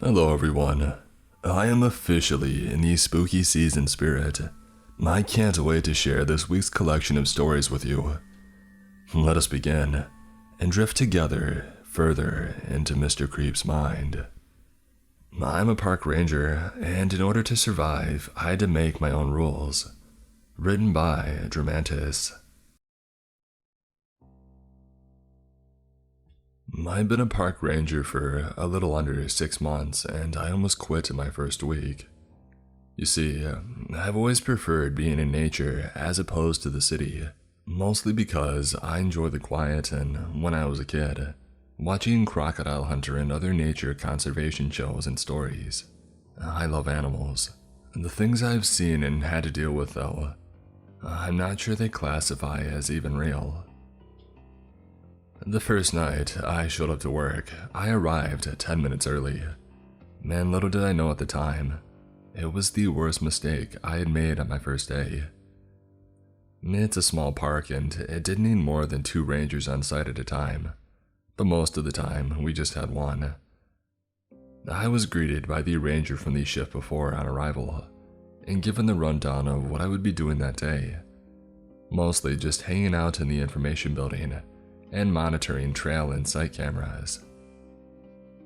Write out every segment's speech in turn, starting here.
Hello everyone. I am officially in the spooky season spirit. I can't wait to share this week's collection of stories with you. Let us begin and drift together further into Mr. Creep's mind. I'm a park ranger, and in order to survive, I had to make my own rules. Written by Dramantis. I've been a park ranger for a little under 6 months, and I almost quit in my first week. You see, I've always preferred being in nature as opposed to the city, mostly because I enjoy the quiet, and when I was a kid, watching Crocodile Hunter and other nature conservation shows and stories. I love animals. The things I've seen and had to deal with, though, I'm not sure they classify as even real. The first night I showed up to work, I arrived 10 minutes early. Man, little did I know at the time, it was the worst mistake I had made on my first day. It's a small park and it didn't need more than 2 rangers on site at a time, but most of the time we just had one. I was greeted by the ranger from the shift before on arrival, and given the rundown of what I would be doing that day. Mostly just hanging out in the information building and monitoring trail and site cameras.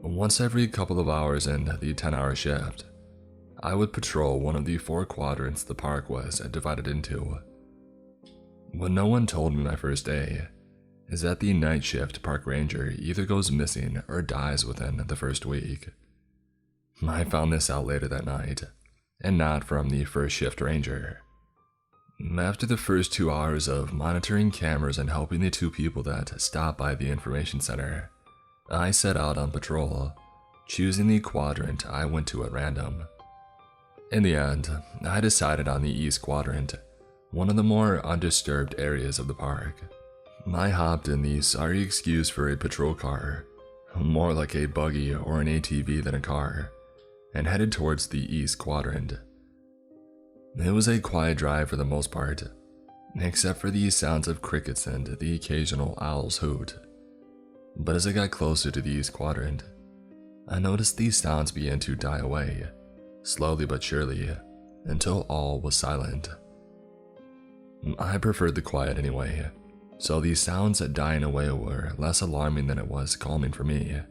Once every couple of hours in the 10-hour shift, I would patrol one of the 4 quadrants the park was divided into. What no one told me my first day is that the night shift park ranger either goes missing or dies within the first week. I found this out later that night, and not from the first shift ranger. After the first 2 hours of monitoring cameras and helping the 2 people that stopped by the information center, I set out on patrol, choosing the quadrant I went to at random. In the end, I decided on the east quadrant, one of the more undisturbed areas of the park. I hopped in the sorry excuse for a patrol car, more like a buggy or an ATV than a car, and headed towards the east quadrant. It was a quiet drive for the most part, except for the sounds of crickets and the occasional owl's hoot. But as I got closer to the east quadrant, I noticed these sounds began to die away, slowly but surely, until all was silent. I preferred the quiet anyway, so these sounds dying away were less alarming than it was calming for me.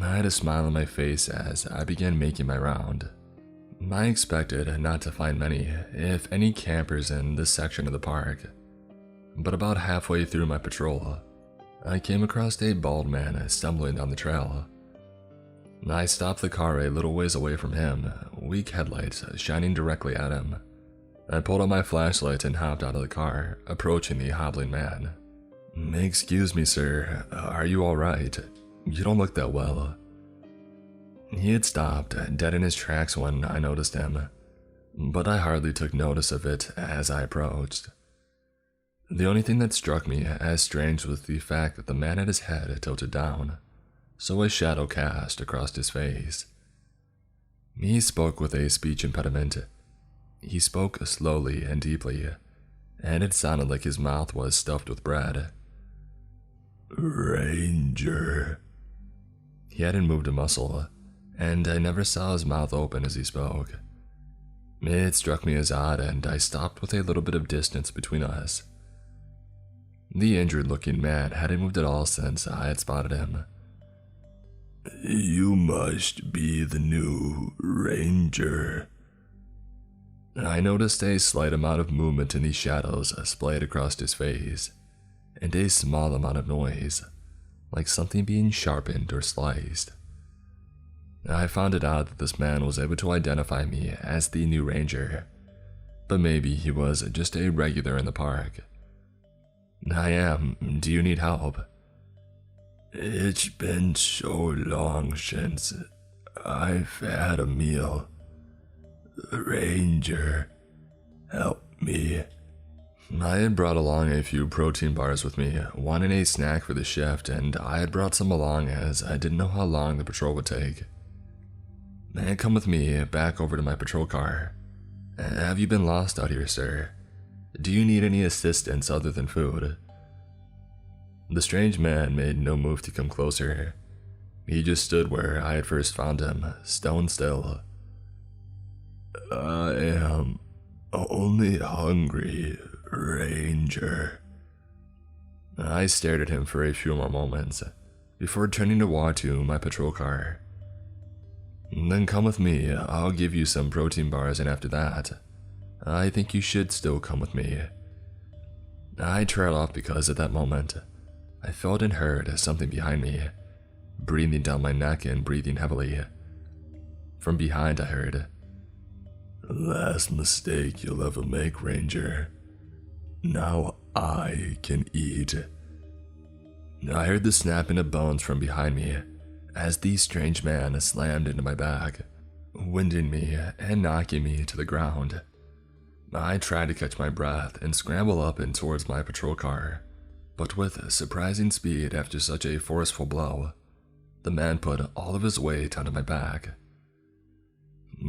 I had a smile on my face as I began making my round. I expected not to find many, if any, campers in this section of the park, but about halfway through my patrol, I came across a bald man stumbling down the trail. I stopped the car a little ways away from him, weak headlights shining directly at him. I pulled out my flashlight and hopped out of the car, approaching the hobbling man. "Excuse me, sir, are you alright? You don't look that well." He had stopped, dead in his tracks when I noticed him, but I hardly took notice of it as I approached. The only thing that struck me as strange was the fact that the man had his head tilted down, so a shadow cast across his face. He spoke with a speech impediment. He spoke slowly and deeply, and it sounded like his mouth was stuffed with bread. "Ranger." He hadn't moved a muscle, and I never saw his mouth open as he spoke. It struck me as odd, and I stopped with a little bit of distance between us. The injured-looking man hadn't moved at all since I had spotted him. "You must be the new ranger." I noticed a slight amount of movement in the shadows splayed across his face, and a small amount of noise, like something being sharpened or sliced. I found it odd that this man was able to identify me as the new ranger, but maybe he was just a regular in the park. "I am. Do you need help?" "It's been so long since I've had a meal. Ranger, help me." I had brought along a few protein bars with me, wanting a snack for the shift, and I had brought some along as I didn't know how long the patrol would take. "Come with me back over to my patrol car. Have you been lost out here, sir? Do you need any assistance other than food?" The strange man made no move to come closer. He just stood where I had first found him, stone still. "I am only hungry, Ranger." I stared at him for a few more moments before turning to walk to my patrol car. "Then come with me, I'll give you some protein bars, and after that, I think you should still come with me." I trailed off because at that moment, I felt and heard something behind me, breathing down my neck and breathing heavily. From behind I heard, "Last mistake you'll ever make, Ranger. Now I can eat." I heard the snapping of bones from behind me as the strange man slammed into my back, winding me and knocking me to the ground. I tried to catch my breath and scramble up and towards my patrol car, but with surprising speed after such a forceful blow, the man put all of his weight onto my back.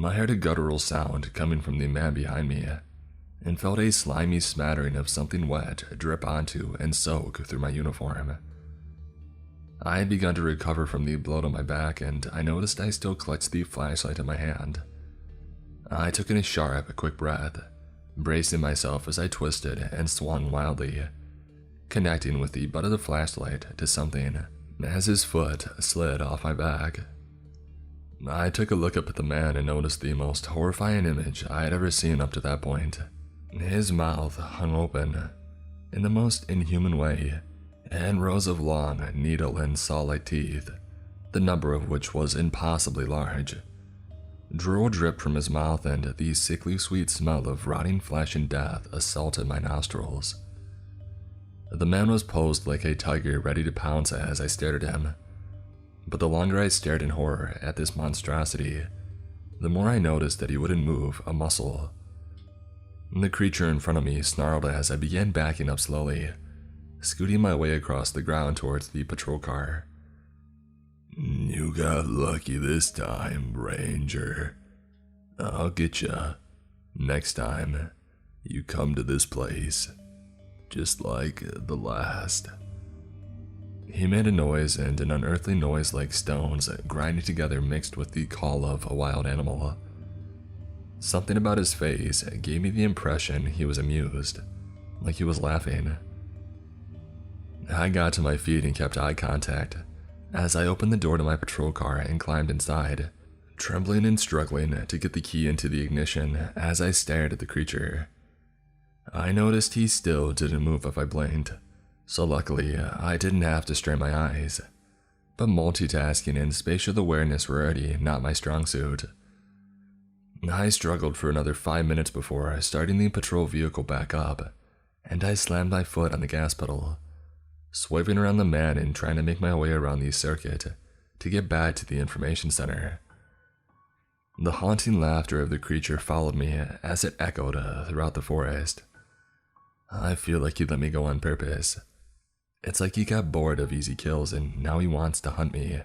I heard a guttural sound coming from the man behind me, and felt a slimy smattering of something wet drip onto and soak through my uniform. I had begun to recover from the blow to my back, and I noticed I still clutched the flashlight in my hand. I took in a sharp, quick breath, bracing myself as I twisted and swung wildly, connecting with the butt of the flashlight to something as his foot slid off my back. I took a look up at the man and noticed the most horrifying image I had ever seen up to that point. His mouth hung open in the most inhuman way, and rows of long, needle and saw-like teeth, the number of which was impossibly large. Drool dripped from his mouth, and the sickly sweet smell of rotting flesh and death assaulted my nostrils. The man was posed like a tiger ready to pounce as I stared at him, but the longer I stared in horror at this monstrosity, the more I noticed that he wouldn't move a muscle. The creature in front of me snarled as I began backing up slowly, scooting my way across the ground towards the patrol car. "You got lucky this time, Ranger. I'll get ya. Next time, you come to this place, just like the last." He made a noise, and an unearthly noise like stones grinding together mixed with the call of a wild animal. Something about his face gave me the impression he was amused, like he was laughing. I got to my feet and kept eye contact as I opened the door to my patrol car and climbed inside, trembling and struggling to get the key into the ignition as I stared at the creature. I noticed he still didn't move if I blinked, so luckily I didn't have to strain my eyes, but multitasking and spatial awareness were already not my strong suit. I struggled for another 5 minutes before starting the patrol vehicle back up, and I slammed my foot on the gas pedal, swerving around the man and trying to make my way around the circuit to get back to the information center. The haunting laughter of the creature followed me as it echoed throughout the forest. I feel like he let me go on purpose. It's like he got bored of easy kills and now he wants to hunt me.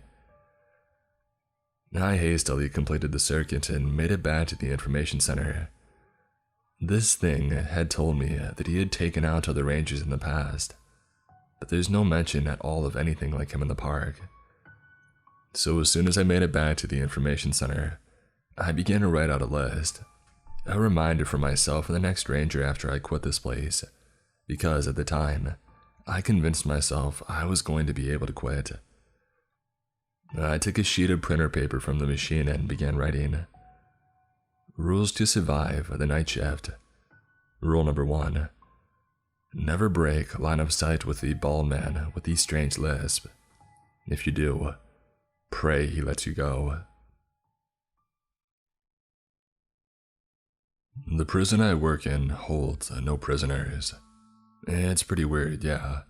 I hastily completed the circuit and made it back to the information center. This thing had told me that he had taken out other rangers in the past, but there's no mention at all of anything like him in the park. So as soon as I made it back to the information center, I began to write out a list, a reminder for myself and the next ranger after I quit this place, because at the time, I convinced myself I was going to be able to quit. I took a sheet of printer paper from the machine and began writing. Rules to survive the night shift. Rule number 1. Never break line of sight with the bald man with the strange lisp. If you do, pray he lets you go. The prison I work in holds no prisoners. It's pretty weird, yeah.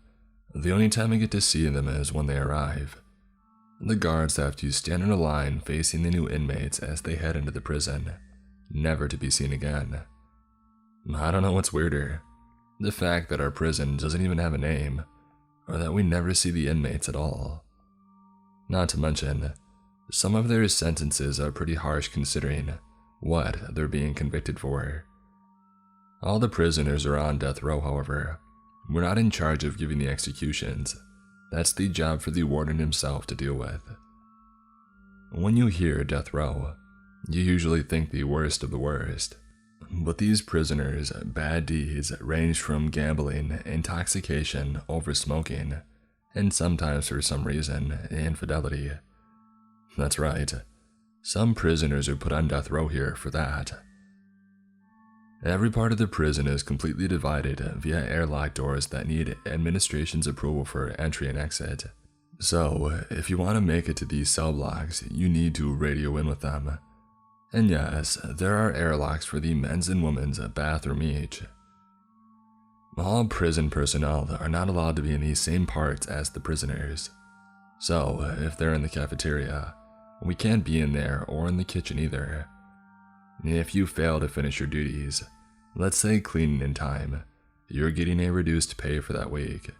The only time I get to see them is when they arrive. The guards have to stand in a line facing the new inmates as they head into the prison, never to be seen again. I don't know what's weirder, the fact that our prison doesn't even have a name, or that we never see the inmates at all. Not to mention, some of their sentences are pretty harsh considering what they're being convicted for. All the prisoners are on death row, however. We're not in charge of giving the executions. That's the job for the warden himself to deal with. When you hear death row, you usually think the worst of the worst. But these prisoners' bad deeds range from gambling, intoxication, over-smoking, and sometimes for some reason, infidelity. That's right, some prisoners are put on death row here for that. Every part of the prison is completely divided via airlock doors that need administration's approval for entry and exit. So, if you want to make it to these cell blocks, you need to radio in with them. And yes, there are airlocks for the men's and women's bathroom each. All prison personnel are not allowed to be in the same parts as the prisoners. So, if they're in the cafeteria, we can't be in there or in the kitchen either. If you fail to finish your duties, let's say cleaning in time, you're getting a reduced pay for that week.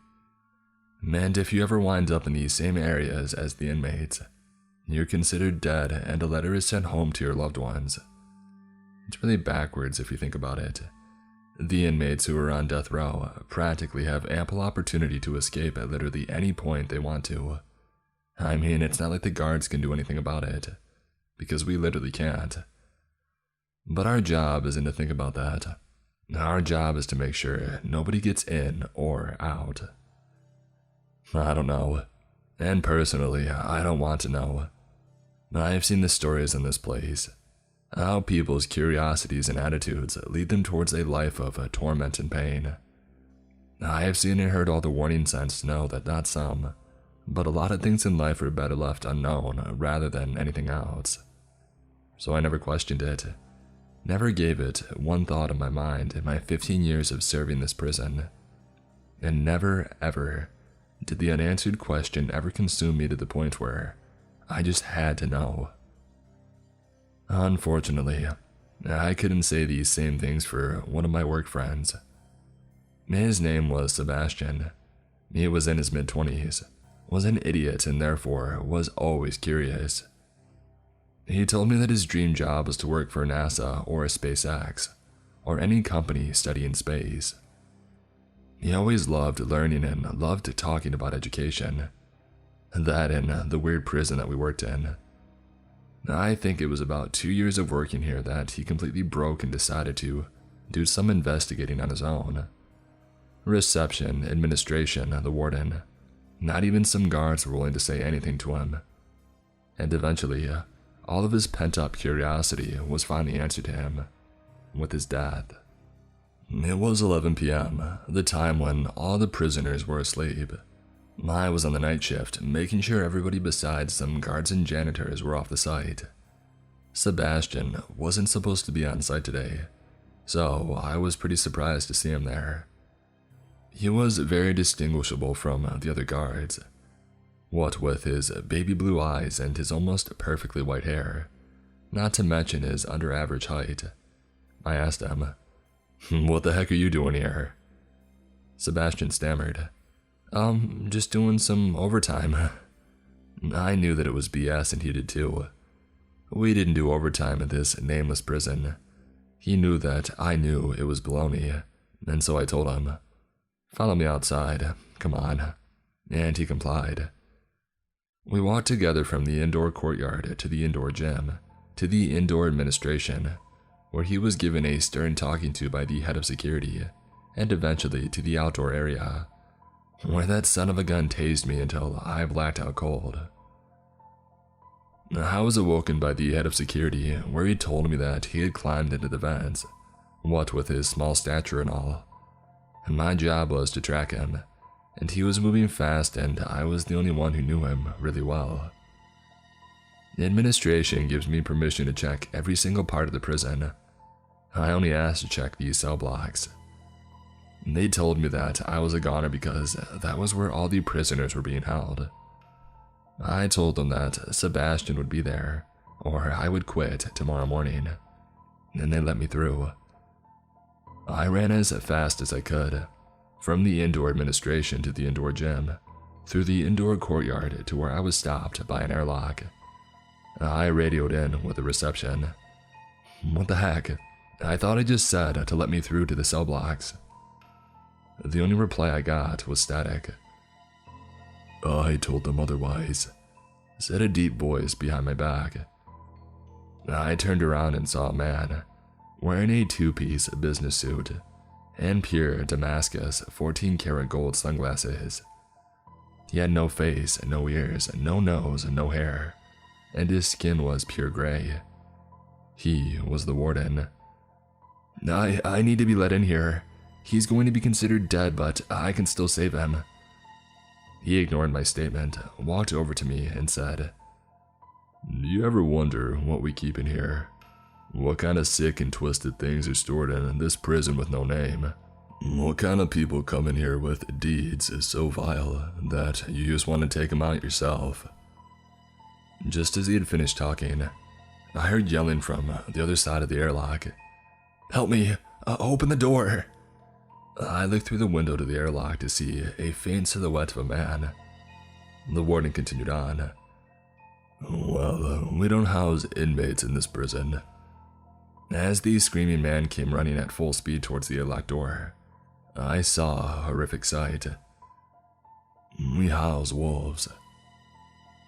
And if you ever wind up in the same areas as the inmates, you're considered dead and a letter is sent home to your loved ones. It's really backwards if you think about it. The inmates who are on death row practically have ample opportunity to escape at literally any point they want to. I mean, it's not like the guards can do anything about it, because we literally can't. But our job isn't to think about that. Our job is to make sure nobody gets in or out. I don't know, and personally, I don't want to know. I've seen the stories in this place, how people's curiosities and attitudes lead them towards a life of torment and pain. I have seen and heard all the warning signs to know that not some, but a lot of things in life are better left unknown rather than anything else. So I never questioned it, never gave it one thought in my mind in my 15 years of serving this prison, and never ever did the unanswered question ever consume me to the point where I just had to know. Unfortunately, I couldn't say these same things for one of my work friends. His name was Sebastian. He was in his mid-20s, was an idiot and therefore was always curious. He told me that his dream job was to work for NASA or SpaceX, or any company studying space. He always loved learning and loved talking about education. That and the weird prison that we worked in. I think it was about 2 years of working here that he completely broke and decided to do some investigating on his own. Reception, administration, the warden. Not even some guards were willing to say anything to him. And eventually, all of his pent-up curiosity was finally answered to him with his death. It was 11 p.m., the time when all the prisoners were asleep. I was on the night shift, making sure everybody besides some guards and janitors were off the site. Sebastian wasn't supposed to be on site today, so I was pretty surprised to see him there. He was very distinguishable from the other guards. What with his baby blue eyes and his almost perfectly white hair, not to mention his under-average height. I asked him, "What the heck are you doing here?" Sebastian stammered, just doing some overtime." I knew that it was BS and he did too. We didn't do overtime at this nameless prison. He knew that I knew it was baloney, and so I told him, "Follow me outside, come on," and he complied. We walked together from the indoor courtyard to the indoor gym, to the indoor administration, where he was given a stern talking to by the head of security, and eventually to the outdoor area, where that son of a gun tased me until I blacked out cold. I was awoken by the head of security, where he told me that he had climbed into the vents, what with his small stature and all. And my job was to track him, and he was moving fast and I was the only one who knew him really well. The administration gives me permission to check every single part of the prison. I only asked to check these cell blocks. They told me that I was a goner because that was where all the prisoners were being held. I told them that Sebastian would be there, or I would quit tomorrow morning, and they let me through. I ran as fast as I could, from the indoor administration to the indoor gym, through the indoor courtyard to where I was stopped by an airlock. I radioed in with the reception. What the heck? I thought I just said to let me through to the cell blocks. The only reply I got was static. I told them otherwise. said a deep voice behind my back. I turned around and saw a man wearing a two-piece business suit and pure Damascus 14-karat gold sunglasses. He had no face, no ears, no nose, no hair, and his skin was pure gray. He was the warden. I need to be let in here. He's going to be considered dead, but I can still save him. He ignored my statement, walked over to me, and said, "Do you ever wonder what we keep in here? What kind of sick and twisted things are stored in this prison with no name? What kind of people come in here with deeds so vile that you just want to take them out yourself?" Just as he had finished talking, I heard yelling from the other side of the airlock. "Help me! Open the door!" I looked through the window to the airlock to see a faint silhouette of a man. The warden continued on. "Well, we don't house inmates in this prison." As the screaming man came running at full speed towards the airlock door, I saw a horrific sight. "We house wolves."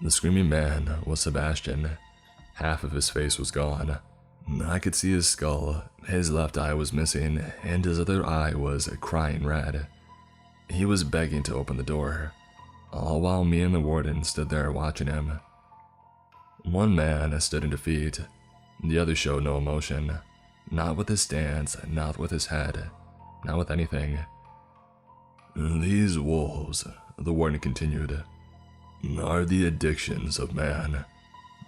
The screaming man was Sebastian. Half of his face was gone. I could see his skull, his left eye was missing, and his other eye was crying red. He was begging to open the door, all while me and the warden stood there watching him. One man stood in defeat, the other showed no emotion, not with his stance, not with his head, not with anything. "These wolves," the warden continued, "are the addictions of man.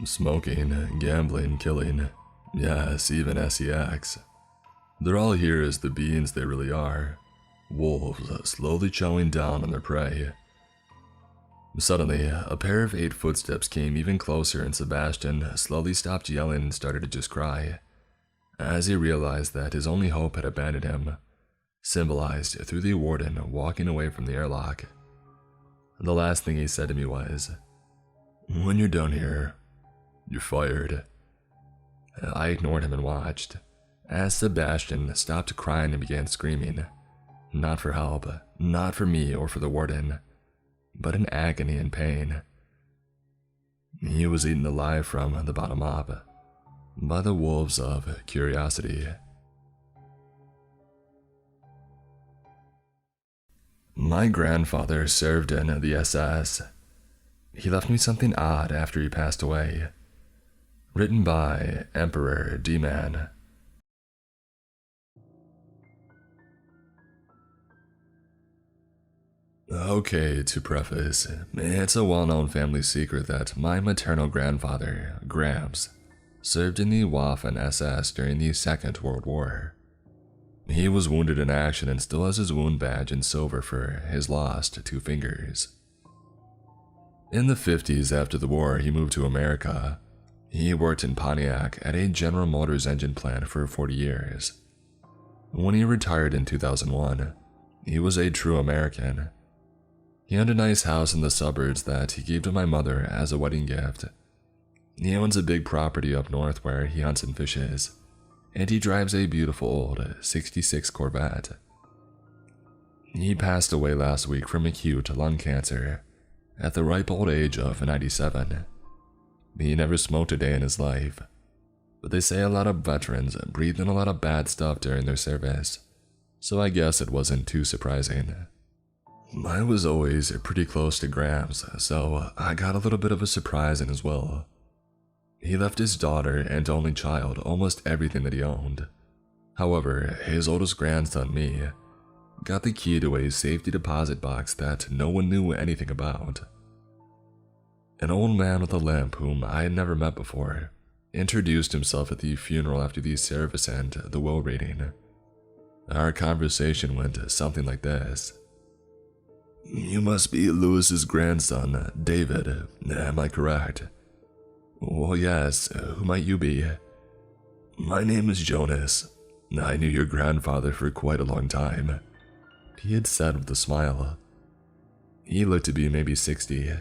Smoking, gambling, killing, yes, even sex. They're all here as the beings they really are, wolves slowly chowing down on their prey." Suddenly, a pair of 8 footsteps came even closer and Sebastian slowly stopped yelling and started to just cry, as he realized that his only hope had abandoned him, symbolized through the warden walking away from the airlock. The last thing he said to me was, "When you're done here, you're fired." I ignored him and watched, as Sebastian stopped crying and began screaming, not for help, not for me or for the warden, but in agony and pain. He was eaten alive from the bottom up, by the wolves of curiosity. My grandfather served in the SS. He left me something odd after he passed away. Written by Emperor D-Man. Okay, to preface, it's a well-known family secret that my maternal grandfather, Gramps, served in the Waffen SS during the Second World War. He was wounded in action and still has his wound badge in silver for his lost 2 fingers. In the 50s after the war, he moved to America. He worked in Pontiac at a General Motors engine plant for 40 years. When he retired in 2001, he was a true American. He owned a nice house in the suburbs that he gave to my mother as a wedding gift. He owns a big property up north where he hunts and fishes, and he drives a beautiful old 66 Corvette. He passed away last week from acute lung cancer at the ripe old age of 97. He never smoked a day in his life, but they say a lot of veterans breathed in a lot of bad stuff during their service, so I guess it wasn't too surprising. I was always pretty close to Gramps, so I got a little bit of a surprise in his will. He left his daughter and only child almost everything that he owned. However, his oldest grandson, me, got the key to a safety deposit box that no one knew anything about. An old man with a limp whom I had never met before introduced himself at the funeral after the service and the will reading. Our conversation went something like this. "You must be Lewis's grandson, David, am I correct?" "Well, yes, who might you be?" "My name is Jonas. I knew your grandfather for quite a long time," he had said with a smile. He looked to be maybe 60,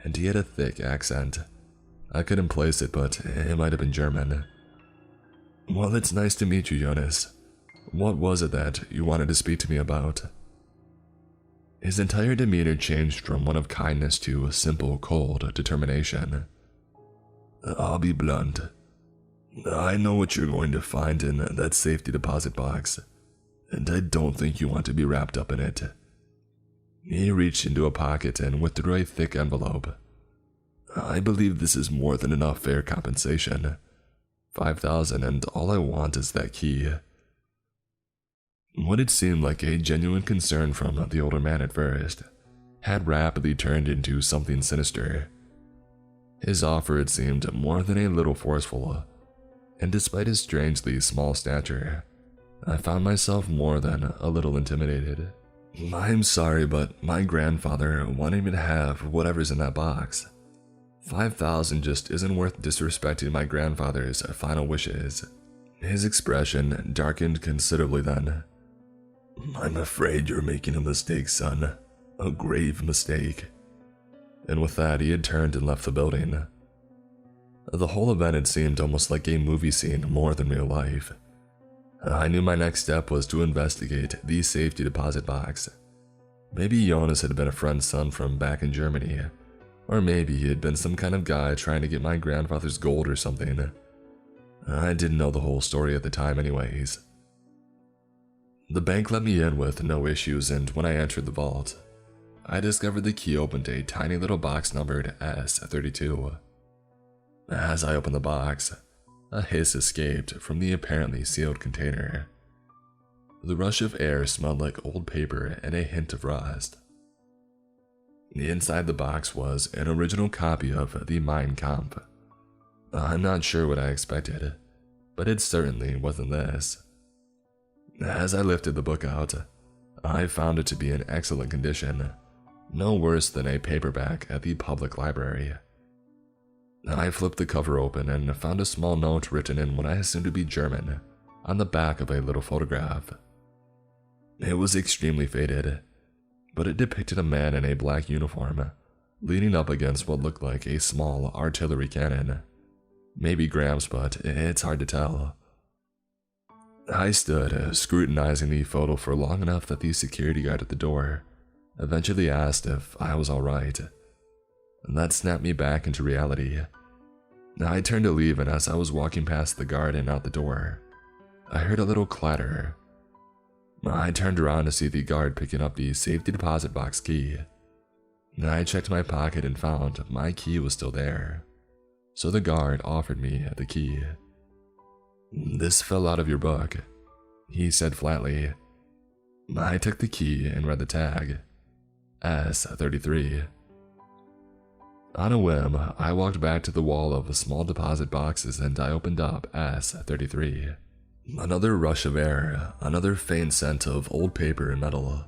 and he had a thick accent. I couldn't place it, but it might have been German. "Well, it's nice to meet you, Jonas. What was it that you wanted to speak to me about?" His entire demeanor changed from one of kindness to a simple, cold determination. "I'll be blunt. I know what you're going to find in that safety deposit box, and I don't think you want to be wrapped up in it." He reached into a pocket and withdrew a thick envelope. "I believe this is more than enough fair compensation. 5,000, and all I want is that key." What had seemed like a genuine concern from the older man at first had rapidly turned into something sinister. His offer had seemed more than a little forceful, and despite his strangely small stature, I found myself more than a little intimidated. "I'm sorry, but my grandfather wanted me to have whatever's in that box. 5,000 just isn't worth disrespecting my grandfather's final wishes." His expression darkened considerably then. "I'm afraid you're making a mistake, son. A grave mistake." And with that, he had turned and left the building. The whole event had seemed almost like a movie scene more than real life. I knew my next step was to investigate the safety deposit box. Maybe Jonas had been a friend's son from back in Germany, or maybe he had been some kind of guy trying to get my grandfather's gold or something. I didn't know the whole story at the time anyways. The bank let me in with no issues, and when I entered the vault, I discovered the key opened a tiny little box numbered S32. As I opened the box, a hiss escaped from the apparently sealed container. The rush of air smelled like old paper and a hint of rust. Inside the box was an original copy of the Mein Kampf. I'm not sure what I expected, but it certainly wasn't this. As I lifted the book out, I found it to be in excellent condition, no worse than a paperback at the public library. I flipped the cover open and found a small note written in what I assumed to be German on the back of a little photograph. It was extremely faded, but it depicted a man in a black uniform leaning up against what looked like a small artillery cannon. Maybe Graham's, but it's hard to tell. I stood, scrutinizing the photo for long enough that the security guard at the door eventually asked if I was alright. That snapped me back into reality. I turned to leave, and as I was walking past the guard and out the door, I heard a little clatter. I turned around to see the guard picking up the safety deposit box key. I checked my pocket and found my key was still there, so the guard offered me the key. "This fell out of your book," he said flatly. I took the key and read the tag. S33. On a whim, I walked back to the wall of small deposit boxes and I opened up S33. Another rush of air, another faint scent of old paper and metal.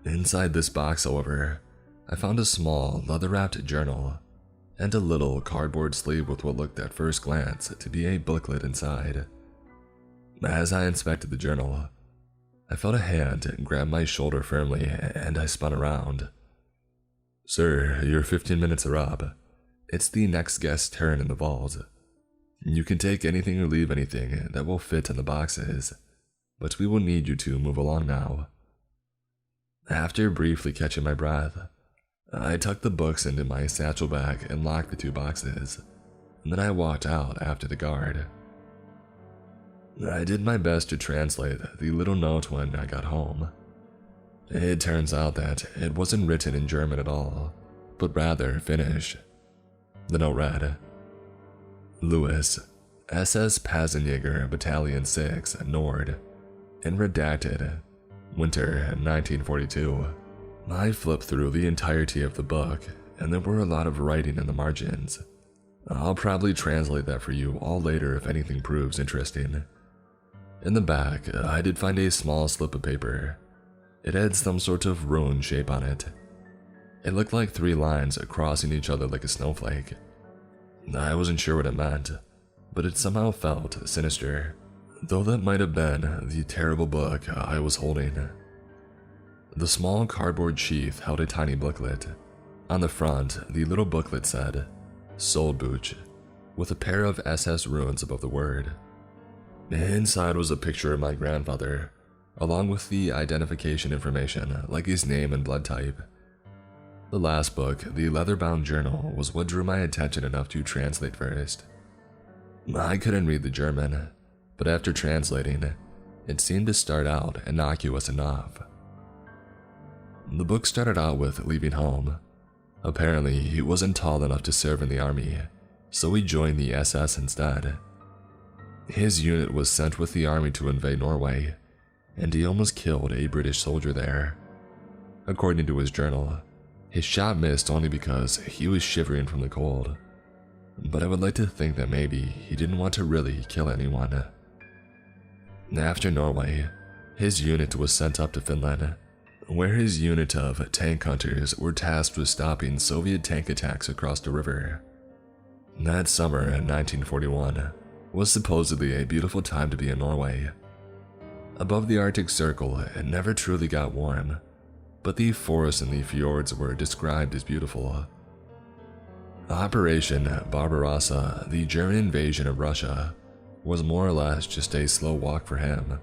Inside this box, however, I found a small, leather-wrapped journal and a little cardboard sleeve with what looked at first glance to be a booklet inside. As I inspected the journal, I felt a hand grab my shoulder firmly and I spun around. "Sir, your 15 minutes are up. It's the next guest's turn in the vault. You can take anything or leave anything that will fit in the boxes, but we will need you to move along now." After briefly catching my breath, I tucked the books into my satchel bag and locked the 2 boxes, and then I walked out after the guard. I did my best to translate the little note when I got home. It turns out that it wasn't written in German at all, but rather Finnish. The note read, "Louis, SS Pasenjäger Battalion 6, Nord, in redacted, winter 1942. I flipped through the entirety of the book, and there were a lot of writing in the margins. I'll probably translate that for you all later if anything proves interesting. In the back, I did find a small slip of paper. It had some sort of rune shape on it. It looked like 3 lines crossing each other like a snowflake. I wasn't sure what it meant, but it somehow felt sinister, though that might have been the terrible book I was holding. The small cardboard sheath held a tiny booklet. On the front, the little booklet said, "Soldbuch," with a pair of SS runes above the word. Inside was a picture of my grandfather, along with the identification information like his name and blood type. The last book, the leather-bound journal, was what drew my attention enough to translate first. I couldn't read the German, but after translating, it seemed to start out innocuous enough. The book started out with leaving home. Apparently, he wasn't tall enough to serve in the army, so he joined the SS instead. His unit was sent with the army to invade Norway, and he almost killed a British soldier there. According to his journal, his shot missed only because he was shivering from the cold, but I would like to think that maybe he didn't want to really kill anyone. After Norway, his unit was sent up to Finland, where his unit of tank hunters were tasked with stopping Soviet tank attacks across the river. That summer in 1941 was supposedly a beautiful time to be in Norway. Above the Arctic Circle, it never truly got warm, but the forests and the fjords were described as beautiful. Operation Barbarossa, the German invasion of Russia, was more or less just a slow walk for him.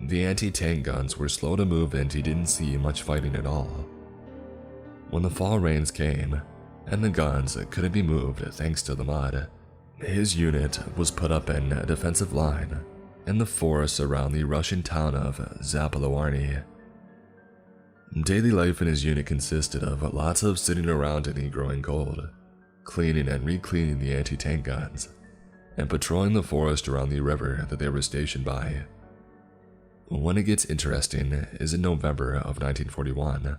The anti-tank guns were slow to move and he didn't see much fighting at all. When the fall rains came, and the guns couldn't be moved thanks to the mud, his unit was put up in a defensive line in the forests around the Russian town of Zapoljarny. Daily life in his unit consisted of lots of sitting around in the growing cold, cleaning and re-cleaning the anti-tank guns, and patrolling the forest around the river that they were stationed by. When it gets interesting is in November of 1941.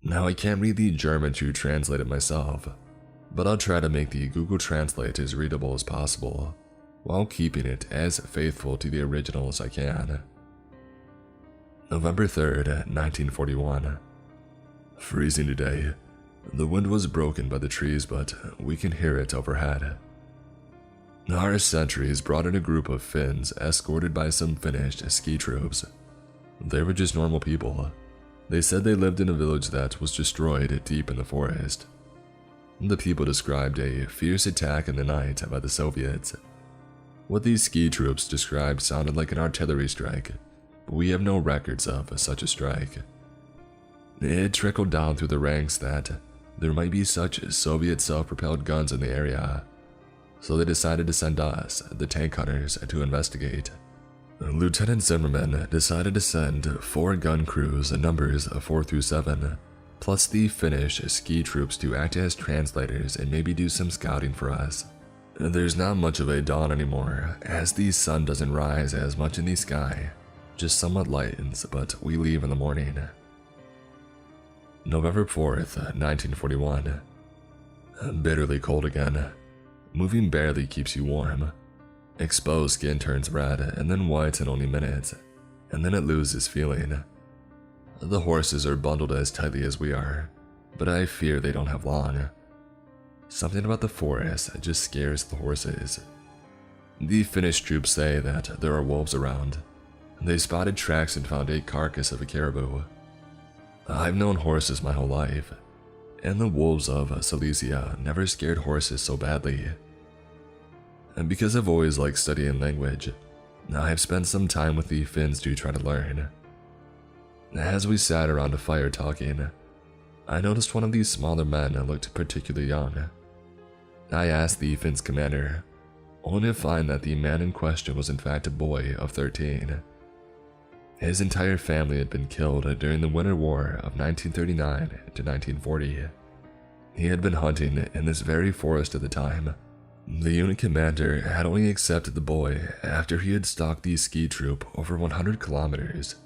Now I can't read the German to translate it myself, but I'll try to make the Google Translate as readable as possible, while keeping it as faithful to the original as I can. November 3rd, 1941. Freezing today. The wind was broken by the trees, but we can hear it overhead. Our sentries brought in a group of Finns escorted by some Finnish ski troops. They were just normal people. They said they lived in a village that was destroyed deep in the forest. The people described a fierce attack in the night by the Soviets. What these ski troops described sounded like an artillery strike, but we have no records of such a strike. It trickled down through the ranks that there might be such Soviet self-propelled guns in the area, so they decided to send us, the tank hunters, to investigate. Lieutenant Zimmerman decided to send 4 gun crews, numbers 4 through 7, plus the Finnish ski troops to act as translators and maybe do some scouting for us. There's not much of a dawn anymore, as the sun doesn't rise as much in the sky, just somewhat lightens, but we leave in the morning. November 4th, 1941. Bitterly cold again. Moving barely keeps you warm. Exposed skin turns red and then white in only minutes, and then it loses feeling. The horses are bundled as tightly as we are, but I fear they don't have long. Something about the forest just scares the horses. The Finnish troops say that there are wolves around. They spotted tracks and found a carcass of a caribou. I've known horses my whole life, and the wolves of Silesia never scared horses so badly. And because I've always liked studying language, I have spent some time with the Finns to try to learn. As we sat around a fire talking, I noticed one of these smaller men looked particularly young. I asked the Finns commander, only to find that the man in question was in fact a boy of 13. His entire family had been killed during the Winter War of 1939 to 1940. He had been hunting in this very forest at the time. The unit commander had only accepted the boy after he had stalked the ski troop over 100 kilometers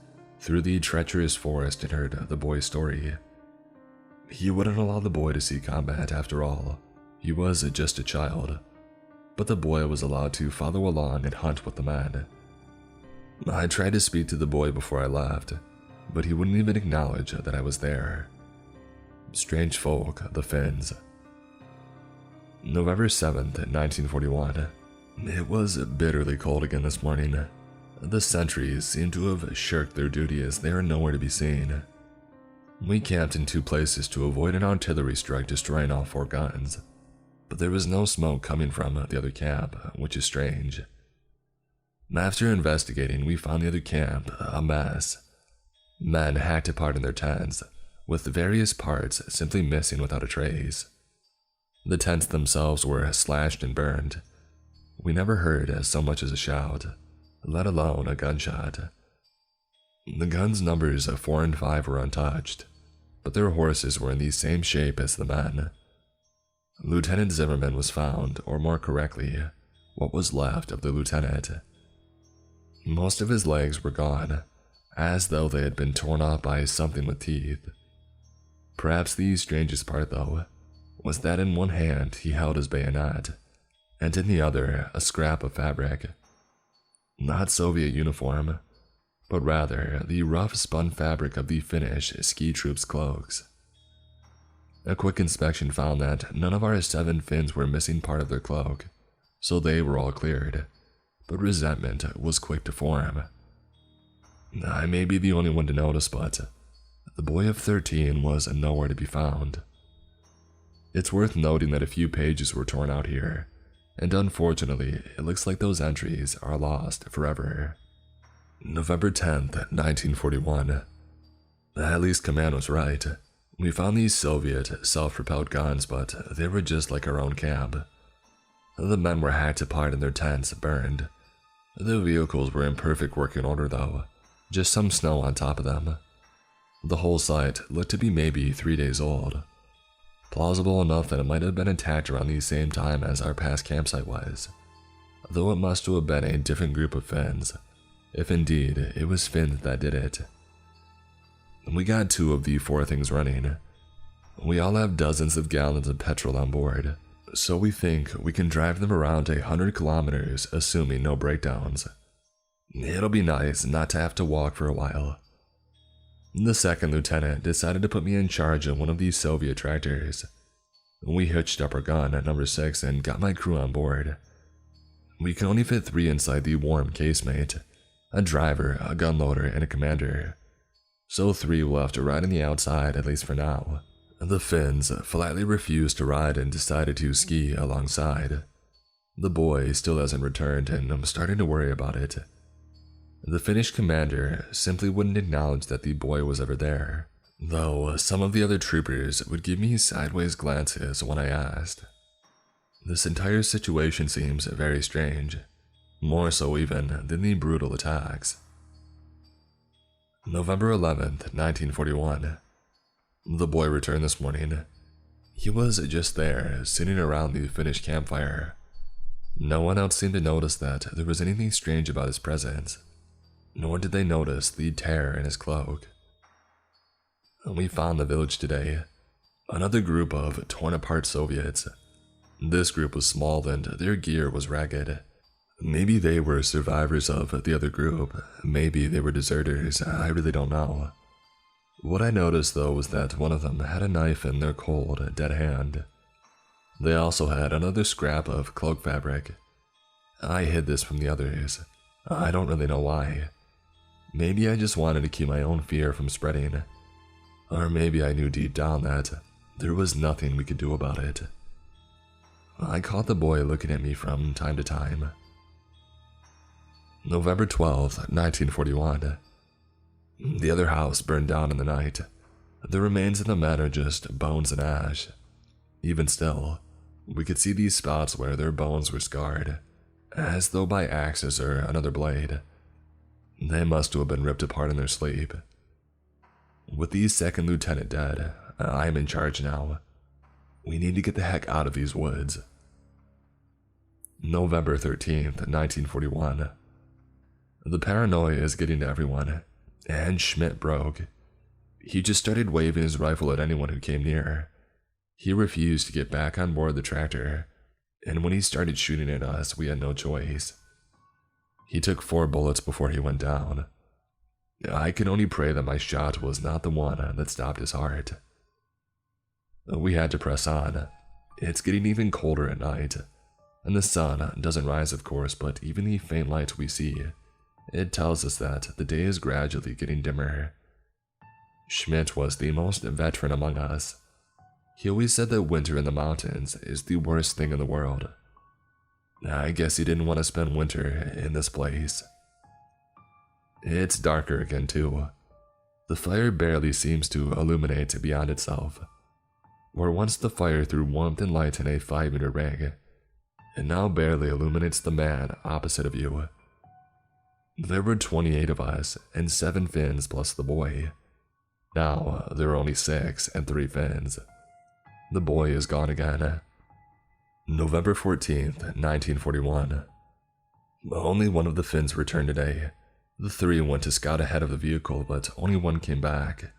through the treacherous forest and heard the boy's story. He wouldn't allow the boy to see combat after all. He was just a child, but the boy was allowed to follow along and hunt with the men. I tried to speak to the boy before I left, but he wouldn't even acknowledge that I was there. Strange folk, the Finns. November 7th, 1941. It was bitterly cold again this morning. The sentries seemed to have shirked their duty as they are nowhere to be seen. We camped in 2 places to avoid an artillery strike destroying all 4 guns, but there was no smoke coming from the other camp, which is strange. After investigating, we found the other camp a mess. Men hacked apart in their tents, with various parts simply missing without a trace. The tents themselves were slashed and burned. We never heard so much as a shout, let alone a gunshot. The guns' numbers 4 and 5 were untouched, but their horses were in the same shape as the men. Lieutenant Zimmerman was found, or more correctly, what was left of the lieutenant. Most of his legs were gone, as though they had been torn off by something with teeth. Perhaps the strangest part, though, was that in one hand he held his bayonet, and in the other a scrap of fabric. Not Soviet uniform, but rather the rough spun fabric of the Finnish ski troops' cloaks. A quick inspection found that none of our 7 Finns were missing part of their cloak, so they were all cleared, but resentment was quick to form. I may be the only one to notice, but the boy of 13 was nowhere to be found. It's worth noting that a few pages were torn out here, and unfortunately, it looks like those entries are lost forever. November 10th, 1941. At least Command was right. We found these Soviet self-propelled guns, but they were just like our own camp. The men were hacked apart and their tents burned. The vehicles were in perfect working order though, just some snow on top of them. The whole site looked to be maybe 3 days old. Plausible enough that it might have been attacked around the same time as our past campsite was, though it must have been a different group of Finns, if indeed it was Finns that did it. We got 2 of the 4 things running. We all have dozens of gallons of petrol on board, so we think we can drive them around 100 kilometers assuming no breakdowns. It'll be nice not to have to walk for a while. The second lieutenant decided to put me in charge of one of these Soviet tractors. We hitched up our gun at number 6 and got my crew on board. We can only fit 3 inside the warm casemate, a driver, a gun loader, and a commander. So 3 will have to ride on the outside, at least for now. The Finns flatly refused to ride and decided to ski alongside. The boy still hasn't returned and I'm starting to worry about it. The Finnish commander simply wouldn't acknowledge that the boy was ever there, though some of the other troopers would give me sideways glances when I asked. This entire situation seems very strange, more so even than the brutal attacks. November 11th, 1941. The boy returned this morning. He was just there, sitting around the Finnish campfire. No one else seemed to notice that there was anything strange about his presence, nor did they notice the tear in his cloak. We found the village today, another group of torn-apart Soviets. This group was small and their gear was ragged. Maybe they were survivors of the other group, maybe they were deserters, I really don't know. What I noticed though was that one of them had a knife in their cold, dead hand. They also had another scrap of cloak fabric. I hid this from the others. I don't really know why. Maybe I just wanted to keep my own fear from spreading. Or maybe I knew deep down that there was nothing we could do about it. I caught the boy looking at me from time to time. November 12th, 1941. The other house burned down in the night. The remains of the men are just bones and ash. Even still, we could see these spots where their bones were scarred, as though by axes or another blade. They must have been ripped apart in their sleep. With the second lieutenant dead, I'm in charge now. We need to get the heck out of these woods. November 13th, 1941. The paranoia is getting to everyone, and Schmidt broke. He just started waving his rifle at anyone who came near. He refused to get back on board the tractor, and when he started shooting at us, we had no choice. He took 4 bullets before he went down. I can only pray that my shot was not the one that stopped his heart. We had to press on. It's getting even colder at night, and the sun doesn't rise of course, but even the faint light we see, it tells us that the day is gradually getting dimmer. Schmidt was the most veteran among us. He always said that winter in the mountains is the worst thing in the world. I guess he didn't want to spend winter in this place. It's darker again too. The fire barely seems to illuminate beyond itself. Where once the fire threw warmth and light in a 5-meter ring, it now barely illuminates the man opposite of you. There were 28 of us, and 7 Finns plus the boy. Now, there are only 6 and 3 Finns. The boy is gone again. November 14th, 1941. Only one of the Finns returned today. The 3 went to scout ahead of the vehicle, but only one came back.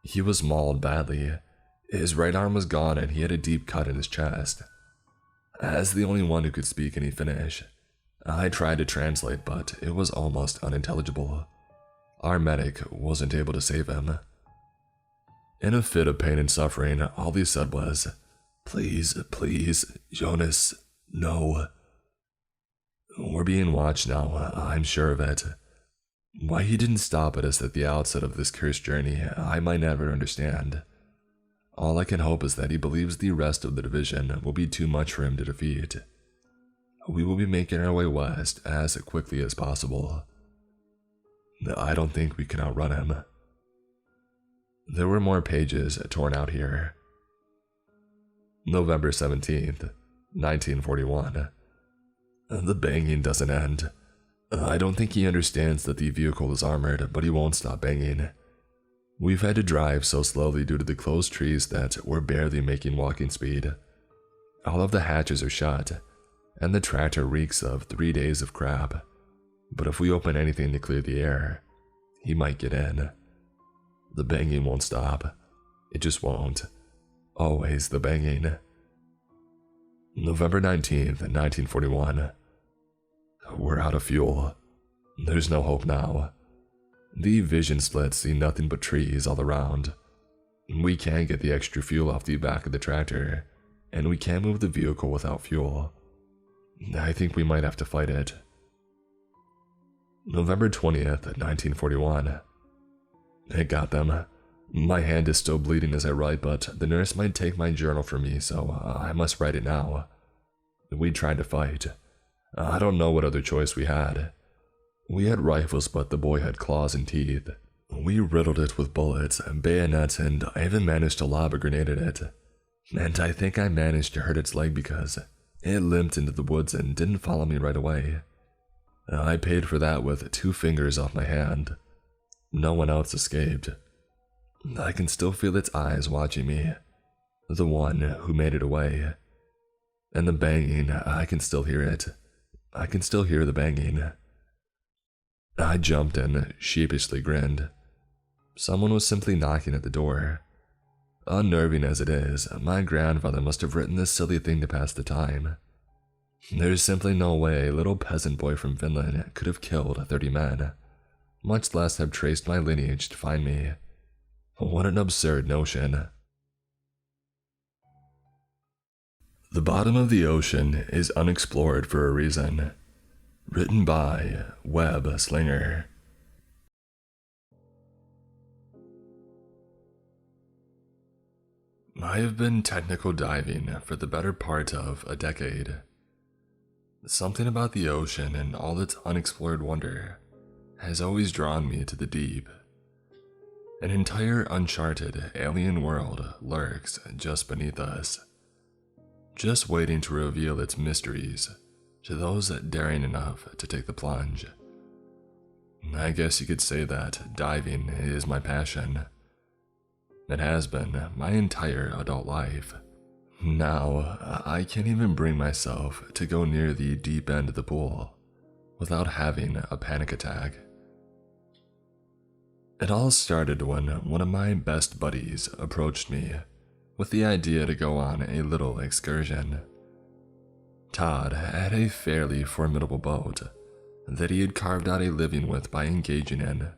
He was mauled badly. His right arm was gone and he had a deep cut in his chest. As the only one who could speak any Finnish, I tried to translate, but it was almost unintelligible. Our medic wasn't able to save him. In a fit of pain and suffering, all he said was, "Please, please, Jonas, no." We're being watched now, I'm sure of it. Why he didn't stop at us at the outset of this cursed journey, I might never understand. All I can hope is that he believes the rest of the division will be too much for him to defeat. We will be making our way west as quickly as possible. I don't think we can outrun him. There were more pages torn out here. November 17th, 1941. The banging doesn't end. I don't think he understands that the vehicle is armored, but he won't stop banging. We've had to drive so slowly due to the closed trees that we're barely making walking speed. All of the hatches are shut, and the tractor reeks of 3 days of crap. But if we open anything to clear the air, he might get in. The banging won't stop. It just won't. Always the banging. November 19th, 1941. We're out of fuel. There's no hope now. The vision slits see nothing but trees all around. We can't get the extra fuel off the back of the tractor, and we can't move the vehicle without fuel. I think we might have to fight it. November 20th, 1941. I got them. My hand is still bleeding as I write, but the nurse might take my journal from me, so I must write it now. We tried to fight. I don't know what other choice we had. We had rifles, but the boy had claws and teeth. We riddled it with bullets and bayonets, and I even managed to lob a grenade at it. And I think I managed to hurt its leg because it limped into the woods and didn't follow me right away. I paid for that with 2 fingers off my hand. No one else escaped. I can still feel its eyes watching me, the one who made it away. And the banging, I can still hear it. I can still hear the banging. I jumped and sheepishly grinned. Someone was simply knocking at the door. Unnerving as it is, my grandfather must have written this silly thing to pass the time. There's simply no way a little peasant boy from Finland could have killed 30 men, much less have traced my lineage to find me. What an absurd notion. The bottom of the ocean is unexplored for a reason. Written by Webb Slinger. I have been technical diving for the better part of a decade. Something about the ocean and all its unexplored wonder has always drawn me to the deep. An entire uncharted alien world lurks just beneath us, just waiting to reveal its mysteries to those daring enough to take the plunge. I guess you could say that diving is my passion. It has been my entire adult life. Now, I can't even bring myself to go near the deep end of the pool without having a panic attack. It all started when one of my best buddies approached me with the idea to go on a little excursion. Todd had a fairly formidable boat that he had carved out a living with by engaging in,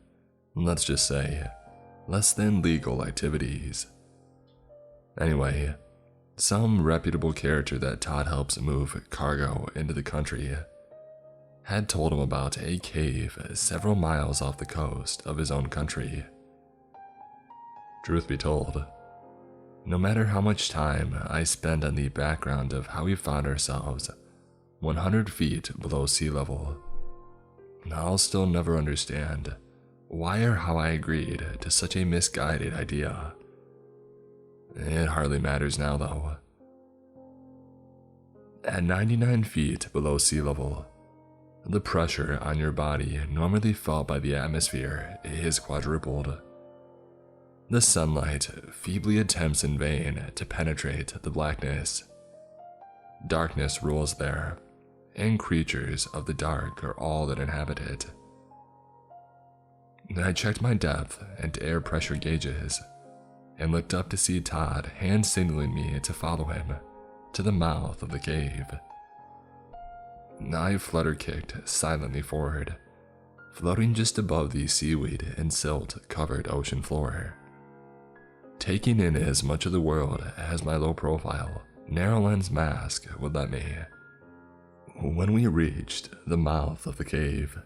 let's just say, less than legal activities. Anyway, some reputable character that Todd helps move cargo into the country had told him about a cave several miles off the coast of his own country. Truth be told, no matter how much time I spend on the background of how we found ourselves 100 feet below sea level. I'll still never understand why or how I agreed to such a misguided idea. It hardly matters now, though. At 99 feet below sea level, the pressure on your body normally felt by the atmosphere is quadrupled. The sunlight feebly attempts in vain to penetrate the blackness. Darkness rules there, and creatures of the dark are all that inhabit it. I checked my depth and air pressure gauges, and looked up to see Todd hand signaling me to follow him to the mouth of the cave. I flutter-kicked silently forward, floating just above the seaweed and silt-covered ocean floor, taking in as much of the world as my low-profile, narrow-lens mask would let me. When we reached the mouth of the cave,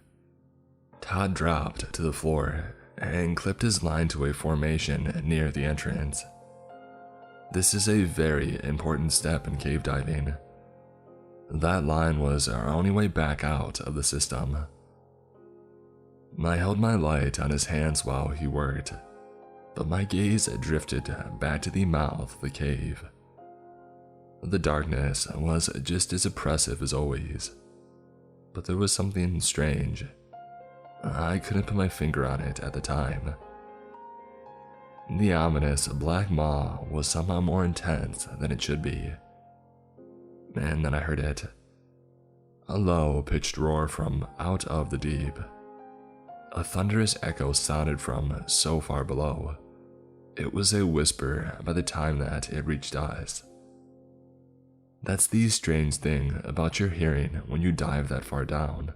Todd dropped to the floor and clipped his line to a formation near the entrance. This is a very important step in cave diving. That line was our only way back out of the system. I held my light on his hands while he worked, but my gaze drifted back to the mouth of the cave. The darkness was just as oppressive as always, but there was something strange. I couldn't put my finger on it at the time. The ominous black maw was somehow more intense than it should be. And then I heard it. A low-pitched roar from out of the deep. A thunderous echo sounded from so far below. It was a whisper by the time that it reached us. That's the strange thing about your hearing when you dive that far down.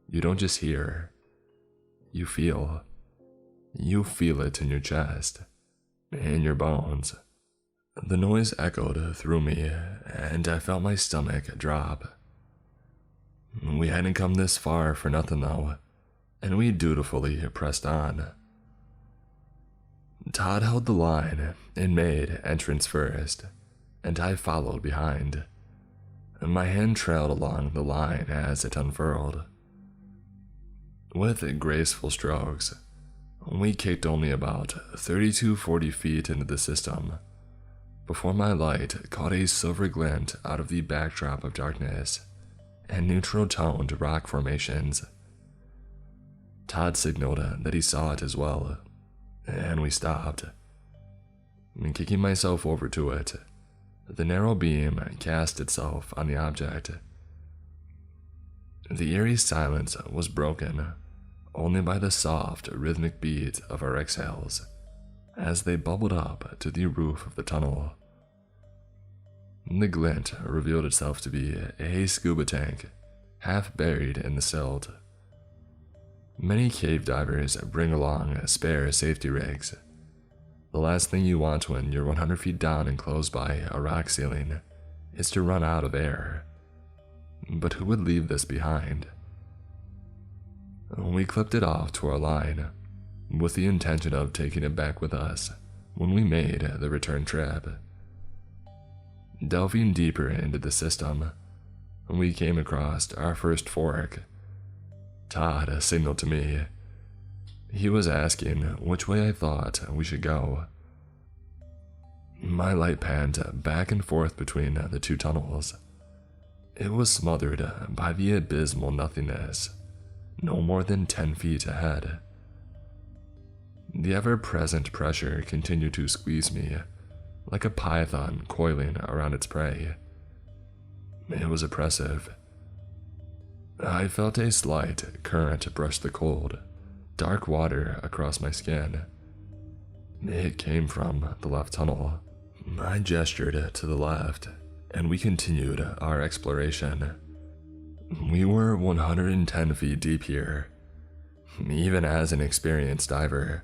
You don't just hear, you feel. You feel it in your chest, in your bones. The noise echoed through me, and I felt my stomach drop. We hadn't come this far for nothing though, and we dutifully pressed on. Todd held the line and made entrance first, and I followed behind. My hand trailed along the line as it unfurled. With graceful strokes, we kicked only about 30 to 40 feet into the system before my light caught a silver glint out of the backdrop of darkness and neutral-toned rock formations. Todd signaled that he saw it as well, and we stopped. Kicking myself over to it, the narrow beam cast itself on the object. The eerie silence was broken only by the soft, rhythmic beat of our exhales as they bubbled up to the roof of the tunnel. The glint revealed itself to be a scuba tank, half buried in the silt. Many cave divers bring along spare safety rigs. The last thing you want when you're 100 feet down and close by a rock ceiling is to run out of air. But who would leave this behind? We clipped it off to our line, with the intention of taking it back with us when we made the return trip. Delving deeper into the system, we came across our first fork. Todd signaled to me. He was asking which way I thought we should go. My light panned back and forth between the two tunnels. It was smothered by the abysmal nothingness, no more than 10 feet ahead. The ever-present pressure continued to squeeze me, like a python coiling around its prey. It was oppressive. I felt a slight current brush the cold, dark water across my skin. It came from the left tunnel. I gestured to the left, and we continued our exploration. We were 110 feet deep here. Even as an experienced diver,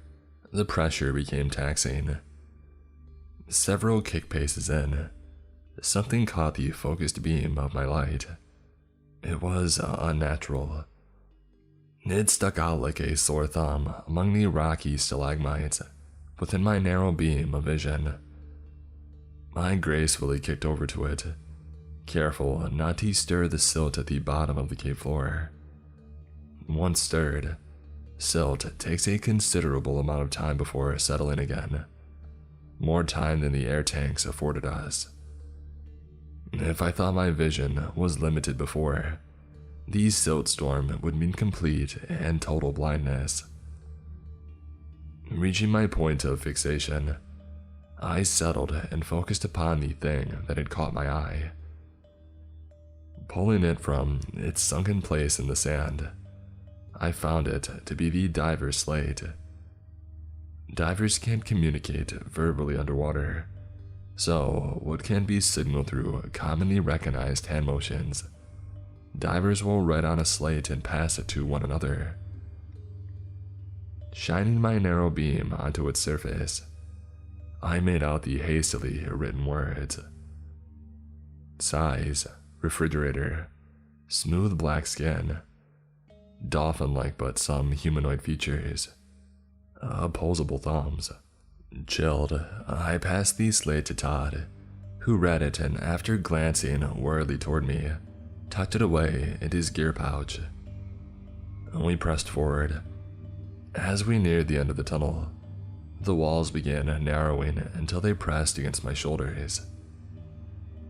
the pressure became taxing. Several kick paces in, something caught the focused beam of my light. It was unnatural. It stuck out like a sore thumb among the rocky stalagmites within my narrow beam of vision. I gracefully kicked over to it, careful not to stir the silt at the bottom of the cave floor. Once stirred, silt takes a considerable amount of time before settling again, more time than the air tanks afforded us. If I thought my vision was limited before, the silt storm would mean complete and total blindness. Reaching my point of fixation, I settled and focused upon the thing that had caught my eye. Pulling it from its sunken place in the sand, I found it to be the diver's slate. Divers can't communicate verbally underwater, so what can be signaled through commonly recognized hand motions, divers will write on a slate and pass it to one another. Shining my narrow beam onto its surface, I made out the hastily written words. Size, refrigerator, smooth black skin, dolphin-like but some humanoid features, opposable thumbs. Chilled, I passed the slate to Todd, who read it and after glancing warily toward me, tucked it away in his gear pouch. We pressed forward. As we neared the end of the tunnel, the walls began narrowing until they pressed against my shoulders.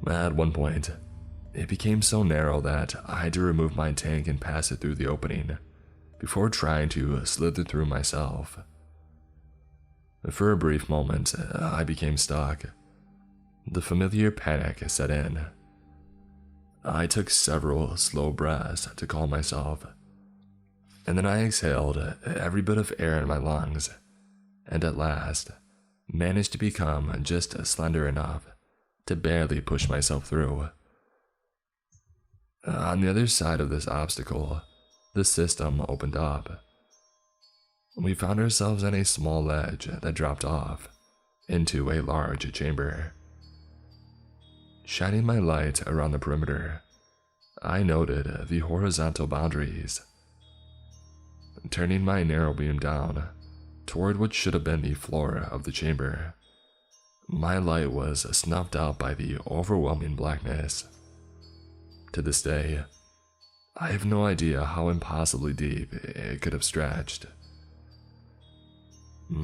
At one point, it became so narrow that I had to remove my tank and pass it through the opening before trying to slither through myself. For a brief moment, I became stuck. The familiar panic set in. I took several slow breaths to calm myself, and then I exhaled every bit of air in my lungs, and at last managed to become just slender enough to barely push myself through. On the other side of this obstacle, the system opened up. We found ourselves on a small ledge that dropped off into a large chamber. Shining my light around the perimeter, I noted the horizontal boundaries. Turning my narrow beam down toward what should have been the floor of the chamber, my light was snuffed out by the overwhelming blackness. To this day, I have no idea how impossibly deep it could have stretched.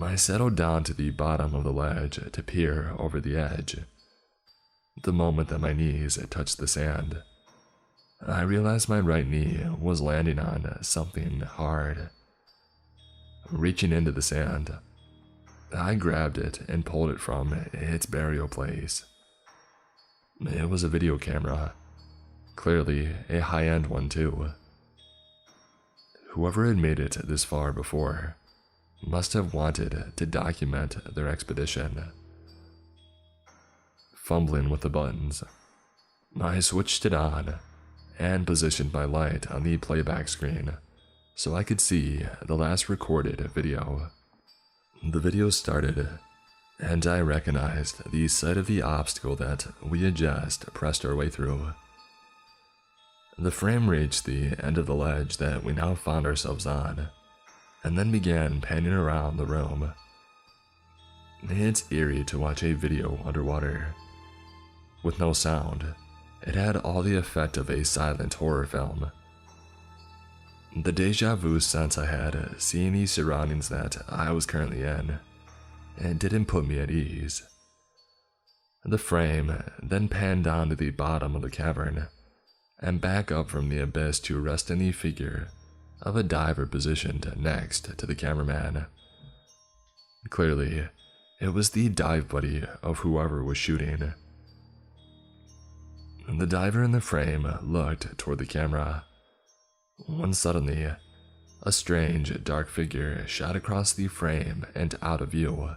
I settled down to the bottom of the ledge to peer over the edge. The moment that my knees touched the sand, I realized my right knee was landing on something hard. Reaching into the sand, I grabbed it and pulled it from its burial place. It was a video camera, clearly a high-end one too. Whoever had made it this far before must have wanted to document their expedition. Fumbling with the buttons, I switched it on and positioned my light on the playback screen so I could see the last recorded video. The video started, and I recognized the site of the obstacle that we had just pressed our way through. The frame reached the end of the ledge that we now found ourselves on, and then began panning around the room. It's eerie to watch a video underwater. With no sound, it had all the effect of a silent horror film. The deja vu sense I had seeing the surroundings that I was currently in, it didn't put me at ease. The frame then panned down to the bottom of the cavern and back up from the abyss to rest in the figure of a diver positioned next to the cameraman. Clearly, it was the dive buddy of whoever was shooting. The diver in the frame looked toward the camera, when suddenly, a strange, dark figure shot across the frame and out of view.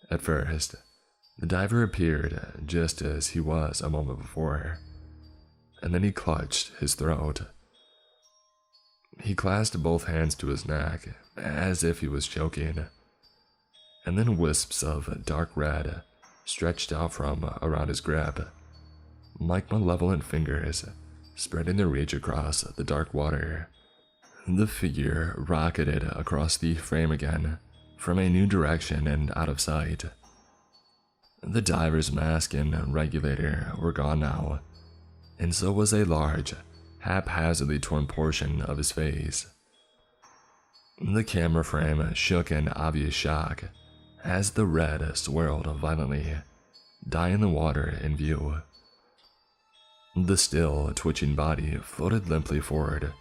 At first, the diver appeared just as he was a moment before, and then he clutched his throat. He clasped both hands to his neck, as if he was choking, and then wisps of dark red stretched out from around his grip, like malevolent fingers spreading their reach across the dark water. The figure rocketed across the frame again, from a new direction and out of sight. The diver's mask and regulator were gone now, and so was a large, haphazardly torn portion of his face. The camera frame shook in obvious shock as the red swirled violently, dyeing the water in view. The still, twitching body floated limply forward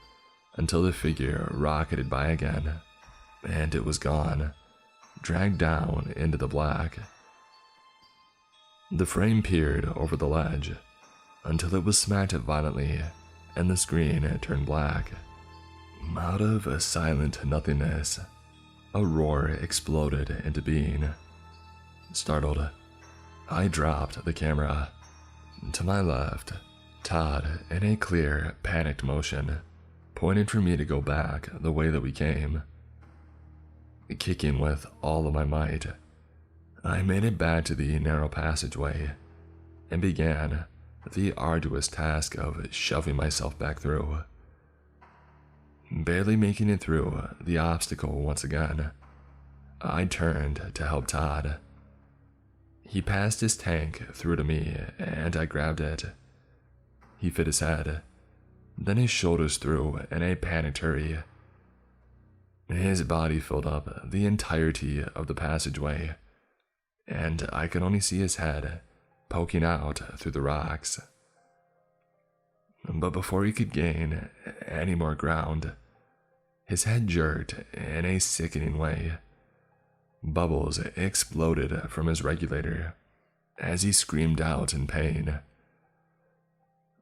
until the figure rocketed by again, and it was gone, dragged down into the black. The frame peered over the ledge until it was smacked violently and the screen turned black. Out of a silent nothingness, a roar exploded into being. Startled, I dropped the camera. To my left, Todd, in a clear, panicked motion, pointed for me to go back the way that we came. Kicking with all of my might, I made it back to the narrow passageway and began the arduous task of shoving myself back through. Barely making it through the obstacle once again, I turned to help Todd. He passed his tank through to me and I grabbed it. He fit his head, then his shoulders through in a panicked hurry. His body filled up the entirety of the passageway, and I could only see his head poking out through the rocks. But before he could gain any more ground, his head jerked in a sickening way. Bubbles exploded from his regulator as he screamed out in pain.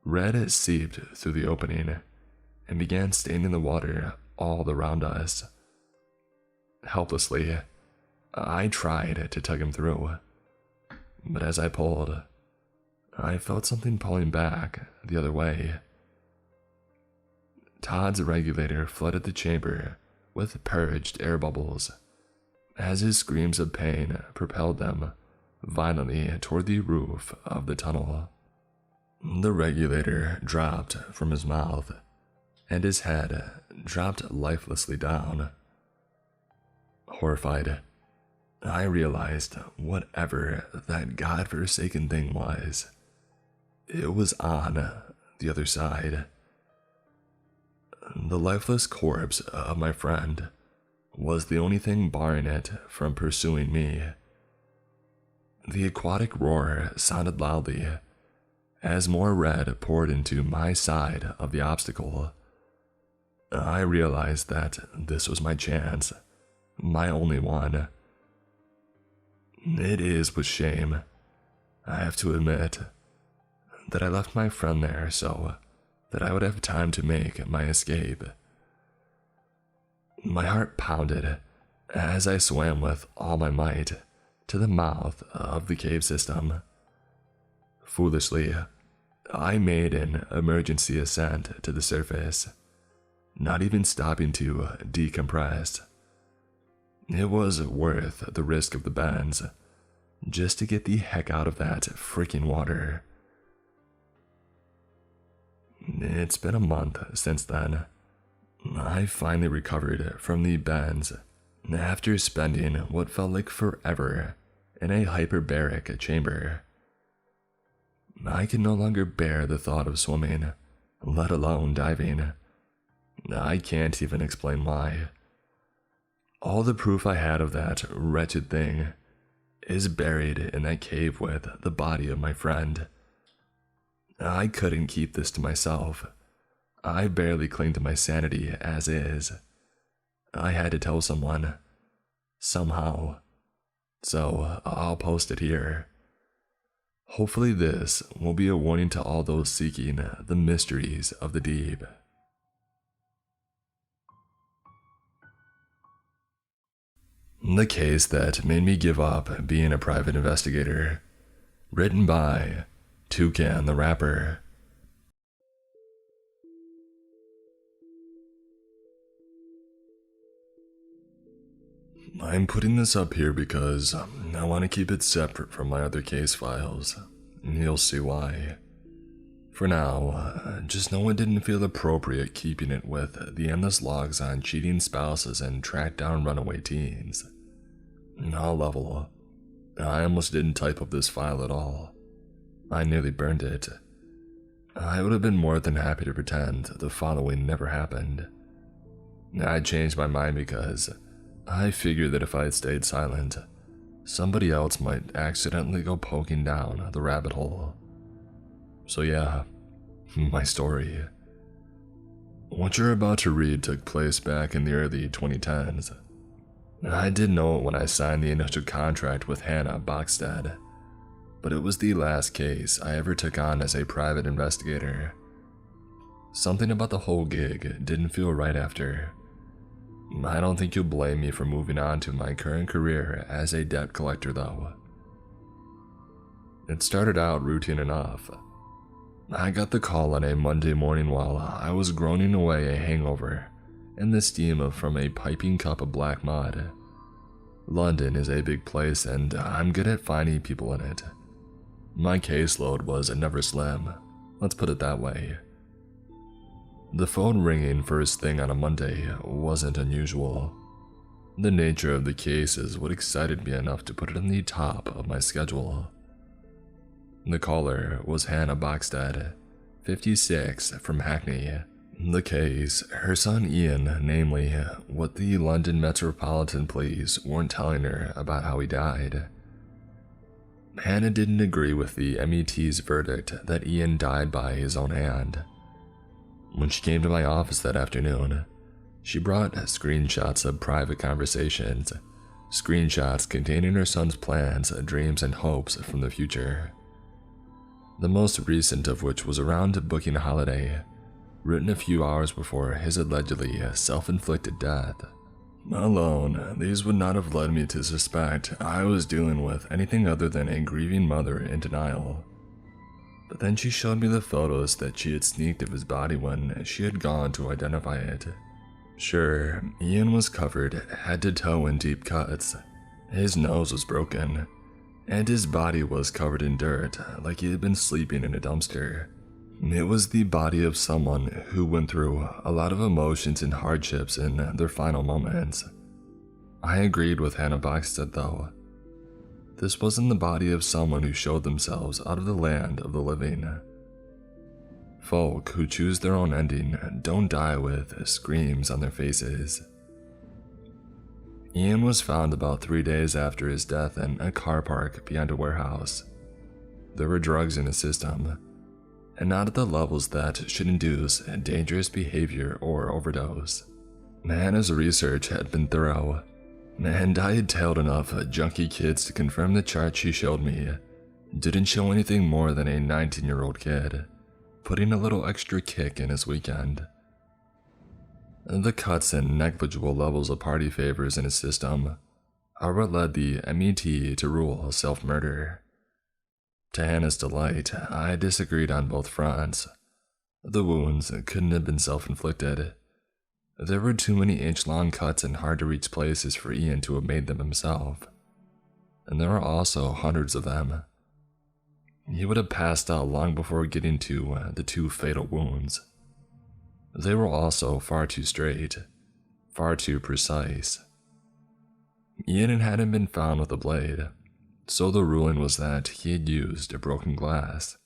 Red seeped through the opening and began staining the water all around us. Helplessly, I tried to tug him through, but as I pulled, I felt something pulling back the other way. Todd's regulator flooded the chamber with purged air bubbles as his screams of pain propelled them violently toward the roof of the tunnel. The regulator dropped from his mouth, and his head dropped lifelessly down. Horrified, I realized whatever that godforsaken thing was, it was on the other side. The lifeless corpse of my friend was the only thing barring it from pursuing me. The aquatic roar sounded loudly as more red poured into my side of the obstacle. I realized that this was my chance, my only one. It is with shame, I have to admit, that I left my friend there so that I would have time to make my escape. My heart pounded as I swam with all my might to the mouth of the cave system. Foolishly, I made an emergency ascent to the surface, not even stopping to decompress. It was worth the risk of the bends, just to get the heck out of that freaking water. It's been a month since then. I finally recovered from the bends after spending what felt like forever in a hyperbaric chamber. I can no longer bear the thought of swimming, let alone diving. I can't even explain why. All the proof I had of that wretched thing is buried in that cave with the body of my friend. I couldn't keep this to myself. I barely cling to my sanity as is. I had to tell someone. Somehow. So I'll post it here. Hopefully this will be a warning to all those seeking the mysteries of the deep. The case that made me give up being a private investigator. Written by Toucan the Rapper. I'm putting this up here because I want to keep it separate from my other case files. You'll see why. For now, just know it didn't feel appropriate keeping it with the endless logs on cheating spouses and tracked down runaway teens. I'll level. I almost didn't type up this file at all. I nearly burned it. I would have been more than happy to pretend the following never happened. I changed my mind because I figured that if I had stayed silent, somebody else might accidentally go poking down the rabbit hole. So yeah, my story. What you're about to read took place back in the early 2010s. I didn't know it when I signed the initial contract with Hannah Bachstad, but it was the last case I ever took on as a private investigator. Something about the whole gig didn't feel right after. I don't think you'll blame me for moving on to my current career as a debt collector though. It started out routine enough. I got the call on a Monday morning while I was groaning away a hangover and the steam from a piping cup of black mud. London is a big place and I'm good at finding people in it. My caseload was never slim, let's put it that way. The phone ringing first thing on a Monday wasn't unusual. The nature of the case is what excited me enough to put it on the top of my schedule. The caller was Hannah Bachstad, 56, from Hackney. The case, her son Ian, namely, what the London Metropolitan Police weren't telling her about how he died. Hannah didn't agree with the MET's verdict that Ian died by his own hand. When she came to my office that afternoon, she brought screenshots of private conversations, screenshots containing her son's plans, dreams, and hopes from the future. The most recent of which was around booking a holiday, written a few hours before his allegedly self-inflicted death. Alone, these would not have led me to suspect I was dealing with anything other than a grieving mother in denial. But then she showed me the photos that she had sneaked of his body when she had gone to identify it. Sure, Ian was covered head to toe in deep cuts. His nose was broken, and his body was covered in dirt like he had been sleeping in a dumpster. It was the body of someone who went through a lot of emotions and hardships in their final moments. I agreed with Hannah Bachstad though. This wasn't the body of someone who showed themselves out of the land of the living. Folk who choose their own ending don't die with screams on their faces. Ian was found about 3 days after his death in a car park behind a warehouse. There were drugs in his system, and not at the levels that should induce dangerous behavior or overdose. Hannah's research had been thorough, and I had tailed enough junkie kids to confirm the chart she showed me didn't show anything more than a 19-year-old kid, putting a little extra kick in his weekend. The cuts and negligible levels of party favors in his system are what led the MET to rule self-murder. To Hannah's delight, I disagreed on both fronts. The wounds couldn't have been self-inflicted. There were too many inch-long cuts in hard-to-reach places for Ian to have made them himself. And there were also hundreds of them. He would have passed out long before getting to the 2 fatal wounds. They were also far too straight, far too precise. Ian hadn't been found with a blade, so the ruling was that he had used a broken glass.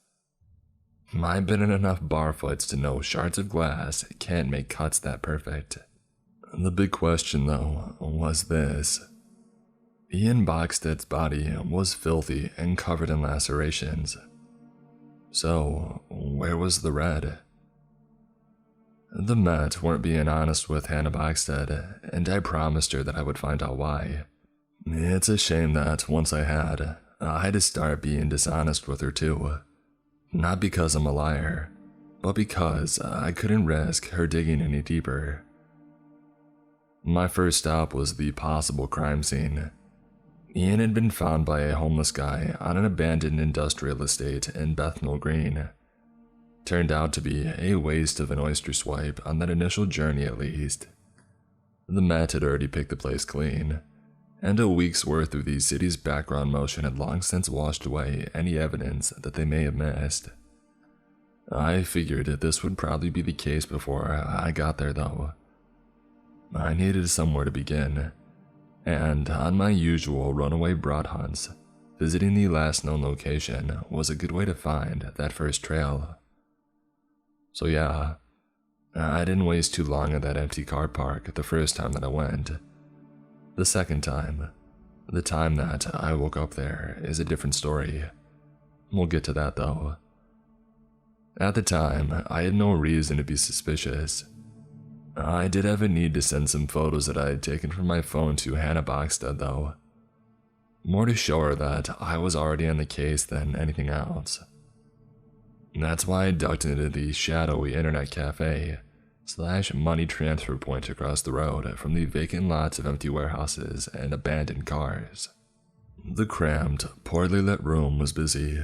I've been in enough bar fights to know shards of glass can't make cuts that perfect. The big question, though, was this. Ian Bachstad's body was filthy and covered in lacerations. So, where was the red? The Met weren't being honest with Hannah Bachstad, and I promised her that I would find out why. It's a shame that once I had to start being dishonest with her too. Not because I'm a liar, but because I couldn't risk her digging any deeper. My first stop was the possible crime scene. Ian had been found by a homeless guy on an abandoned industrial estate in Bethnal Green. Turned out to be a waste of an oyster swipe on that initial journey at least. The Met had already picked the place clean, and a week's worth of the city's background motion had long since washed away any evidence that they may have missed. I figured that this would probably be the case before I got there though. I needed somewhere to begin, and on my usual runaway broad hunts, visiting the last known location was a good way to find that first trail. So yeah, I didn't waste too long at that empty car park the first time that I went. The second time, the time that I woke up there, is a different story. We'll get to that though. At the time, I had no reason to be suspicious. I did have a need to send some photos that I had taken from my phone to Hannah Boxstead though. More to show her that I was already on the case than anything else. That's why I ducked into the shadowy internet cafe / money transfer point across the road from the vacant lots of empty warehouses and abandoned cars. The cramped, poorly lit room was busy.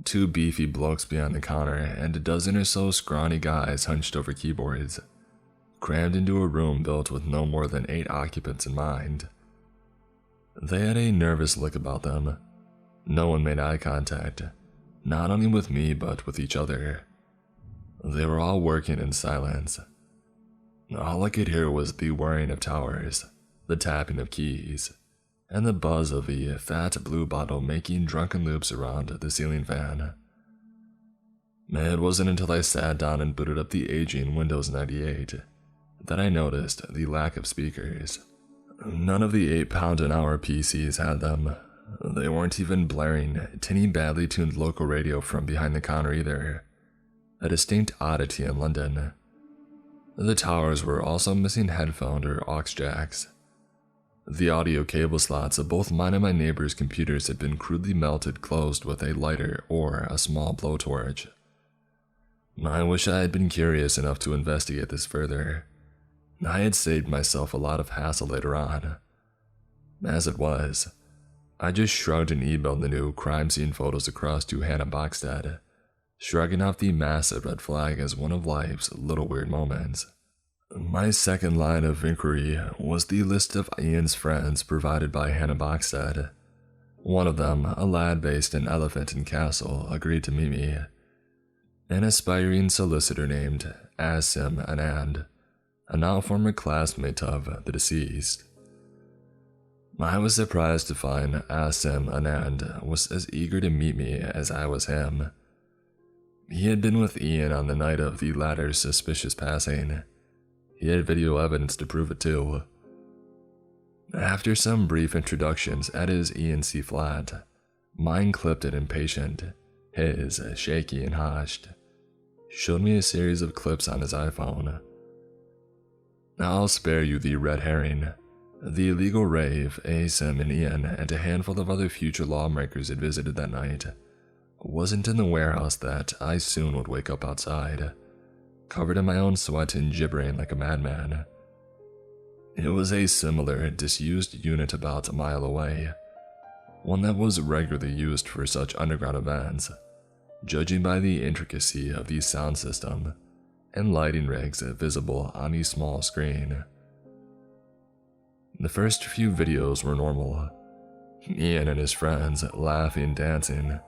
2 beefy blokes behind the counter and a dozen or so scrawny guys hunched over keyboards, crammed into a room built with no more than 8 occupants in mind. They had a nervous look about them. No one made eye contact, not only with me but with each other. They were all working in silence. All I could hear was the whirring of towers, the tapping of keys, and the buzz of the fat blue bottle making drunken loops around the ceiling fan. It wasn't until I sat down and booted up the aging Windows 98 that I noticed the lack of speakers. None of the £8-an-hour PCs had them. They weren't even blaring tinny, badly tuned local radio from behind the counter either, a distinct oddity in London. The towers were also missing headphone or aux jacks. The audio cable slots of both mine and my neighbor's computers had been crudely melted closed with a lighter or a small blowtorch. I wish I had been curious enough to investigate this further. I had saved myself a lot of hassle later on. As it was, I just shrugged and emailed the new crime scene photos across to Hannah Boxstead, shrugging off the massive red flag as one of life's little weird moments. My second line of inquiry was the list of Ian's friends provided by Hannah Boxstead. One of them, a lad based in Elephant and Castle, agreed to meet me. An aspiring solicitor named Asim Anand, a now former classmate of the deceased. I was surprised to find Asim Anand was as eager to meet me as I was him. He had been with Ian on the night of the latter's suspicious passing. He had video evidence to prove it too. After some brief introductions at his ENC flat, mine clipped it impatient, his shaky and hushed, showed me a series of clips on his iPhone. I'll spare you the red herring. The illegal rave Asim and Ian and a handful of other future lawmakers had visited that night wasn't in the warehouse that I soon would wake up outside, covered in my own sweat and gibbering like a madman. It was a similar, disused unit about a mile away, one that was regularly used for such underground events, judging by the intricacy of the sound system and lighting rigs visible on a small screen. The first few videos were normal. Ian and his friends laughing, dancing,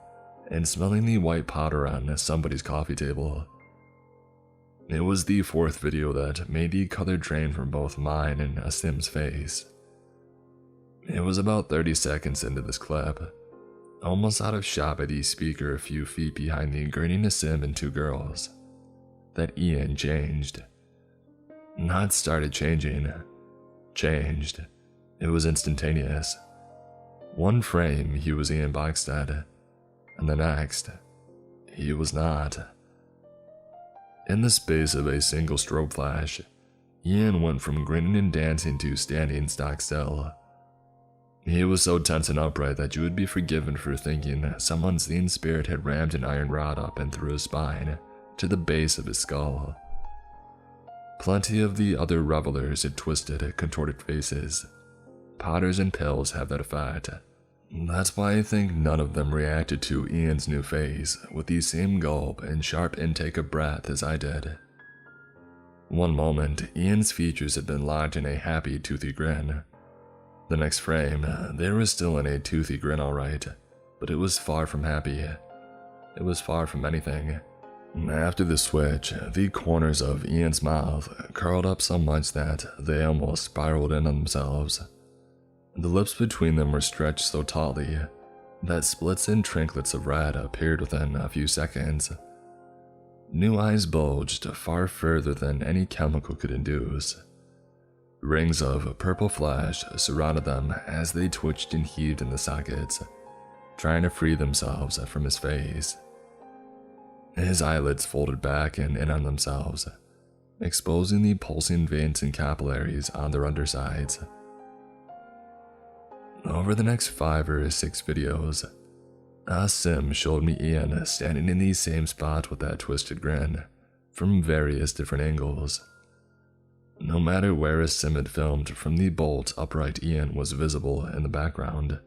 and smelling the white powder on somebody's coffee table. It was the 4th video that made the color drain from both mine and Asim's face. It was about 30 seconds into this clip, almost out of shot by the speaker a few feet behind the grinning Asim and 2 girls, that Ian changed. Not started changing. Changed. It was instantaneous. One frame, he was Ian Boxstead, and the next, he was not. In the space of a single strobe flash, Ian went from grinning and dancing to standing stock still. He was so tense and upright that you would be forgiven for thinking someone's lean spirit had rammed an iron rod up and through his spine to the base of his skull. Plenty of the other revelers had twisted, contorted faces. Powders and pills have that effect. That's why I think none of them reacted to Ian's new face with the same gulp and sharp intake of breath as I did. One moment, Ian's features had been locked in a happy, toothy grin. The next frame, they were still in a toothy grin alright, but it was far from happy. It was far from anything. After the switch, the corners of Ian's mouth curled up so much that they almost spiraled in on themselves. The lips between them were stretched so tautly, that splits in trinklets of red appeared within a few seconds. New eyes bulged far further than any chemical could induce. Rings of purple flash surrounded them as they twitched and heaved in the sockets, trying to free themselves from his face. His eyelids folded back and in on themselves, exposing the pulsing veins and capillaries on their undersides. Over the next 5 or 6 videos, Sim showed me Ian standing in the same spot with that twisted grin, from various different angles. No matter where Sim had filmed from, the bolt upright Ian was visible in the background,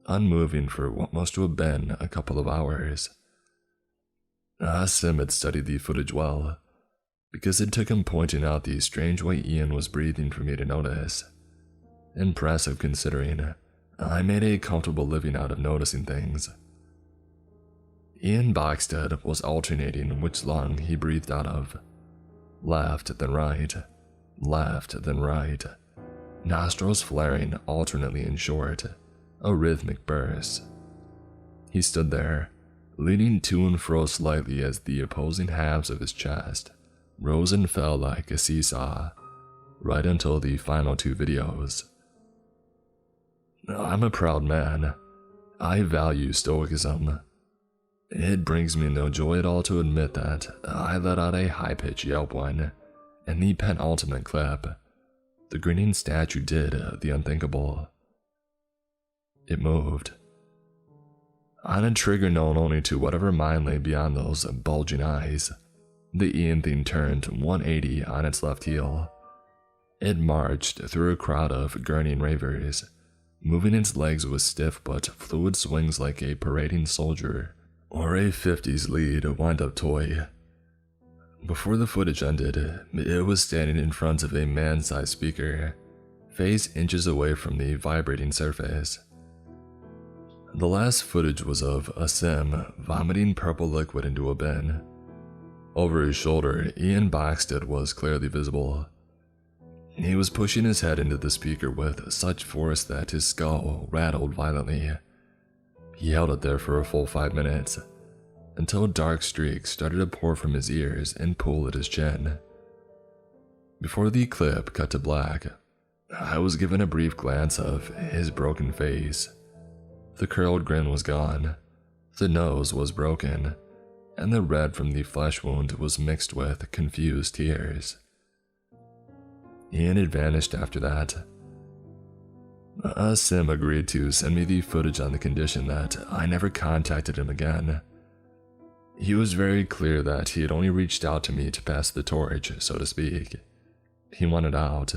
unmoving for what must have been a couple of hours. Sim had studied the footage well, because it took him pointing out the strange way Ian was breathing for me to notice. Impressive considering I made a comfortable living out of noticing things. Ian Baxted was alternating which lung he breathed out of. Left, then right. Left, then right. Nostrils flaring alternately in short, a rhythmic burst. He stood there, leaning to and fro slightly as the opposing halves of his chest rose and fell like a seesaw, right until the final 2 videos. I'm a proud man. I value stoicism. It brings me no joy at all to admit that I let out a high-pitched yelp when, in the penultimate clip, the grinning statue did the unthinkable. It moved. On a trigger known only to whatever mind lay beyond those bulging eyes, the Ian thing turned 180 on its left heel. It marched through a crowd of gurning ravers, moving its legs with stiff but fluid swings like a parading soldier or a 50s lead wind-up toy. Before the footage ended, it was standing in front of a man-sized speaker, face inches away from the vibrating surface. The last footage was of Sim vomiting purple liquid into a bin. Over his shoulder, Ian Baxted was clearly visible. He was pushing his head into the speaker with such force that his skull rattled violently. He held it there for a full 5 minutes, until dark streaks started to pour from his ears and pull at his chin. Before the clip cut to black, I was given a brief glance of his broken face. The curled grin was gone, the nose was broken, and the red from the flesh wound was mixed with confused tears. Ian had vanished after that. Sim agreed to send me the footage on the condition that I never contacted him again. He was very clear that he had only reached out to me to pass the torch, so to speak. He wanted out.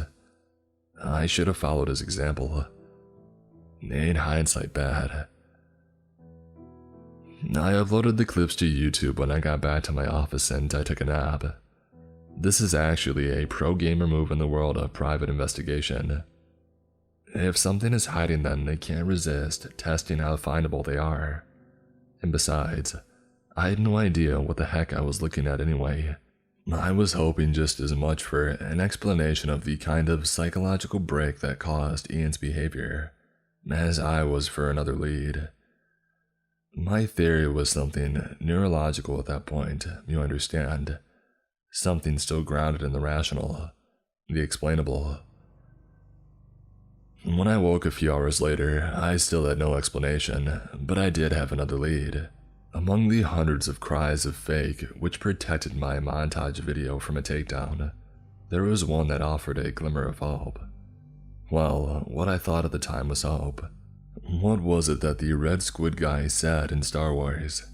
I should have followed his example. In hindsight, bad. I uploaded the clips to YouTube when I got back to my office and I took a nap. This is actually a pro-gamer move in the world of private investigation. If something is hiding, then they can't resist testing how findable they are. And besides, I had no idea what the heck I was looking at anyway. I was hoping just as much for an explanation of the kind of psychological break that caused Ian's behavior, as I was for another lead. My theory was something neurological at that point, you understand. Something still grounded in the rational, the explainable. When I woke a few hours later, I still had no explanation, but I did have another lead. Among the hundreds of cries of fake which protected my montage video from a takedown, there was one that offered a glimmer of hope. Well, what I thought at the time was hope. What was it that the Red Squid guy said in Star Wars?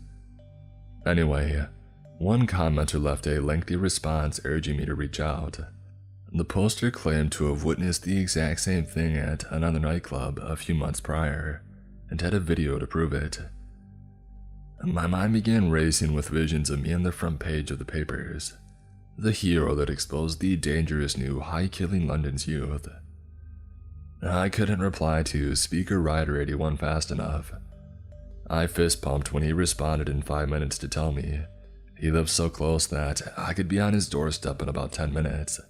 Anyway, one commenter left a lengthy response urging me to reach out. The poster claimed to have witnessed the exact same thing at another nightclub a few months prior, and had a video to prove it. My mind began racing with visions of me on the front page of the papers, the hero that exposed the dangerous new high-killing London's youth. I couldn't reply to Speaker Rider 81 fast enough. I fist-pumped when he responded in 5 minutes to tell me he lived so close that I could be on his doorstep in about 10 minutes.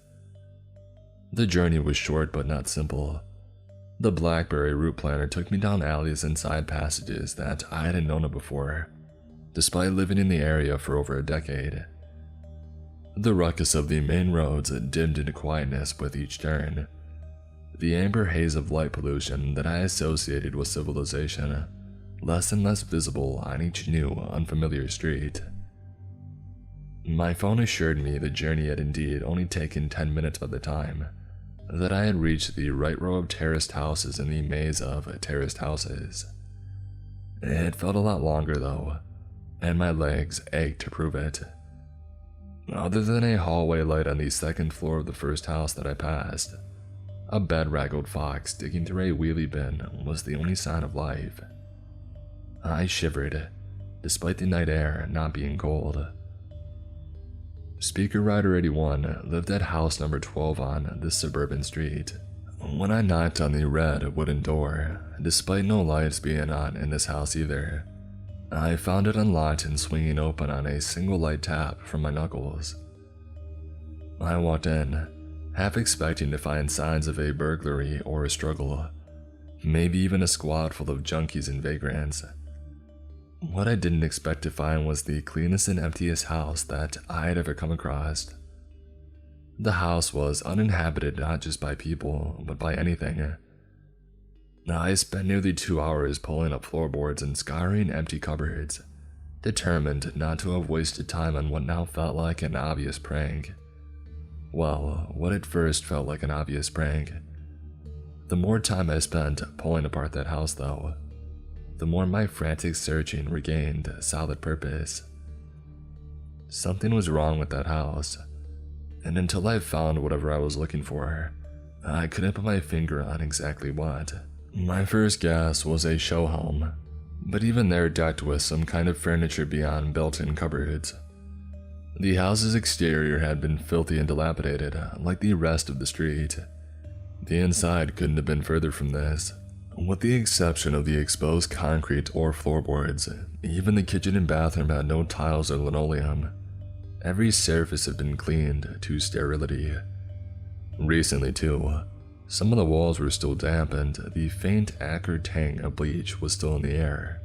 The journey was short but not simple. The blackberry root planter took me down alleys and side passages that I hadn't known of before, despite living in the area for over a decade. The ruckus of the main roads dimmed into quietness with each turn. The amber haze of light pollution that I associated with civilization, less and less visible on each new, unfamiliar street. My phone assured me the journey had indeed only taken 10 minutes by the time that I had reached the right row of terraced houses in the maze of terraced houses. It felt a lot longer though, and my legs ached to prove it. Other than a hallway light on the second floor of the first house that I passed, a bedraggled fox digging through a wheelie bin was the only sign of life. I shivered, despite the night air not being cold. Speaker Rider 81 lived at house number 12 on this suburban street. When I knocked on the red wooden door, despite no lights being on in this house either, I found it unlocked and swinging open on a single light tap from my knuckles. I walked in, half expecting to find signs of a burglary or a struggle, maybe even a squad full of junkies and vagrants. What I didn't expect to find was the cleanest and emptiest house that I had ever come across. The house was uninhabited not just by people, but by anything. I spent nearly 2 hours pulling up floorboards and scouring empty cupboards, determined not to have wasted time on what now felt like an obvious prank. Well, what at first felt like an obvious prank. The more time I spent pulling apart that house though, the more my frantic searching regained solid purpose. Something was wrong with that house, and until I found whatever I was looking for, I couldn't put my finger on exactly what. My first guess was a show home, but even there decked with some kind of furniture beyond built-in cupboards. The house's exterior had been filthy and dilapidated, like the rest of the street. The inside couldn't have been further from this. With the exception of the exposed concrete or floorboards, even the kitchen and bathroom had no tiles or linoleum. Every surface had been cleaned to sterility. Recently too, some of the walls were still damp and the faint acrid tang of bleach was still in the air.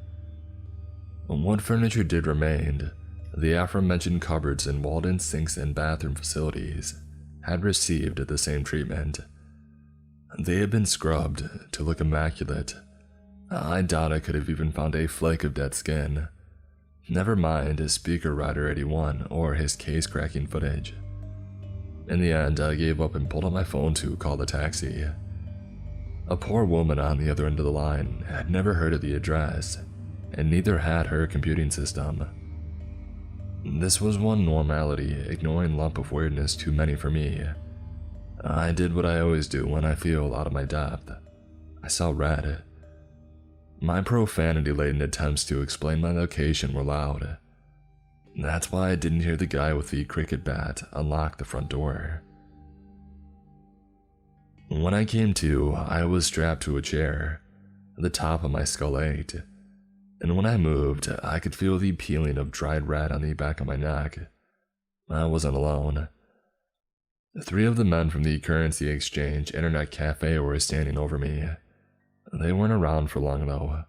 What furniture did remain, the aforementioned cupboards and walled-in sinks and bathroom facilities had received the same treatment. They had been scrubbed to look immaculate. I doubt I could have even found a flake of dead skin. Never mind his Speaker Rider 81 or his case-cracking footage. In the end, I gave up and pulled out my phone to call the taxi. A poor woman on the other end of the line had never heard of the address, and neither had her computing system. This was one normality, ignoring lump of weirdness too many for me. I did what I always do when I feel out of my depth. I saw red. My profanity-laden attempts to explain my location were loud. That's why I didn't hear the guy with the cricket bat unlock the front door. When I came to, I was strapped to a chair. The top of my skull ached, and when I moved, I could feel the peeling of dried rat on the back of my neck. I wasn't alone. 3 of the men from the currency exchange internet cafe were standing over me. They weren't around for long though.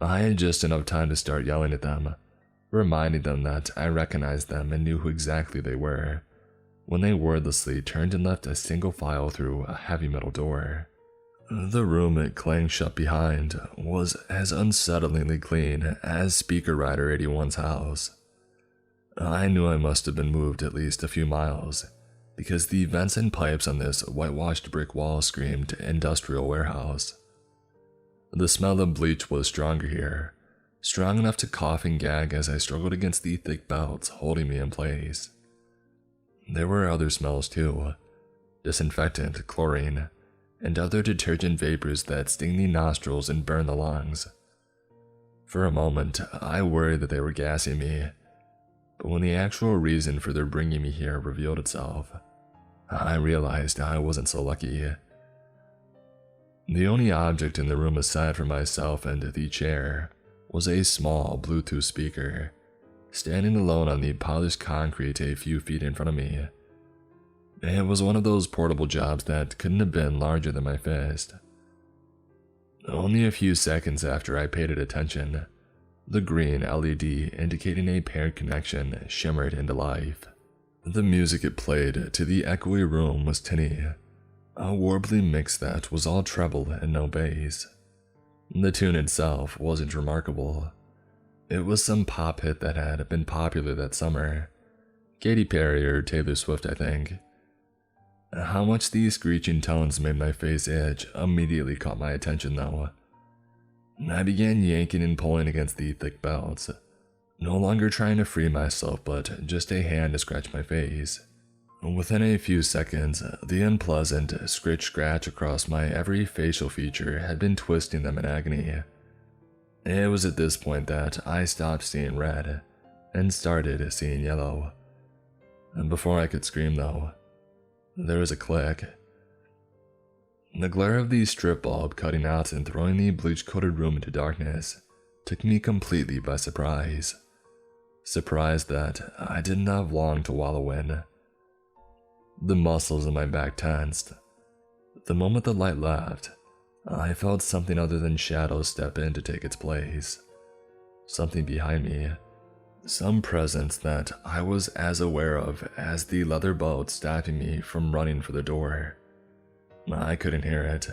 I had just enough time to start yelling at them, reminding them that I recognized them and knew who exactly they were, when they wordlessly turned and left a single file through a heavy metal door. The room it clanged shut behind was as unsettlingly clean as Speaker Rider 81's house. I knew I must have been moved at least a few miles, because the vents and pipes on this whitewashed brick wall screamed industrial warehouse. The smell of bleach was stronger here, strong enough to cough and gag as I struggled against the thick belts holding me in place. There were other smells too, disinfectant, chlorine, and other detergent vapors that sting the nostrils and burn the lungs. For a moment, I worried that they were gassing me, but when the actual reason for their bringing me here revealed itself, I realized I wasn't so lucky. The only object in the room aside from myself and the chair was a small Bluetooth speaker, standing alone on the polished concrete a few feet in front of me. It was one of those portable jobs that couldn't have been larger than my fist. Only a few seconds after I paid it attention, the green LED indicating a paired connection shimmered into life. The music it played to the echoey room was tinny, a warbly mix that was all treble and no bass. The tune itself wasn't remarkable. It was some pop hit that had been popular that summer. Katy Perry or Taylor Swift, I think. How much these screeching tones made my face itch immediately caught my attention though. I began yanking and pulling against the thick belts, no longer trying to free myself but just a hand to scratch my face. Within a few seconds, the unpleasant scratch across my every facial feature had been twisting them in agony. It was at this point that I stopped seeing red and started seeing yellow. And before I could scream though, there was a click. The glare of the strip bulb cutting out and throwing the bleach-coated room into darkness took me completely by surprise. Surprise that I didn't have long to wallow in. The muscles in my back tensed. The moment the light left, I felt something other than shadows step in to take its place. Something behind me. Some presence that I was as aware of as the leather bolt stopping me from running for the door. I couldn't hear it,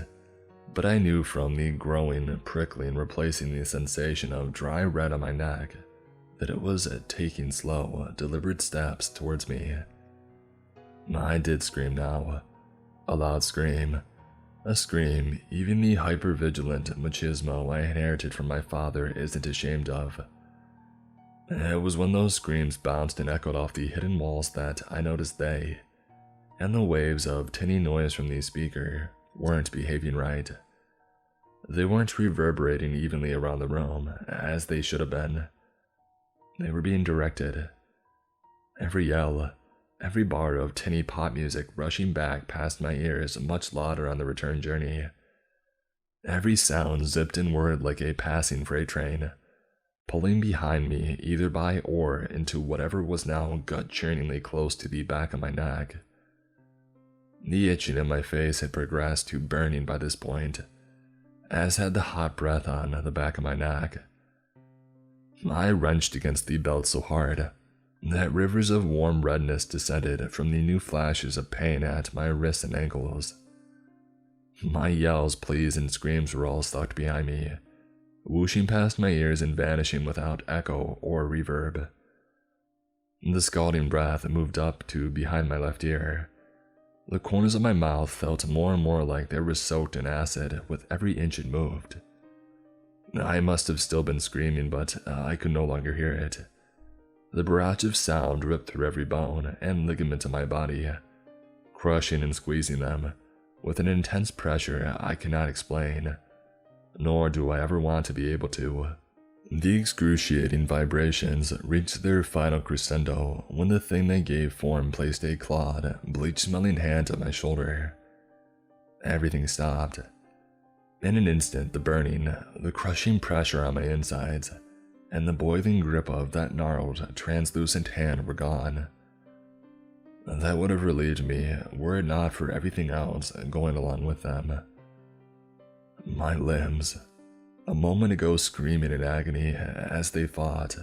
but I knew from the growing, prickling replacing the sensation of dry red on my neck that it was taking slow, deliberate steps towards me. I did scream now. A loud scream. A scream even the hyper-vigilant machismo I inherited from my father isn't ashamed of. It was when those screams bounced and echoed off the hidden walls that I noticed they, and the waves of tinny noise from the speaker, weren't behaving right. They weren't reverberating evenly around the room, as they should have been. They were being directed. Every yell, every bar of tinny pop music rushing back past my ears much louder on the return journey. Every sound zipped inward like a passing freight train, pulling behind me either by or into whatever was now gut-churningly close to the back of my neck. The itching in my face had progressed to burning by this point, as had the hot breath on the back of my neck. I wrenched against the belt so hard that rivers of warm redness descended from the new flashes of pain at my wrists and ankles. My yells, pleas, and screams were all stuck behind me, whooshing past my ears and vanishing without echo or reverb. The scalding breath moved up to behind my left ear. The corners of my mouth felt more and more like they were soaked in acid with every inch it moved. I must have still been screaming, but I could no longer hear it. The barrage of sound ripped through every bone and ligament of my body, crushing and squeezing them with an intense pressure I cannot explain, nor do I ever want to be able to. The excruciating vibrations reached their final crescendo when the thing they gave form placed a clawed, bleach-smelling hand on my shoulder. Everything stopped. In an instant, the burning, the crushing pressure on my insides, and the boiling grip of that gnarled, translucent hand were gone. That would have relieved me were it not for everything else going along with them. My limbs, a moment ago screaming in agony as they fought,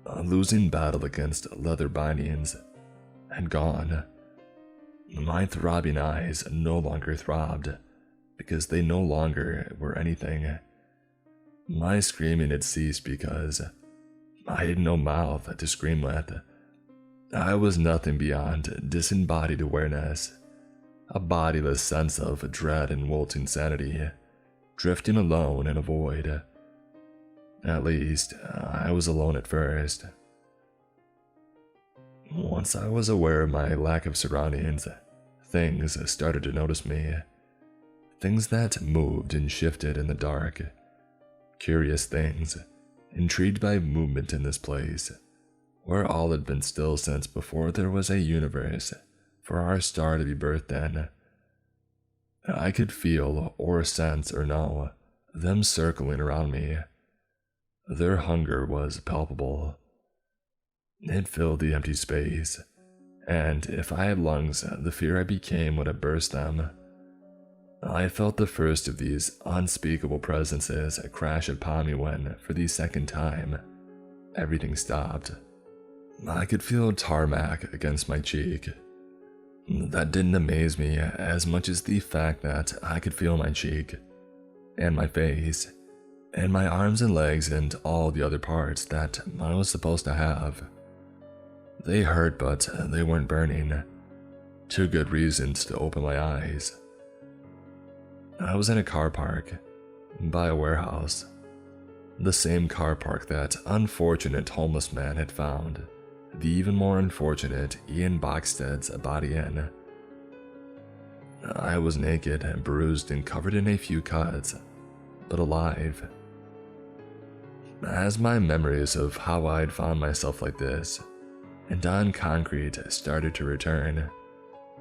a losing battle against leather bindings, had gone. My throbbing eyes no longer throbbed, because they no longer were anything. My screaming had ceased because I had no mouth to scream with. I was nothing beyond disembodied awareness, a bodiless sense of dread and wilting sanity, drifting alone in a void. At least, I was alone at first. Once I was aware of my lack of surroundings, things started to notice me. Things that moved and shifted in the dark. Curious things, intrigued by movement in this place, where all had been still since before there was a universe for our star to be birthed in. I could feel, or sense, or know, them circling around me. Their hunger was palpable. It filled the empty space, and if I had lungs, the fear I became would have burst them. I felt the first of these unspeakable presences crash upon me when, for the second time, everything stopped. I could feel tarmac against my cheek. That didn't amaze me as much as the fact that I could feel my cheek, and my face, and my arms and legs and all the other parts that I was supposed to have. They hurt, but they weren't burning. Two good reasons to open my eyes. I was in a car park, by a warehouse. The same car park that unfortunate homeless man had found the even more unfortunate Ian Boxstead's body in. I was naked, bruised, and covered in a few cuts, but alive. As my memories of how I'd found myself like this, and on concrete, started to return,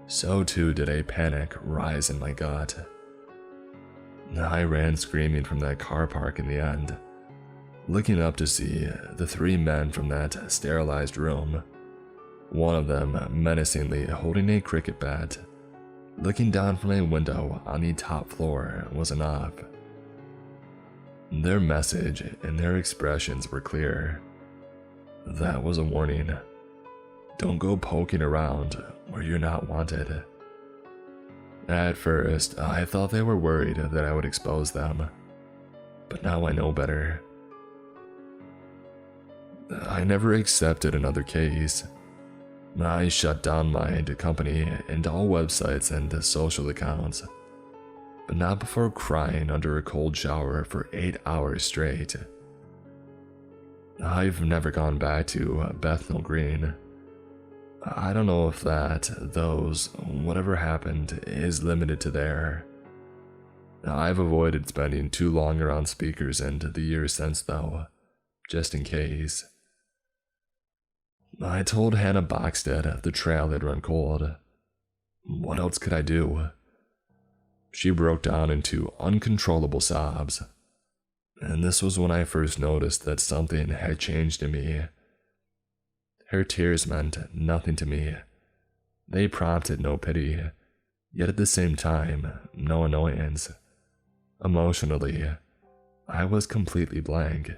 so too did a panic rise in my gut. I ran screaming from that car park in the end, looking up to see the three men from that sterilized room, one of them menacingly holding a cricket bat. Looking down from a window on the top floor was enough. Their message and their expressions were clear. That was a warning. Don't go poking around where you're not wanted. At first, I thought they were worried that I would expose them, but now I know better. I never accepted another case. I shut down my company and all websites and social accounts, but not before crying under a cold shower for 8 hours straight. I've never gone back to Bethnal Green. I don't know if that, whatever happened, is limited to there. I've avoided spending too long around speakers in the years since though, just in case. I told Hannah Boxstead the trail had run cold. What else could I do? She broke down into uncontrollable sobs, and this was when I first noticed that something had changed in me. Her tears meant nothing to me. They prompted no pity, yet at the same time, no annoyance. Emotionally, I was completely blank.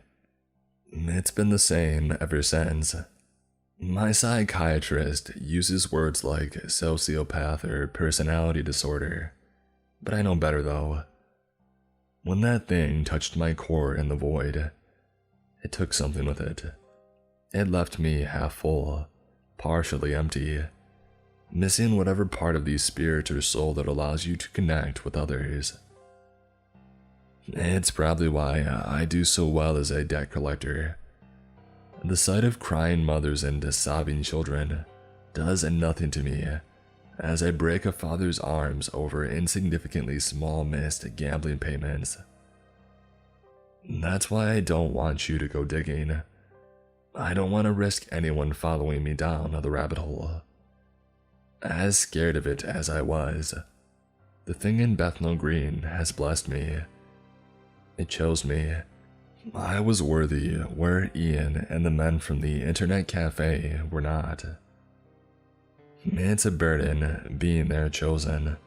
It's been the same ever since. My psychiatrist uses words like sociopath or personality disorder, but I know better though. When that thing touched my core in the void, it took something with it. It left me half full, partially empty, missing whatever part of the spirit or soul that allows you to connect with others. It's probably why I do so well as a debt collector. The sight of crying mothers and sobbing children does nothing to me as I break a father's arms over insignificantly small missed gambling payments. That's why I don't want you to go digging. I don't want to risk anyone following me down the rabbit hole. As scared of it as I was, the thing in Bethnal Green has blessed me. It chose me. I was worthy where Ian and the men from the internet cafe were not. It's a burden being there chosen.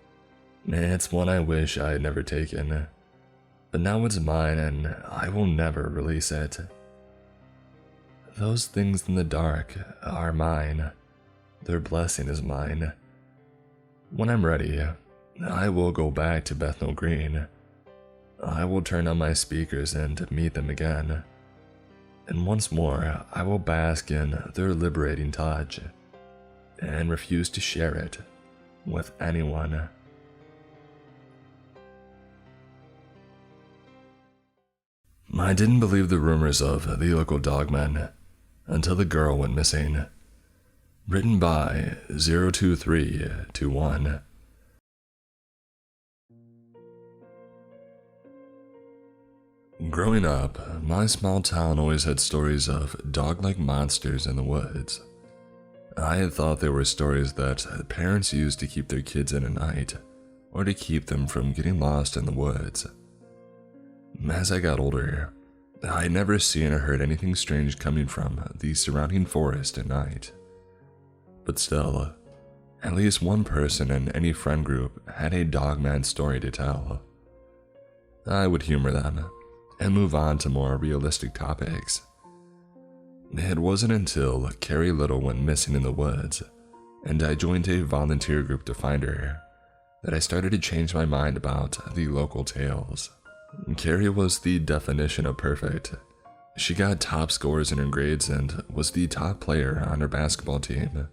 It's one I wish I had never taken. But now it's mine and I will never release it. Those things in the dark are mine. Their blessing is mine. When I'm ready, I will go back to Bethnal Green. I will turn on my speakers and meet them again. And once more, I will bask in their liberating touch and refuse to share it with anyone. I didn't believe the rumors of the local dogmen until the girl went missing. Written by 02321. Growing up, my small town always had stories of dog-like monsters in the woods. I had thought they were stories that parents used to keep their kids in at night, or to keep them from getting lost in the woods. As I got older, I had never seen or heard anything strange coming from the surrounding forest at night. But still, At least one person in any friend group had a Dogman story to tell. I would humor them and move on to more realistic topics. It wasn't until Carrie Little went missing in the woods and I joined a volunteer group to find her that I started to change my mind about the local tales. Carrie was the definition of perfect. She got top scores in her grades and was the top player on her basketball team.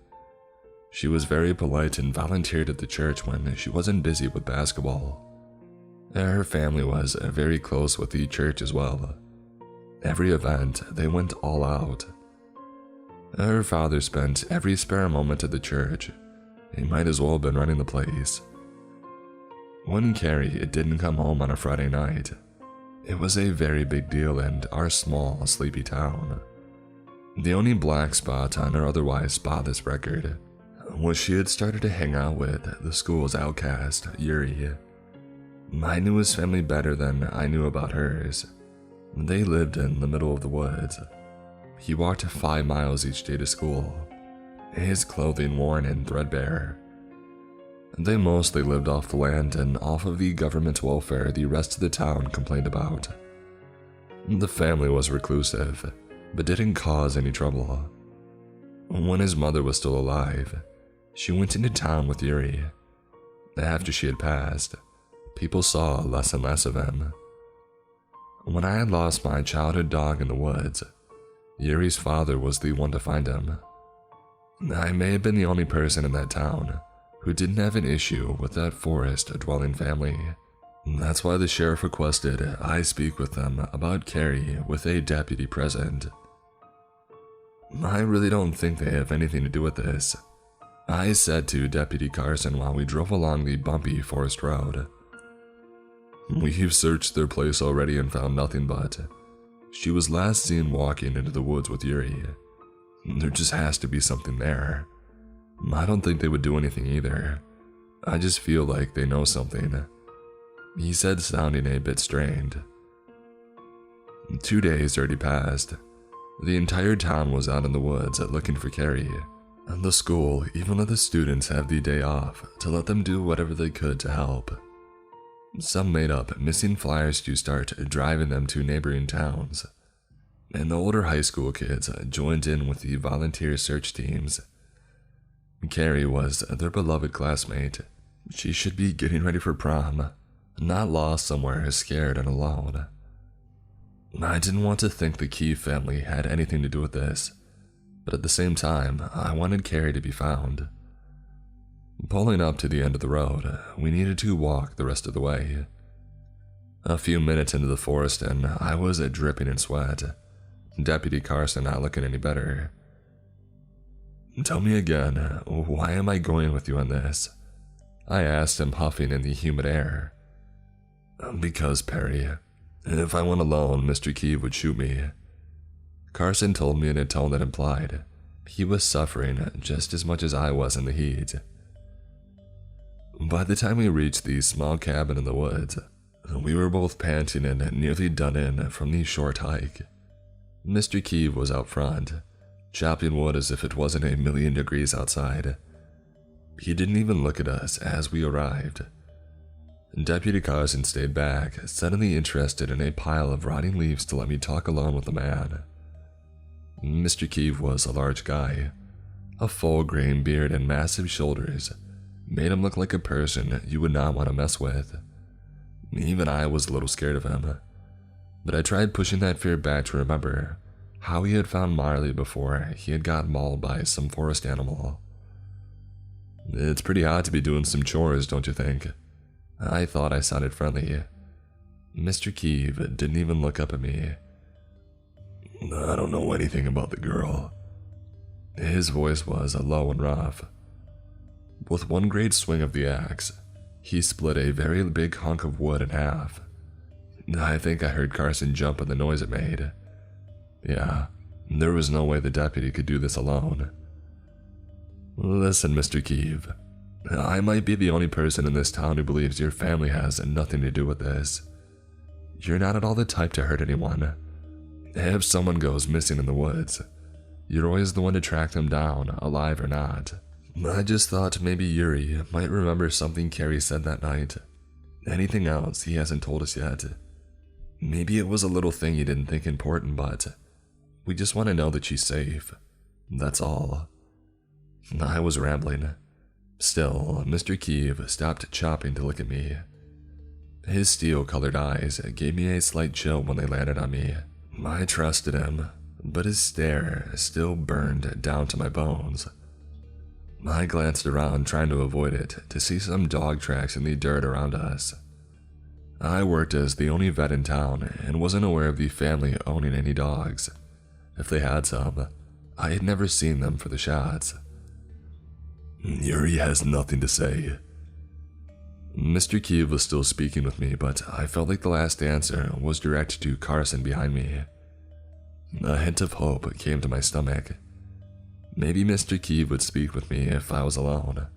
She was very polite and volunteered at the church when she wasn't busy with basketball. Her family was very close with the church as well. Every event, they went all out. Her father spent every spare moment at the church. He might as well have been running the place. When Carrie didn't come home on a Friday night, it was a very big deal in our small, sleepy town. The only black spot on her otherwise spotless record was she had started to hang out with the school's outcast, Yuri. I knew his family better than I knew about hers. They lived in the middle of the woods. He walked 5 miles each day to school, his clothing worn and threadbare. They mostly lived off the land and off of the government welfare the rest of the town complained about. The family was reclusive, but didn't cause any trouble. When his mother was still alive, she went into town with Yuri. After she had passed, people saw less and less of him. When I had lost my childhood dog in the woods, Yuri's father was the one to find him. I may have been the only person in that town who didn't have an issue with that forest-dwelling family. That's why the sheriff requested I speak with them about Carrie with a deputy present. I really don't think they have anything to do with this, I said to Deputy Carson while we drove along the bumpy forest road. We've searched their place already and found nothing but she was last seen walking into the woods with Yuri. There just has to be something there. I don't think they would do anything either. I just feel like they know something, he said, sounding a bit strained. 2 days already passed. The entire town was out in the woods looking for Carrie. And the school even let the students have the day off to let them do whatever they could to help. Some made up missing flyers to start driving them to neighboring towns. And the older high school kids joined in with the volunteer search teams. Carrie was their beloved classmate. She should be getting ready for prom, not lost somewhere scared and alone. I didn't want to think the Key family had anything to do with this, but at the same time, I wanted Carrie to be found. Pulling up to the end of the road, we needed to walk the rest of the way. A few minutes into the forest and I was dripping in sweat, Deputy Carson not looking any better. Tell me again, why am I going with you on this? I asked him, huffing in the humid air. Because, Perry, if I went alone, Mr. Key would shoot me. Carson told me in a tone that implied he was suffering just as much as I was in the heat. By the time we reached the small cabin in the woods, we were both panting and nearly done in from the short hike. Mr. Key was out front, chopping wood as if it wasn't 1,000,000 degrees outside. He didn't even look at us as we arrived. Deputy Carson stayed back, suddenly interested in a pile of rotting leaves to let me talk alone with the man. Mr. Key was a large guy. A full grain beard and massive shoulders made him look like a person you would not want to mess with. Even I was a little scared of him, but I tried pushing that fear back to remember how he had found Marley before he had got mauled by some forest animal. It's pretty hot to be doing some chores, don't you think? I thought I sounded friendly. Mr. Keeve didn't even look up at me. I don't know anything about the girl. His voice was low and rough. With one great swing of the axe, he split a very big hunk of wood in half. I think I heard Carson jump at the noise it made. Yeah, there was no way the deputy could do this alone. Listen, Mr. Keeve, I might be the only person in this town who believes your family has nothing to do with this. You're not at all the type to hurt anyone. If someone goes missing in the woods, you're always the one to track them down, alive or not. I just thought maybe Yuri might remember something Carrie said that night. Anything else he hasn't told us yet. Maybe it was a little thing he didn't think important, but we just want to know that she's safe. That's all. I was rambling. Still, Mr. Kiev stopped chopping to look at me. His steel-colored eyes gave me a slight chill when they landed on me. I trusted him, but his stare still burned down to my bones. I glanced around trying to avoid it to see some dog tracks in the dirt around us. I worked as the only vet in town and wasn't aware of the family owning any dogs. If they had some, I had never seen them for the shots. Yuri has nothing to say. Mr. Kiev was still speaking with me, but I felt like the last answer was directed to Carson behind me. A hint of hope came to my stomach. Maybe Mr. Kiev would speak with me if I was alone.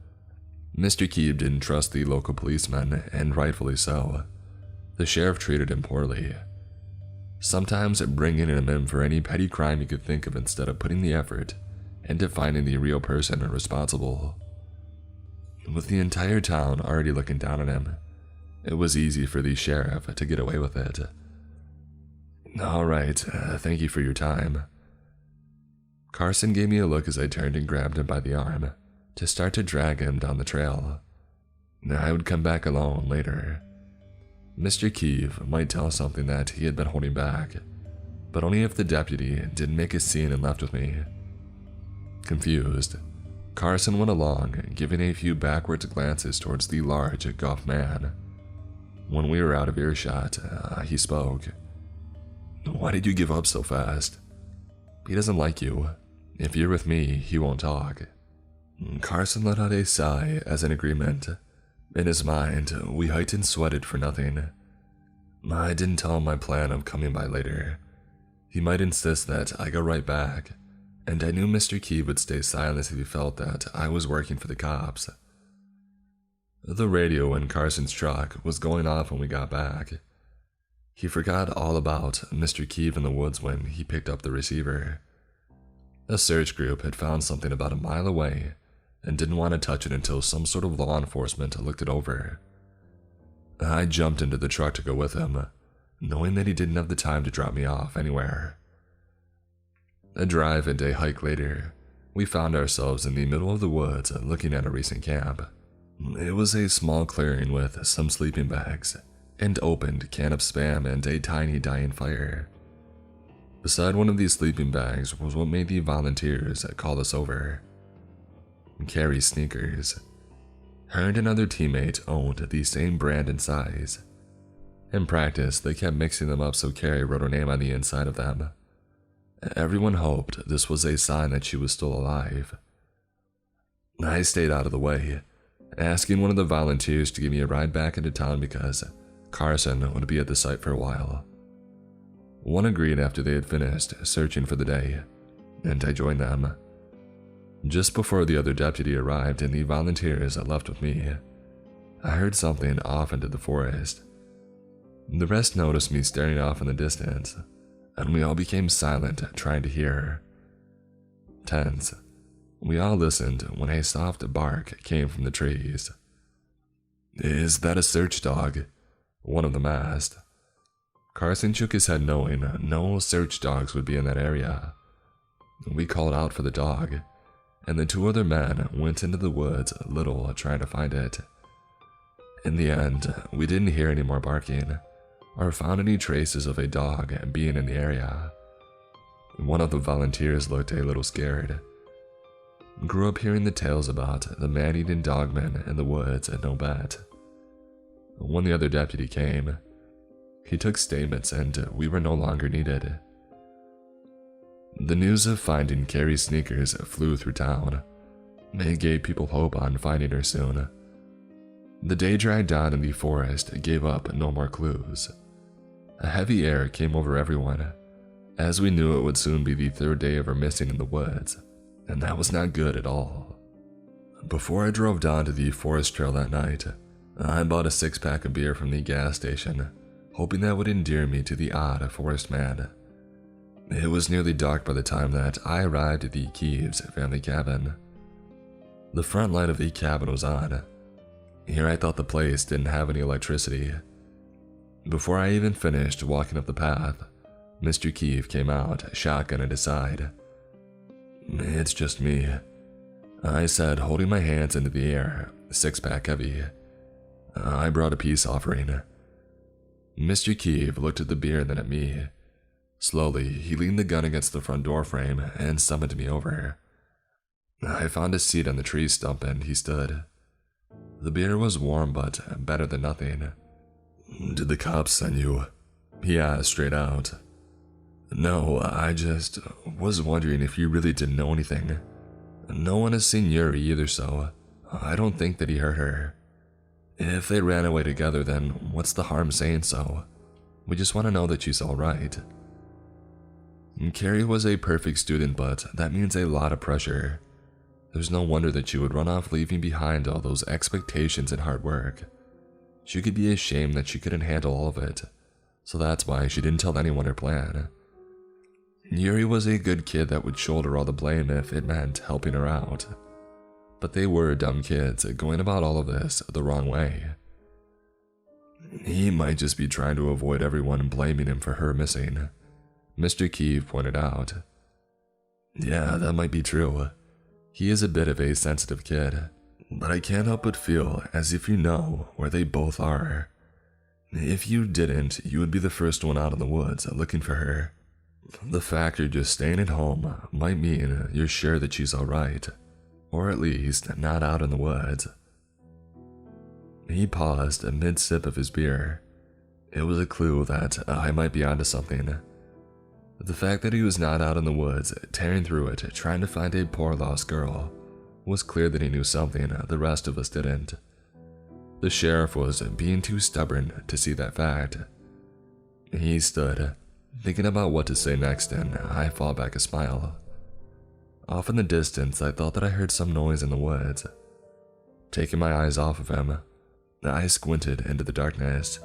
Mr. Kiev didn't trust the local policeman, and rightfully so. The sheriff treated him poorly. Sometimes bringing him in for any petty crime he could think of instead of putting the effort into finding the real person responsible. With the entire town already looking down on him, it was easy for the sheriff to get away with it. Alright, thank you for your time. Carson gave me a look as I turned and grabbed him by the arm to start to drag him down the trail. I would come back alone later. Mr. Kiev might tell something that he had been holding back, but only if the deputy didn't make a scene and left with me. Confused, Carson went along, giving a few backwards glances towards the large, gaunt man. When we were out of earshot, he spoke. Why did you give up so fast? He doesn't like you. If you're with me, he won't talk. Carson let out a sigh as an agreement. In his mind, we hiked and sweated for nothing. I didn't tell him my plan of coming by later. He might insist that I go right back, and I knew Mr. Key would stay silent if he felt that I was working for the cops. The radio in Carson's truck was going off when we got back. He forgot all about Mr. Keeve in the woods when he picked up the receiver. A search group had found something about a mile away and didn't want to touch it until some sort of law enforcement looked it over. I jumped into the truck to go with him, knowing that he didn't have the time to drop me off anywhere. A drive and a hike later, we found ourselves in the middle of the woods looking at a recent camp. It was a small clearing with some sleeping bags, an opened can of Spam, and a tiny dying fire. Beside one of these sleeping bags was what made the volunteers call us over. Carrie's sneakers. Her and another teammate owned the same brand and size. In practice, they kept mixing them up so Carrie wrote her name on the inside of them. Everyone hoped this was a sign that she was still alive. I stayed out of the way, asking one of the volunteers to give me a ride back into town because Carson would be at the site for a while. One agreed after they had finished searching for the day, and I joined them. Just before the other deputy arrived and the volunteers left with me, I heard something off into the forest. The rest noticed me staring off in the distance, and we all became silent, trying to hear. Tense, we all listened when a soft bark came from the trees. "Is that a search dog?" one of them asked. Carson shook his head, knowing no search dogs would be in that area. We called out for the dog, and the two other men went into the woods a little trying to find it. In the end, we didn't hear any more barking, or found any traces of a dog being in the area. One of the volunteers looked a little scared. Grew up hearing the tales about the man-eating dogmen in the woods and no bet. When the other deputy came, he took statements and we were no longer needed. The news of finding Carrie's sneakers flew through town. It gave people hope on finding her soon. The day dragged on and the forest gave up no more clues. A heavy air came over everyone, as we knew it would soon be the third day of her missing in the woods, and that was not good at all. Before I drove down to the forest trail that night, I bought a 6-pack of beer from the gas station, hoping that would endear me to the odd forest man. It was nearly dark by the time that I arrived at the Keeves family cabin. The front light of the cabin was on. Here I thought the place didn't have any electricity. Before I even finished walking up the path, Mr. Keefe came out, shotgun at his side. "It's just me," I said, holding my hands into the air, six-pack heavy. "I brought a peace offering." Mr. Keefe looked at the beer and then at me. Slowly, he leaned the gun against the front door frame and summoned me over. I found a seat on the tree stump and he stood. The beer was warm but better than nothing. "Did the cops send you?" he asked straight out. "No, I just was wondering if you really didn't know anything. No one has seen Yuri either, so I don't think that he hurt her. If they ran away together, then what's the harm saying so? We just want to know that she's alright." Carrie was a perfect student, but that means a lot of pressure. There's no wonder that she would run off leaving behind all those expectations and hard work. She could be ashamed that she couldn't handle all of it, so that's why she didn't tell anyone her plan. Yuri was a good kid that would shoulder all the blame if it meant helping her out. But they were dumb kids going about all of this the wrong way. "He might just be trying to avoid everyone blaming him for her missing," Mr. Keefe pointed out. "Yeah, that might be true. He is a bit of a sensitive kid, but I can't help but feel as if you know where they both are. If you didn't, you would be the first one out in the woods looking for her. The fact you're just staying at home might mean you're sure that she's alright, or at least not out in the woods." He paused mid-sip of his beer. It was a clue that I might be onto something. The fact that he was not out in the woods, tearing through it, trying to find a poor lost girl, was clear that he knew something the rest of us didn't. The sheriff was being too stubborn to see that fact. He stood, thinking about what to say next, and I fought back a smile. Off in the distance, I thought that I heard some noise in the woods. Taking my eyes off of him, I squinted into the darkness.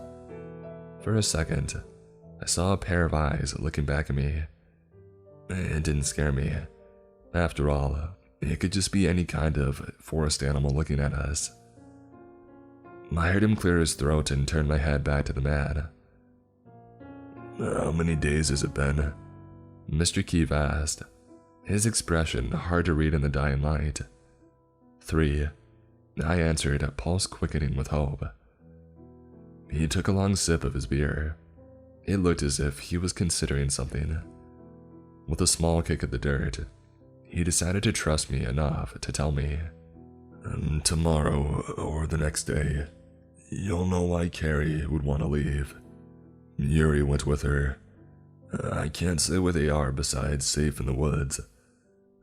For a second, I saw a pair of eyes looking back at me. It didn't scare me. After all, it could just be any kind of forest animal looking at us. I heard him clear his throat and turned my head back to the man. "How many days has it been?" Mr. Keefe asked, his expression hard to read in the dying light. "3, I answered, pulse quickening with hope. He took a long sip of his beer. It looked as if he was considering something. With a small kick at the dirt, he decided to trust me enough to tell me, "Tomorrow or the next day, you'll know why Carrie would want to leave. Yuri went with her. I can't say where they are besides safe in the woods.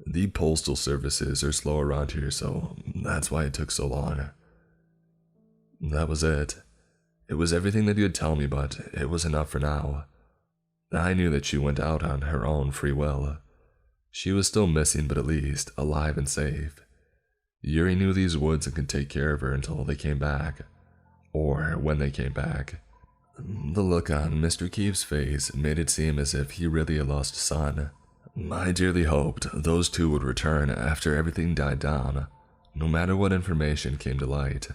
The postal services are slow around here, so that's why it took so long." That was it. It was everything that he would tell me, but it was enough for now. I knew that she went out on her own free will. She was still missing, but at least alive and safe. Yuri knew these woods and could take care of her until they came back. Or when they came back. The look on Mr. Keefe's face made it seem as if he really had lost a son. I dearly hoped those two would return after everything died down, no matter what information came to light.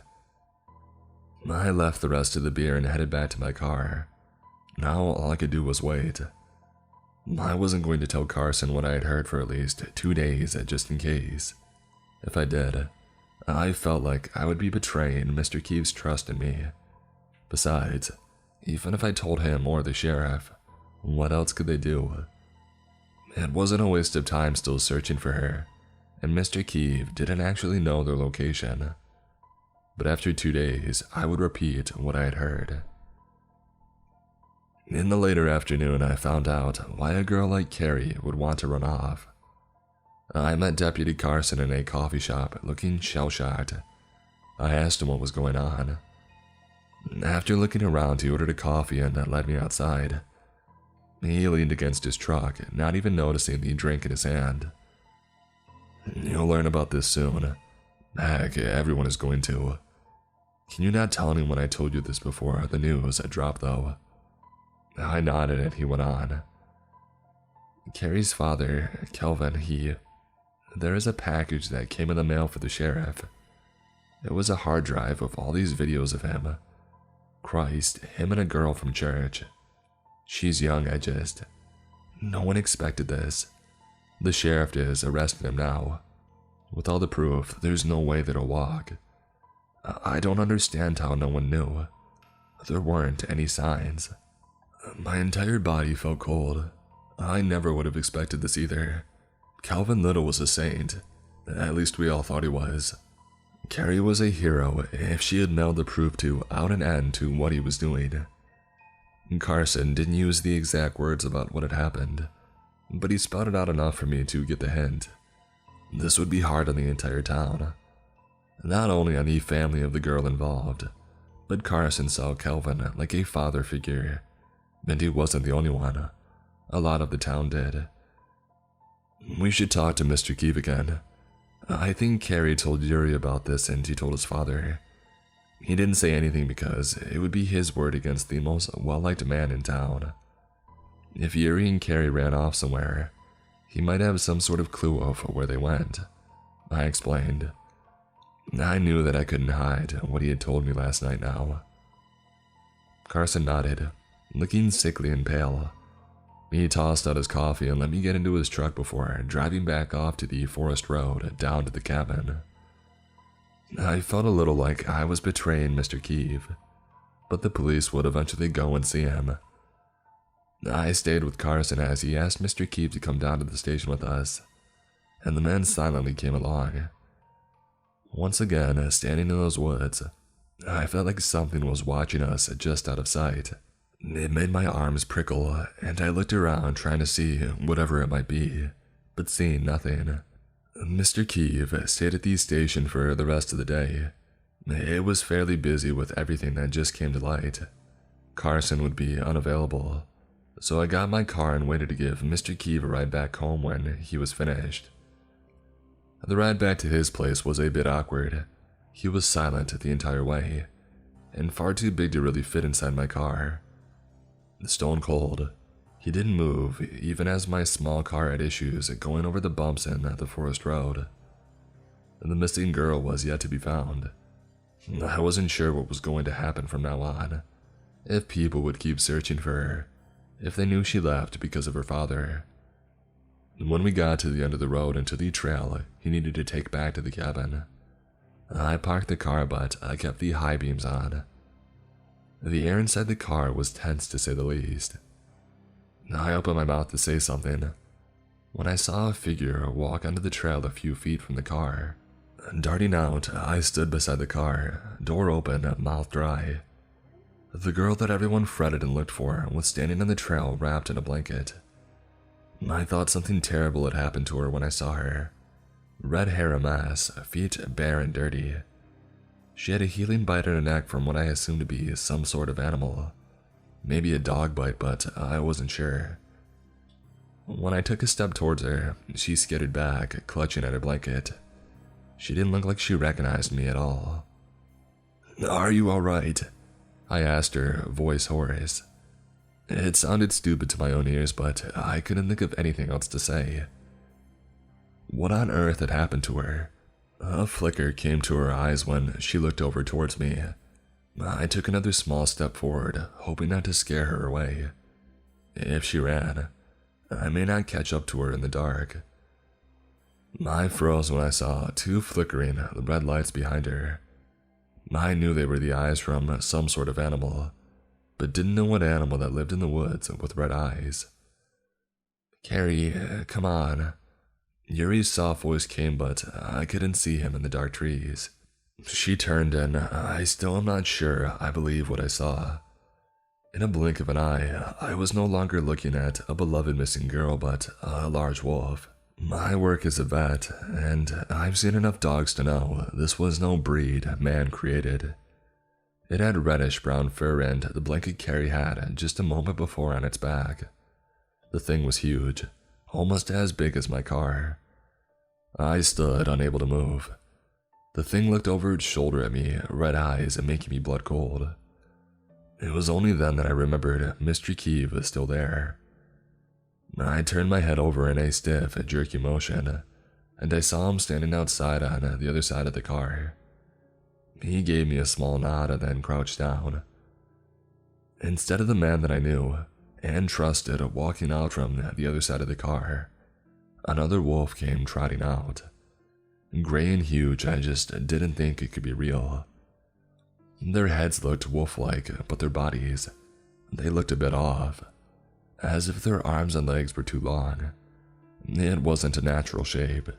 I left the rest of the beer and headed back to my car. Now all I could do was wait. I wasn't going to tell Carson what I had heard for at least 2 days, just in case. If I did, I felt like I would be betraying Mr. Keefe's trust in me. Besides, even if I told him or the sheriff, what else could they do? It wasn't a waste of time still searching for her, and Mr. Keefe didn't actually know their location. But after 2 days, I would repeat what I had heard. In the later afternoon, I found out why a girl like Carrie would want to run off. I met Deputy Carson in a coffee shop, looking shell-shocked. I asked him what was going on. After looking around, he ordered a coffee and led me outside. He leaned against his truck, not even noticing the drink in his hand. "You'll learn about this soon. Heck, everyone is going to. Can you not tell anyone I told you this before the news dropped, though?" I nodded and he went on. "Carrie's father, Kelvin, there is a package that came in the mail for the sheriff. It was a hard drive with all these videos of him. Christ, him and a girl from church. She's young, no one expected this. The sheriff is arresting him now. With all the proof, there's no way that'll walk. I don't understand how no one knew. There weren't any signs. My entire body felt cold. I never would have expected this either. Calvin Little was a saint. At least we all thought he was. Carrie was a hero if she had mailed the proof to out an end to what he was doing. Carson didn't use the exact words about what had happened, but he spouted out enough for me to get the hint. This would be hard on the entire town. Not only on the family of the girl involved, but Carson saw Calvin like a father figure, and he wasn't the only one. A lot of the town did. We should talk to Mr. Keeve again. I think Carrie told Yuri about this and he told his father. He didn't say anything because it would be his word against the most well-liked man in town. If Yuri and Carrie ran off somewhere, he might have some sort of clue of where they went. I explained. I knew that I couldn't hide what he had told me last night now. Carson nodded, looking sickly and pale. He tossed out his coffee and let me get into his truck before driving back off to the forest road down to the cabin. I felt a little like I was betraying Mr. Keeve, but the police would eventually go and see him. I stayed with Carson as he asked Mr. Keeve to come down to the station with us, and the man silently came along. Once again, standing in those woods, I felt like something was watching us just out of sight. It made my arms prickle, and I looked around trying to see whatever it might be, but seeing nothing. Mr. Keeve stayed at the station for the rest of the day. It was fairly busy with everything that just came to light. Carson would be unavailable, so I got my car and waited to give Mr. Keeve a ride back home when he was finished. The ride back to his place was a bit awkward. He was silent the entire way, and far too big to really fit inside my car. Stone cold, he didn't move even as my small car had issues going over the bumps in the forest road. The missing girl was yet to be found. I wasn't sure what was going to happen from now on, if people would keep searching for her, if they knew she left because of her father. When we got to the end of the road and to the trail he needed to take back to the cabin, I parked the car, but I kept the high beams on. The air inside the car was tense to say the least. I opened my mouth to say something when I saw a figure walk onto the trail a few feet from the car. Darting out, I stood beside the car, door open, mouth dry. The girl that everyone fretted and looked for was standing on the trail wrapped in a blanket. I thought something terrible had happened to her when I saw her. Red hair a mess, feet bare and dirty. She had a healing bite on her neck from what I assumed to be some sort of animal. Maybe a dog bite, but I wasn't sure. When I took a step towards her, she skidded back, clutching at her blanket. She didn't look like she recognized me at all. "Are you alright?" I asked her, voice hoarse. It sounded stupid to my own ears, but I couldn't think of anything else to say. What on earth had happened to her? A flicker came to her eyes when she looked over towards me. I took another small step forward, hoping not to scare her away. If she ran, I may not catch up to her in the dark. I froze when I saw two flickering red lights behind her. I knew they were the eyes from some sort of animal, but didn't know what animal that lived in the woods with red eyes. "Carrie, come on." Yuri's soft voice came, but I couldn't see him in the dark trees. She turned, and I still am not sure I believe what I saw. In a blink of an eye, I was no longer looking at a beloved missing girl, but a large wolf. My work is a vet, and I've seen enough dogs to know this was no breed man created. It had reddish-brown fur, and the blanket Carrie had just a moment before on its back. The thing was huge, almost as big as my car. I stood, unable to move. The thing looked over its shoulder at me, red eyes and making me blood cold. It was only then that I remembered Mr. Keeve was still there. I turned my head over in a stiff, jerky motion, and I saw him standing outside on the other side of the car. He gave me a small nod and then crouched down. Instead of the man that I knew and trusted walking out from the other side of the car, another wolf came trotting out. Gray and huge, I just didn't think it could be real. Their heads looked wolf-like, but their bodies, they looked a bit off, as if their arms and legs were too long. It wasn't a natural shape.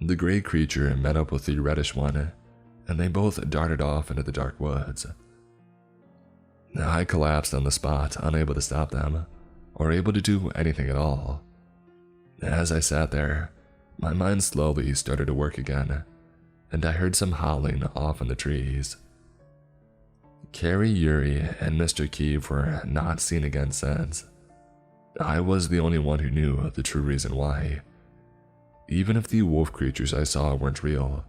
The gray creature met up with the reddish one, and they both darted off into the dark woods. I collapsed on the spot, unable to stop them, or able to do anything at all. As I sat there, my mind slowly started to work again, and I heard some howling off in the trees. Carrie, Yuri, and Mr. Kiev were not seen again since. I was the only one who knew the true reason why. Even if the wolf creatures I saw weren't real,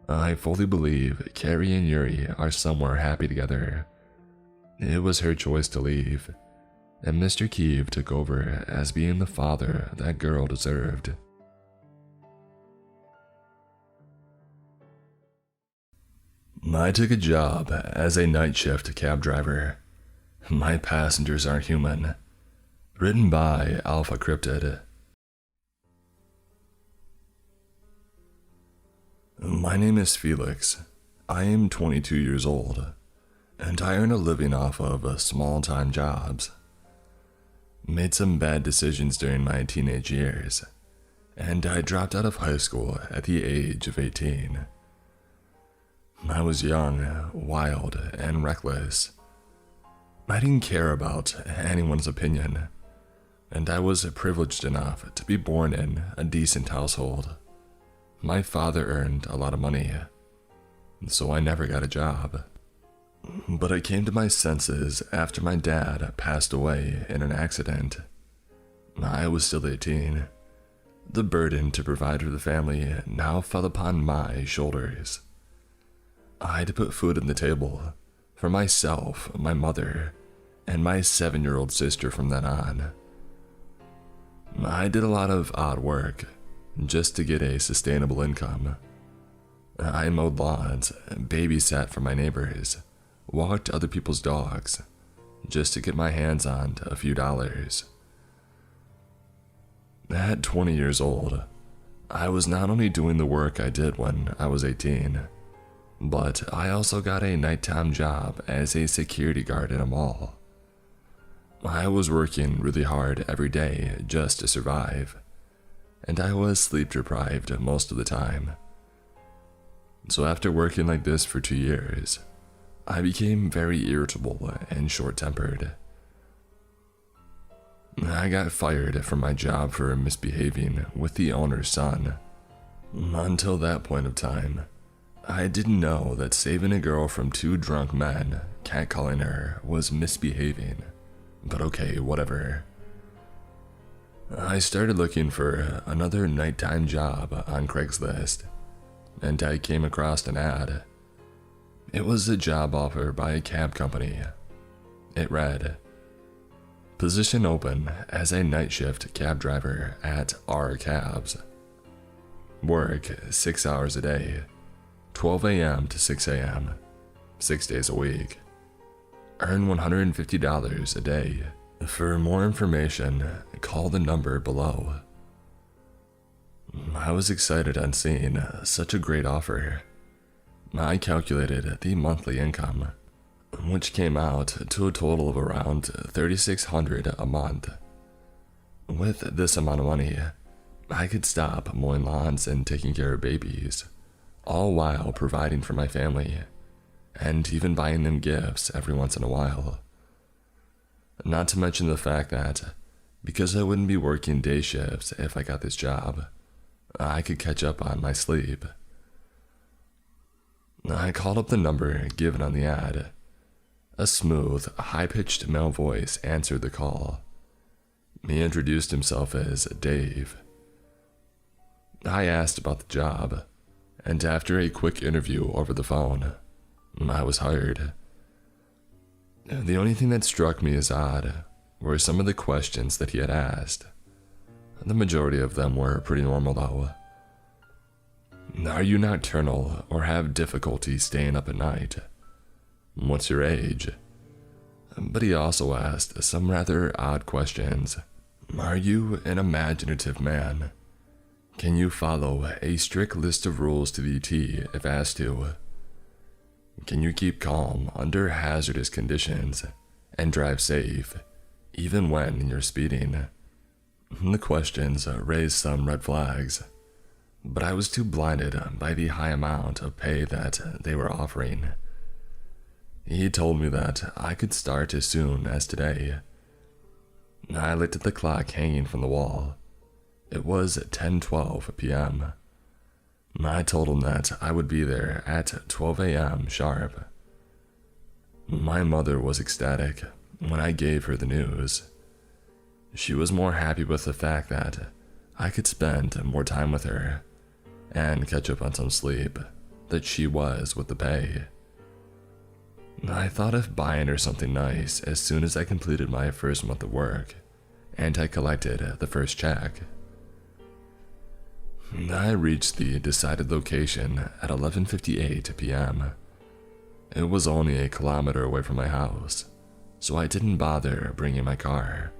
I fully believe Carrie and Yuri are somewhere happy together. It was her choice to leave, and Mr. Kiev took over as being the father that girl deserved. I took a job as a night shift cab driver. My passengers aren't human. Written by Alpha Cryptid. My name is Felix. I am 22 years old, and I earn a living off of small-time jobs. Made some bad decisions during my teenage years, and I dropped out of high school at the age of 18. I was young, wild, and reckless. I didn't care about anyone's opinion, and I was privileged enough to be born in a decent household. My father earned a lot of money, so I never got a job. But I came to my senses after my dad passed away in an accident. I was still 18. The burden to provide for the family now fell upon my shoulders. I had to put food on the table for myself, my mother, and my 7-year-old sister from then on. I did a lot of odd work just to get a sustainable income. I mowed lawns, babysat for my neighbors, walked other people's dogs, just to get my hands on a few dollars. At 20 years old, I was not only doing the work I did when I was 18, but I also got a nighttime job as a security guard in a mall. I was working really hard every day just to survive, and I was sleep deprived most of the time. So after working like this for 2 years, I became very irritable and short-tempered. I got fired from my job for misbehaving with the owner's son. Until that point of time, I didn't know that saving a girl from 2 drunk men catcalling her was misbehaving, but okay, whatever. I started looking for another nighttime job on Craigslist, and I came across an ad. It was a job offer by a cab company. It read, "Position open as a night shift cab driver at R Cabs. Work 6 hours a day, 12 a.m. to 6 a.m., 6 days a week. Earn $150 a day. For more information, call the number below." I was excited on seeing such a great offer. I calculated the monthly income, which came out to a total of around $3,600 a month. With this amount of money, I could stop mowing lawns and taking care of babies, all while providing for my family, and even buying them gifts every once in a while. Not to mention the fact that, because I wouldn't be working day shifts if I got this job, I could catch up on my sleep. I called up the number given on the ad. A smooth, high-pitched male voice answered the call. He introduced himself as Dave. I asked about the job, and after a quick interview over the phone, I was hired. The only thing that struck me as odd were some of the questions that he had asked. The majority of them were pretty normal though. Are you nocturnal or have difficulty staying up at night? What's your age? But he also asked some rather odd questions. Are you an imaginative man? Can you follow a strict list of rules to the T if asked to? Can you keep calm under hazardous conditions and drive safe, even when you're speeding? The questions raised some red flags, but I was too blinded by the high amount of pay that they were offering. He told me that I could start as soon as today. I looked at the clock hanging from the wall. It was 10:12 p.m. I told him that I would be there at 12 a.m. sharp. My mother was ecstatic when I gave her the news. She was more happy with the fact that I could spend more time with her and catch up on some sleep than she was with the pay. I thought of buying her something nice as soon as I completed my first month of work and I collected the first check. I reached the decided location at 11:58 p.m. It was only a kilometer away from my house, so I didn't bother bringing my car.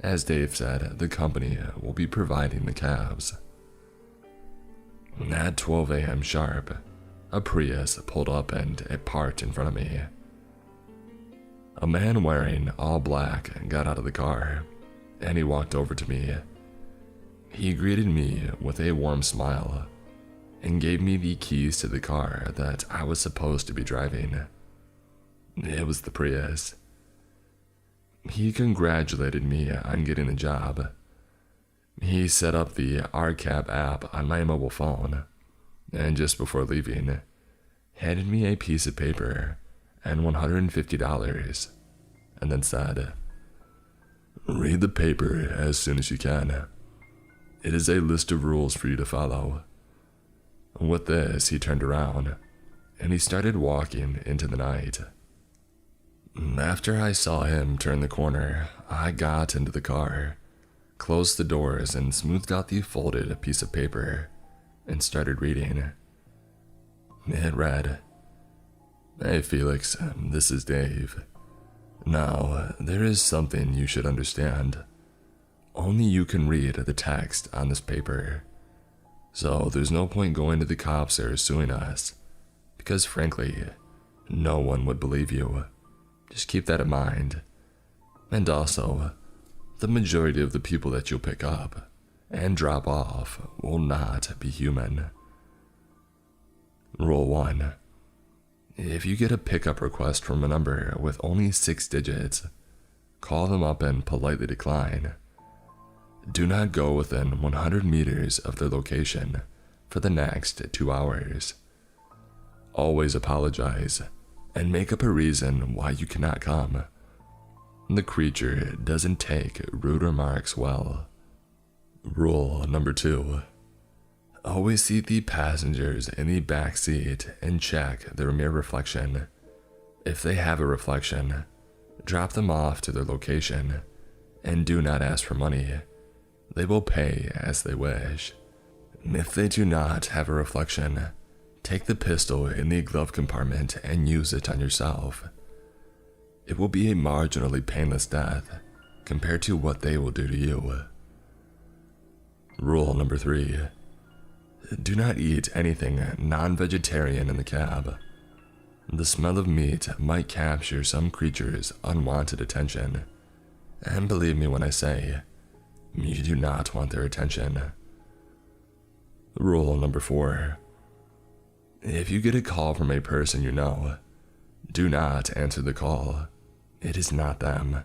As Dave said, the company will be providing the cabs. At 12 a.m. sharp, a Prius pulled up and it parked in front of me. A man wearing all black got out of the car, and he walked over to me. He greeted me with a warm smile and gave me the keys to the car that I was supposed to be driving. It was the Prius. He congratulated me on getting the job. He set up the RCAB app on my mobile phone, and just before leaving, handed me a piece of paper and $150, and then said, "Read the paper as soon as you can. It is a list of rules for you to follow." With this, he turned around, and he started walking into the night. After I saw him turn the corner, I got into the car, closed the doors, and smoothed out the folded piece of paper, and started reading. It read, "Hey Felix, this is Dave. Now, there is something you should understand. Only you can read the text on this paper. So there's no point going to the cops or suing us, because frankly, no one would believe you. Just keep that in mind. And also, the majority of the people that you'll pick up and drop off will not be human. Rule 1. If you get a pickup request from a number with only 6 digits, call them up and politely decline. Do not go within 100 meters of their location for the next 2 hours. Always apologize and make up a reason why you cannot come. The creature doesn't take rude remarks well. Rule number 2. Always seat the passengers in the back seat and check their mirror reflection. If they have a reflection, drop them off to their location and do not ask for money. They will pay as they wish. If they do not have a reflection, take the pistol in the glove compartment and use it on yourself. It will be a marginally painless death compared to what they will do to you. Rule number 3. Do not eat anything non-vegetarian in the cab. The smell of meat might capture some creature's unwanted attention, and believe me when I say, you do not want their attention. Rule number 4. If you get a call from a person you know, do not answer the call. It is not them.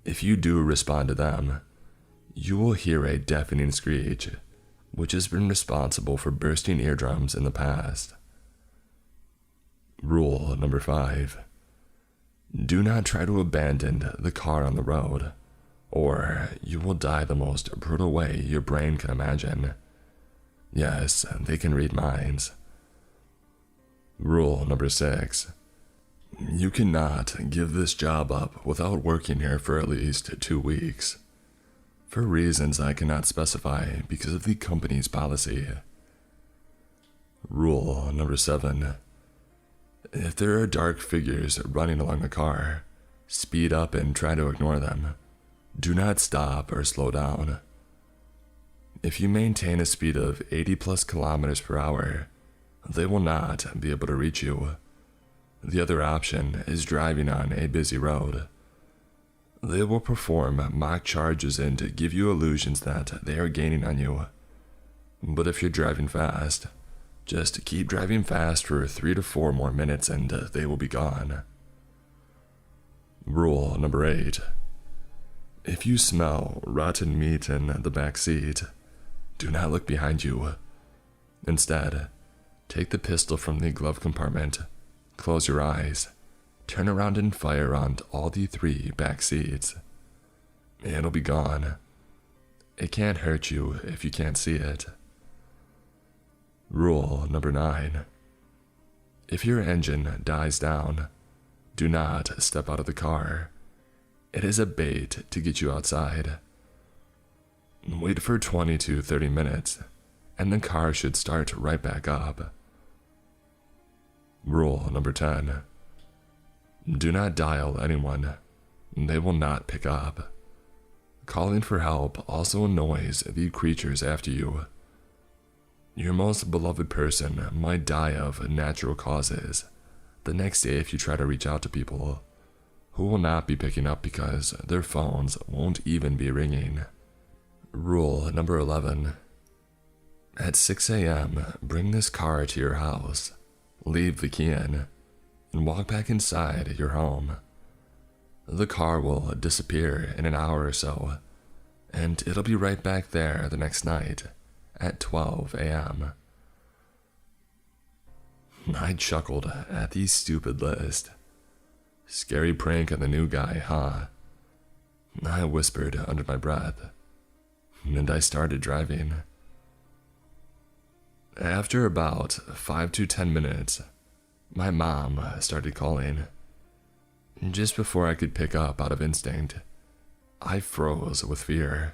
If you do respond to them, you will hear a deafening screech, which has been responsible for bursting eardrums in the past. Rule number 5. Do not try to abandon the car on the road, or you will die the most brutal way your brain can imagine. Yes, they can read minds. Rule number 6. You cannot give this job up without working here for at least 2 weeks. for reasons I cannot specify because of the company's policy. Rule number 7. If there are dark figures running along the car, speed up and try to ignore them. Do not stop or slow down. If you maintain a speed of 80 plus kilometers per hour, they will not be able to reach you. The other option is driving on a busy road. They will perform mock charges and give you illusions that they are gaining on you. But if you're driving fast, just keep driving fast for 3 to 4 more minutes and they will be gone. Rule number 8. If you smell rotten meat in the back seat, do not look behind you. Instead, take the pistol from the glove compartment, close your eyes, turn around and fire on all the 3 back seats. It'll be gone. It can't hurt you if you can't see it. Rule number 9. If your engine dies down, do not step out of the car. It is a bait to get you outside. Wait for 20 to 30 minutes, and the car should start right back up. Rule number 10. Do not dial anyone. They will not pick up. Calling for help also annoys the creatures after you. Your most beloved person might die of natural causes the next day if you try to reach out to people who will not be picking up because their phones won't even be ringing. Rule number 11. At 6 a.m., bring this car to your house, leave the key in, and walk back inside your home. The car will disappear in an hour or so, and it'll be right back there the next night at 12 a.m. I chuckled at the stupid list. Scary prank on the new guy, huh? I whispered under my breath, and I started driving. After about 5 to 10 minutes, my mom started calling. Just before I could pick up out of instinct, I froze with fear.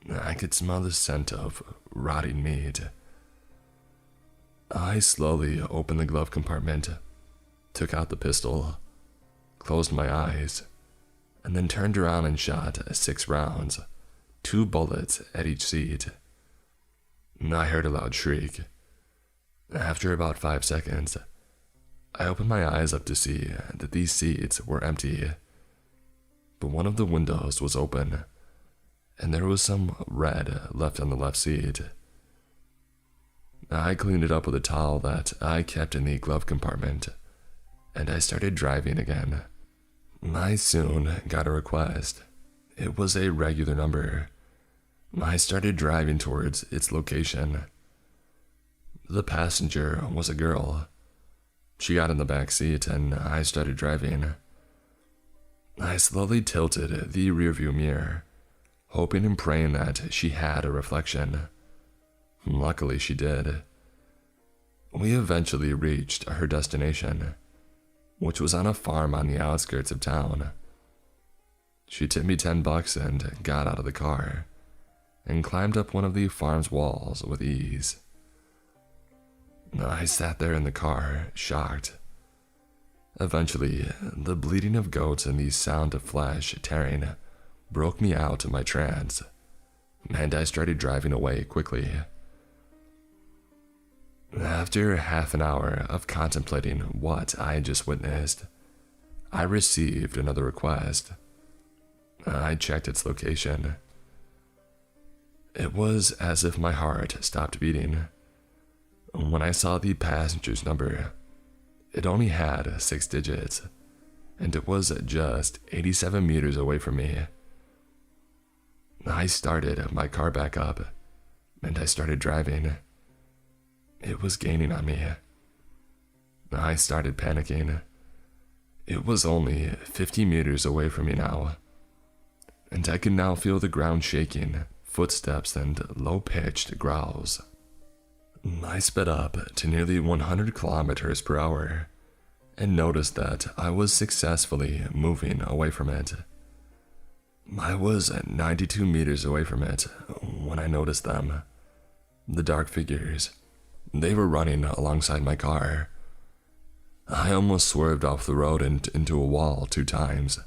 I could smell the scent of rotting meat. I slowly opened the glove compartment, took out the pistol, closed my eyes, and then turned around and shot 6 rounds, 2 bullets at each seat. I heard a loud shriek. After about 5 seconds, I opened my eyes up to see that these seats were empty, but one of the windows was open, and there was some red left on the left seat. I cleaned it up with a towel that I kept in the glove compartment, and I started driving again. I soon got a request. It was a regular number. I started driving towards its location. The passenger was a girl. She got in the back seat and I started driving. I slowly tilted the rearview mirror, hoping and praying that she had a reflection. Luckily she did. We eventually reached her destination, which was on a farm on the outskirts of town. She tipped me $10 and got out of the car, and climbed up one of the farm's walls with ease. I sat there in the car, shocked. Eventually, the bleating of goats and the sound of flesh tearing broke me out of my trance, and I started driving away quickly. After half an hour of contemplating what I had just witnessed, I received another request. I checked its location. It was as if my heart stopped beating. When I saw the passenger's number, it only had 6 digits, and it was just 87 meters away from me. I started my car back up, and I started driving. It was gaining on me. I started panicking. It was only 50 meters away from me now, and I could now feel the ground shaking, footsteps, and low-pitched growls. I sped up to nearly 100 kilometers per hour and noticed that I was successfully moving away from it. I was 92 meters away from it when I noticed them. The dark figures. They were running alongside my car. I almost swerved off the road and into a wall 2 times,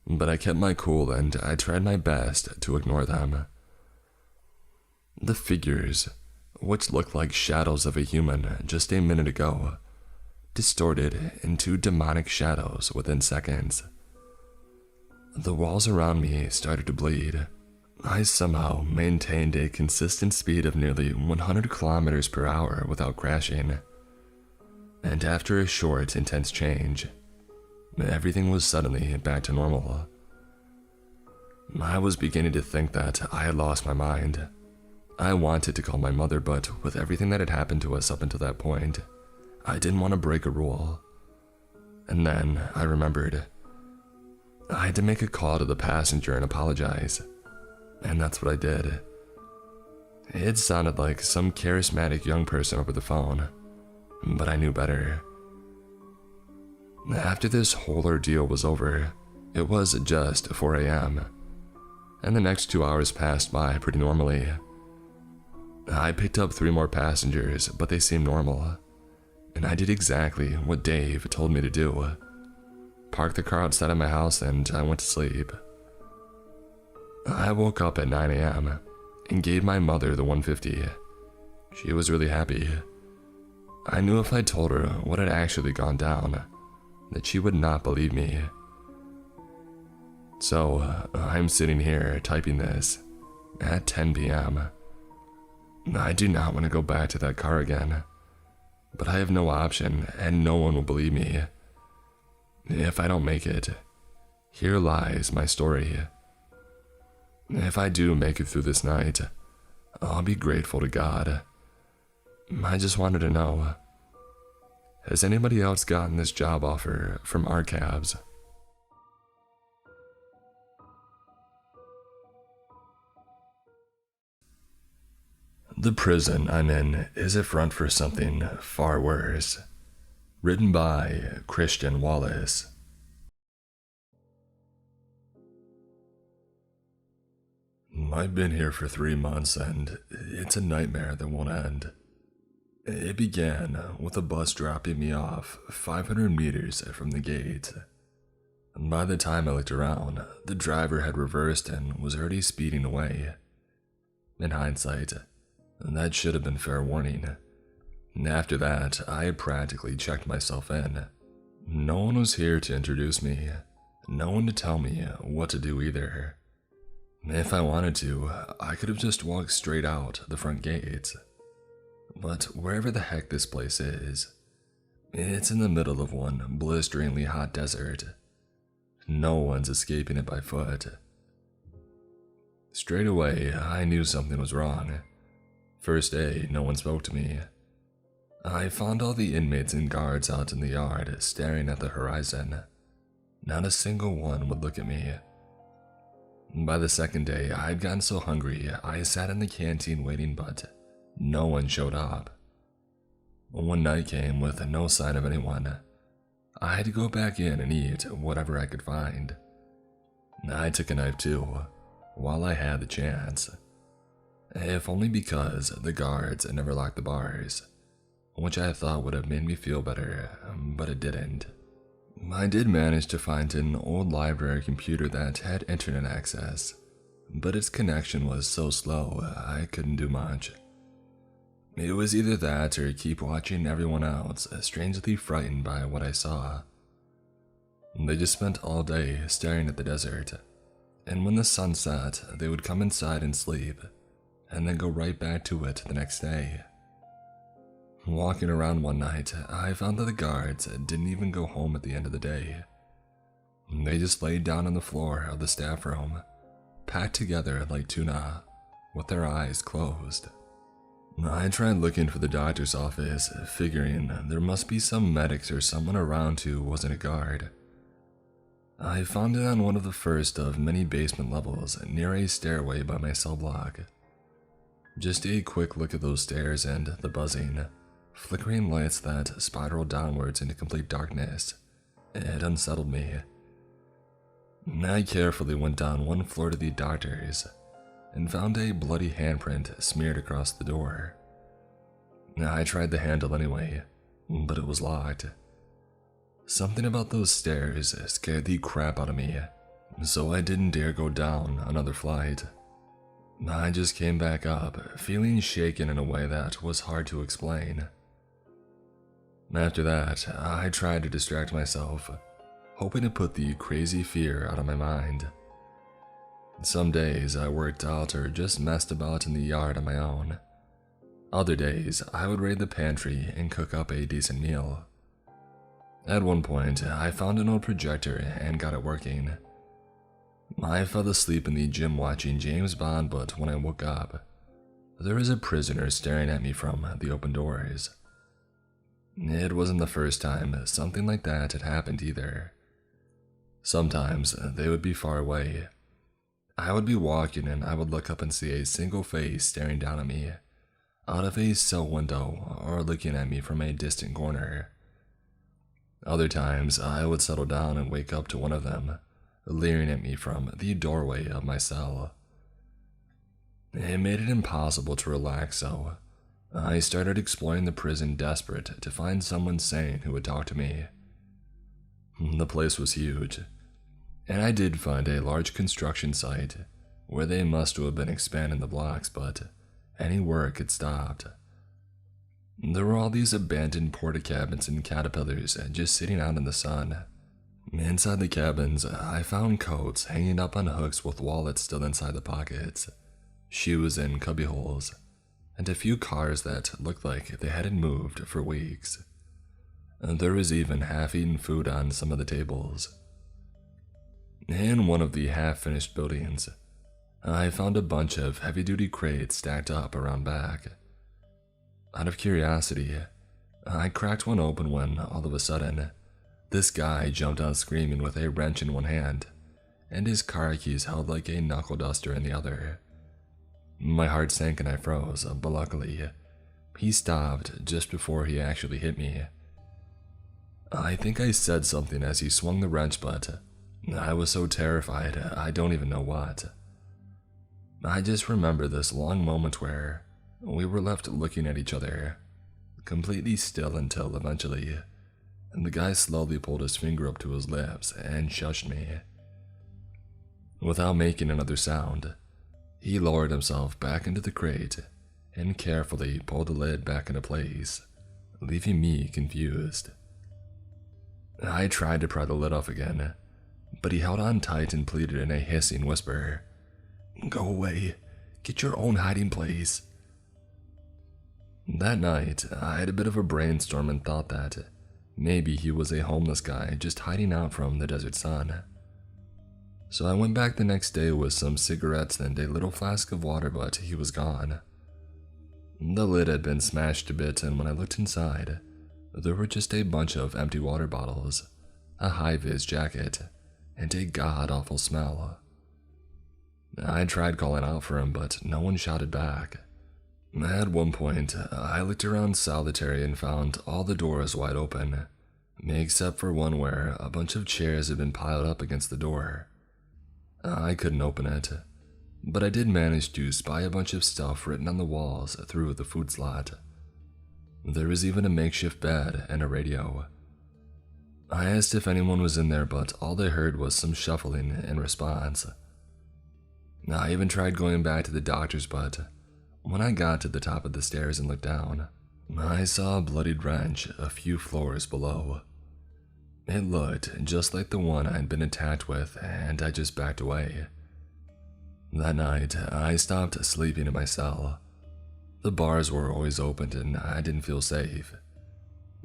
but I kept my cool and I tried my best to ignore them. The figures, which looked like shadows of a human just a minute ago, distorted into demonic shadows within seconds. The walls around me started to bleed. I somehow maintained a consistent speed of nearly 100 kilometers per hour without crashing. And after a short, intense change, everything was suddenly back to normal. I was beginning to think that I had lost my mind. I wanted to call my mother, but with everything that had happened to us up until that point, I didn't want to break a rule. And then I remembered. I had to make a call to the passenger and apologize, and that's what I did. It sounded like some charismatic young person over the phone, but I knew better. After this whole ordeal was over, it was just 4 a.m., and the next 2 hours passed by pretty normally. I picked up 3 more passengers, but they seemed normal, and I did exactly what Dave told me to do. Parked the car outside of my house and I went to sleep. I woke up at 9 a.m. and gave my mother the 150. She was really happy. I knew if I told her what had actually gone down, that she would not believe me. So, I'm sitting here typing this at 10 p.m. I do not want to go back to that car again, but I have no option and no one will believe me. If I don't make it, here lies my story. If I do make it through this night, I'll be grateful to God. I just wanted to know, has anybody else gotten this job offer from our cabs? The prison I'm in is a front for something far worse. Written by Christian Wallace. I've been here for 3 months and it's a nightmare that won't end. It began with a bus dropping me off 500 meters from the gate. By the time I looked around, the driver had reversed and was already speeding away. In hindsight, that should have been fair warning. After that, I had practically checked myself in. No one was here to introduce me, no one to tell me what to do either. If I wanted to, I could have just walked straight out the front gates. But wherever the heck this place is, it's in the middle of one blisteringly hot desert. No one's escaping it by foot. Straight away, I knew something was wrong. First day, no one spoke to me. I found all the inmates and guards out in the yard staring at the horizon. Not a single one would look at me. By the second day, I had gotten so hungry I sat in the canteen waiting, but no one showed up. When night came with no sign of anyone, I had to go back in and eat whatever I could find. I took a knife too, while I had the chance. If only because the guards never locked the bars, which I thought would have made me feel better, but it didn't. I did manage to find an old library computer that had internet access, but its connection was so slow I couldn't do much. It was either that or keep watching everyone else strangely frightened by what I saw. They just spent all day staring at the desert, and when the sun set, they would come inside and sleep, and then go right back to it the next day. Walking around one night, I found that the guards didn't even go home at the end of the day. They just laid down on the floor of the staff room, packed together like tuna, with their eyes closed. I tried looking for the doctor's office, figuring there must be some medics or someone around who wasn't a guard. I found it on one of the first of many basement levels near a stairway by my cell block. Just a quick look at those stairs and the buzzing, flickering lights that spiraled downwards into complete darkness. It unsettled me. I carefully went down one floor to the doctor's and found a bloody handprint smeared across the door. I tried the handle anyway, but it was locked. Something about those stairs scared the crap out of me, so I didn't dare go down another flight. I just came back up, feeling shaken in a way that was hard to explain. After that, I tried to distract myself, hoping to put the crazy fear out of my mind. Some days I worked out or just messed about in the yard on my own. Other days I would raid the pantry and cook up a decent meal. At one point, I found an old projector and got it working. I fell asleep in the gym watching James Bond, but when I woke up, there was a prisoner staring at me from the open doors. It wasn't the first time something like that had happened either. Sometimes they would be far away. I would be walking and I would look up and see a single face staring down at me, out of a cell window or looking at me from a distant corner. Other times I would settle down and wake up to one of them, leering at me from the doorway of my cell. It made it impossible to relax, so I started exploring the prison, desperate to find someone sane who would talk to me. The place was huge, and I did find a large construction site where they must have been expanding the blocks, but any work had stopped. There were all these abandoned porta cabins and caterpillars just sitting out in the sun. Inside the cabins, I found coats hanging up on hooks with wallets still inside the pockets, shoes in cubbyholes, and a few cars that looked like they hadn't moved for weeks. There was even half-eaten food on some of the tables. In one of the half-finished buildings, I found a bunch of heavy-duty crates stacked up around back. Out of curiosity, I cracked one open when, all of a sudden, this guy jumped out screaming with a wrench in one hand, and his car keys held like a knuckle duster in the other. My heart sank and I froze, but luckily, he stopped just before he actually hit me. I think I said something as he swung the wrench, but I was so terrified I don't even know what. I just remember this long moment where we were left looking at each other, completely still until eventually, the guy slowly pulled his finger up to his lips and shushed me. Without making another sound, he lowered himself back into the crate and carefully pulled the lid back into place, leaving me confused. I tried to pry the lid off again, but he held on tight and pleaded in a hissing whisper, "Go away. Get your own hiding place." That night, I had a bit of a brainstorm and thought that maybe he was a homeless guy just hiding out from the desert sun. So I went back the next day with some cigarettes and a little flask of water, but he was gone. The lid had been smashed a bit, and when I looked inside, there were just a bunch of empty water bottles, a high-vis jacket, and a god-awful smell. I tried calling out for him, but no one shouted back. At one point, I looked around solitary and found all the doors wide open, except for one where a bunch of chairs had been piled up against the door. I couldn't open it, but I did manage to spy a bunch of stuff written on the walls through the food slot. There was even a makeshift bed and a radio. I asked if anyone was in there, but all they heard was some shuffling in response. I even tried going back to the doctor's, but when I got to the top of the stairs and looked down, I saw a bloodied wrench a few floors below. It looked just like the one I'd been attacked with, and I just backed away. That night, I stopped sleeping in my cell. The bars were always open and I didn't feel safe.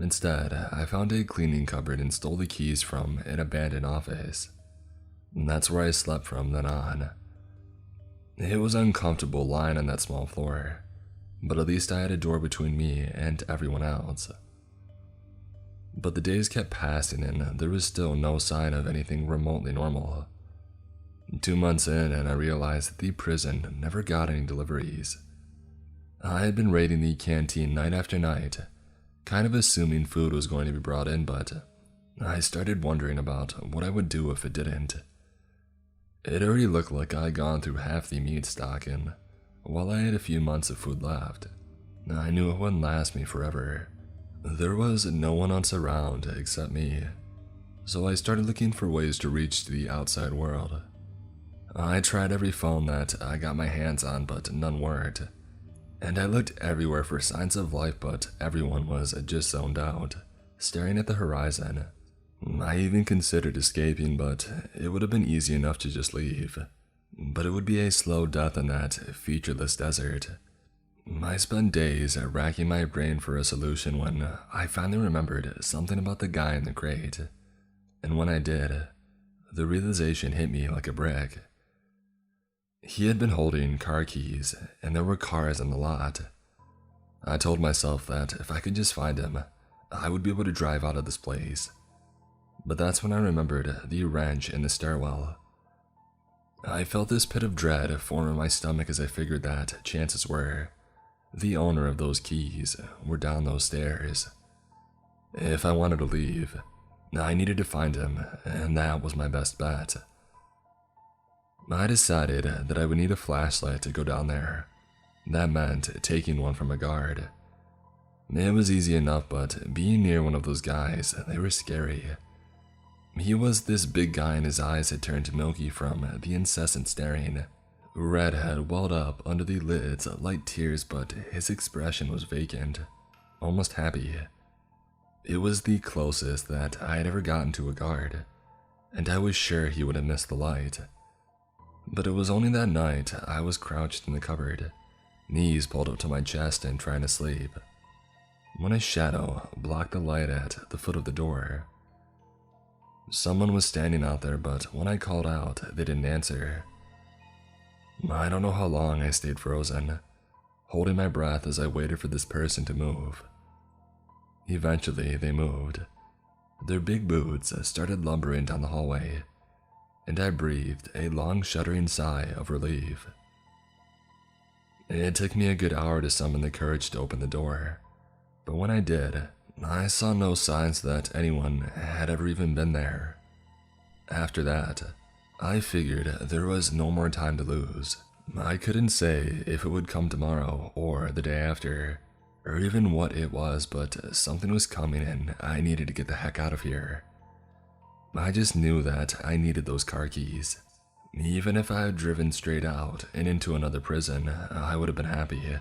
Instead, I found a cleaning cupboard and stole the keys from an abandoned office. That's where I slept from then on. It was uncomfortable lying on that small floor, but at least I had a door between me and everyone else. But the days kept passing and there was still no sign of anything remotely normal. 2 months in and I realized that the prison never got any deliveries. I had been raiding the canteen night after night, kind of assuming food was going to be brought in, but I started wondering about what I would do if it didn't. It already looked like I'd gone through half the meat stocking, while I had a few months of food left. I knew it wouldn't last me forever. There was no one else around except me, so I started looking for ways to reach the outside world. I tried every phone that I got my hands on, but none worked. And I looked everywhere for signs of life, but everyone was just zoned out, staring at the horizon. I even considered escaping, but it would have been easy enough to just leave. But it would be a slow death in that featureless desert. I spent days racking my brain for a solution when I finally remembered something about the guy in the crate. And when I did, the realization hit me like a brick. He had been holding car keys, and there were cars in the lot. I told myself that if I could just find him, I would be able to drive out of this place. But that's when I remembered the wrench in the stairwell. I felt this pit of dread form in my stomach as I figured that, chances were, the owner of those keys were down those stairs. If I wanted to leave, I needed to find him, and that was my best bet. I decided that I would need a flashlight to go down there. That meant taking one from a guard. It was easy enough, but being near one of those guys, they were scary. He was this big guy and his eyes had turned milky from the incessant staring. Red had welled up under the lids like tears, but his expression was vacant, almost happy. It was the closest that I had ever gotten to a guard, and I was sure he would have missed the light. But it was only that night I was crouched in the cupboard, knees pulled up to my chest and trying to sleep, when a shadow blocked the light at the foot of the door. Someone was standing out there, but when I called out, they didn't answer. I don't know how long I stayed frozen, holding my breath as I waited for this person to move. Eventually, they moved. Their big boots started lumbering down the hallway, and I breathed a long shuddering sigh of relief. It took me a good hour to summon the courage to open the door, but when I did, I saw no signs that anyone had ever even been there. After that, I figured there was no more time to lose. I couldn't say if it would come tomorrow or the day after, or even what it was, but something was coming and I needed to get the heck out of here. I just knew that I needed those car keys. Even if I had driven straight out and into another prison, I would have been happy.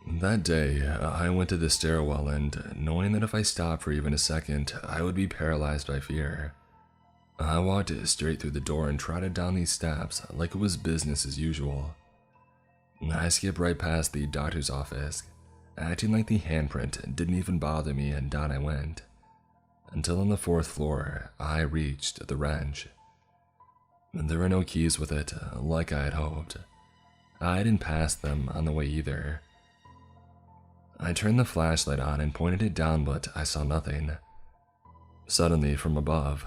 That day, I went to the stairwell and, knowing that if I stopped for even a second, I would be paralyzed by fear, I walked straight through the door and trotted down these steps like it was business as usual. I skipped right past the doctor's office, acting like the handprint didn't even bother me, and down I went, until on the 4th floor, I reached the wrench. There were no keys with it, like I had hoped. I didn't pass them on the way either. I turned the flashlight on and pointed it down, but I saw nothing. Suddenly, from above,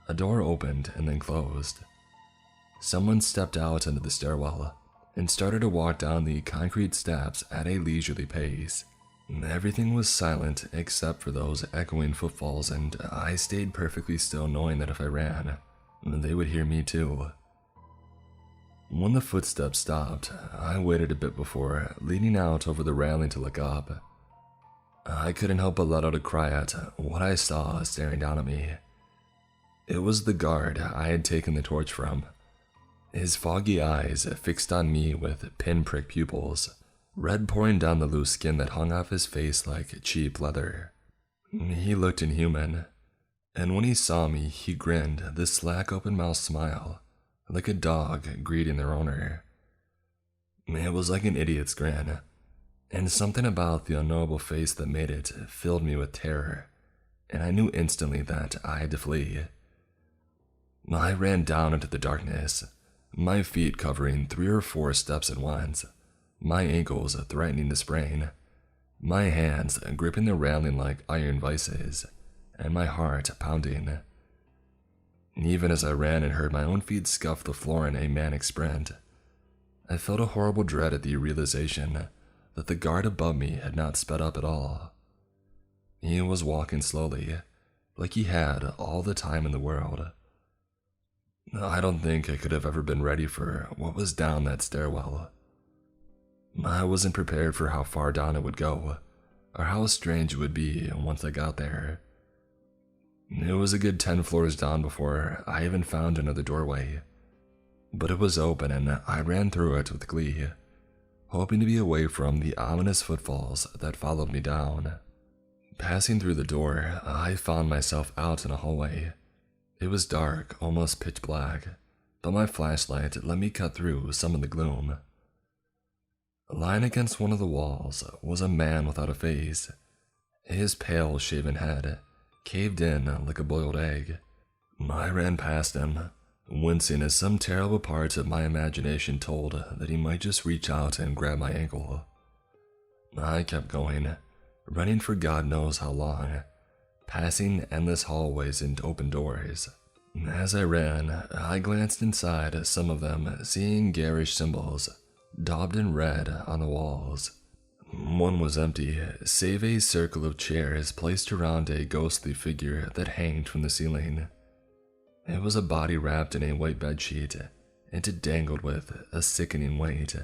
a door opened and then closed. Someone stepped out into the stairwell and started to walk down the concrete steps at a leisurely pace. Everything was silent except for those echoing footfalls, and I stayed perfectly still, knowing that if I ran, they would hear me too. When the footsteps stopped, I waited a bit before leaning out over the railing to look up. I couldn't help but let out a cry at what I saw staring down at me. It was the guard I had taken the torch from. His foggy eyes fixed on me with pinprick pupils, red pouring down the loose skin that hung off his face like cheap leather. He looked inhuman, and when he saw me, he grinned this slack open-mouthed smile, like a dog greeting their owner. It was like an idiot's grin, and something about the unknowable face that made it filled me with terror, and I knew instantly that I had to flee. I ran down into the darkness, my feet covering 3 or 4 steps at once, my ankles threatening to sprain, my hands gripping the railing like iron vices, and my heart pounding. Even as I ran and heard my own feet scuff the floor in a manic sprint, I felt a horrible dread at the realization that the guard above me had not sped up at all. He was walking slowly, like he had all the time in the world. I don't think I could have ever been ready for what was down that stairwell. I wasn't prepared for how far down it would go, or how strange it would be once I got there. It was a good 10 floors down before I even found another doorway, but it was open and I ran through it with glee, hoping to be away from the ominous footfalls that followed me down. Passing through the door, I found myself out in a hallway. It was dark, almost pitch black, but my flashlight let me cut through some of the gloom. Lying against one of the walls was a man without a face, his pale, shaven head caved in like a boiled egg. I ran past him, wincing as some terrible part of my imagination told that he might just reach out and grab my ankle. I kept going, running for God knows how long, passing endless hallways and open doors. As I ran, I glanced inside some of them, seeing garish symbols daubed in red on the walls. One was empty, save a circle of chairs placed around a ghostly figure that hanged from the ceiling. It was a body wrapped in a white bedsheet, and it dangled with a sickening weight.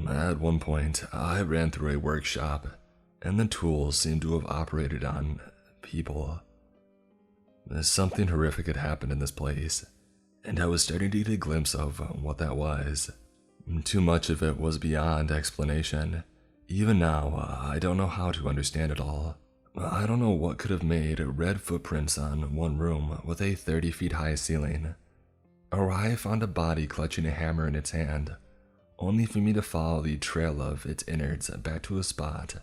At one point, I ran through a workshop, and the tools seemed to have operated on people. Something horrific had happened in this place, and I was starting to get a glimpse of what that was. Too much of it was beyond explanation. Even now, I don't know how to understand it all. I don't know what could have made red footprints on one room with a 30 feet high ceiling, or why I found a body clutching a hammer in its hand, only for me to follow the trail of its innards back to a spot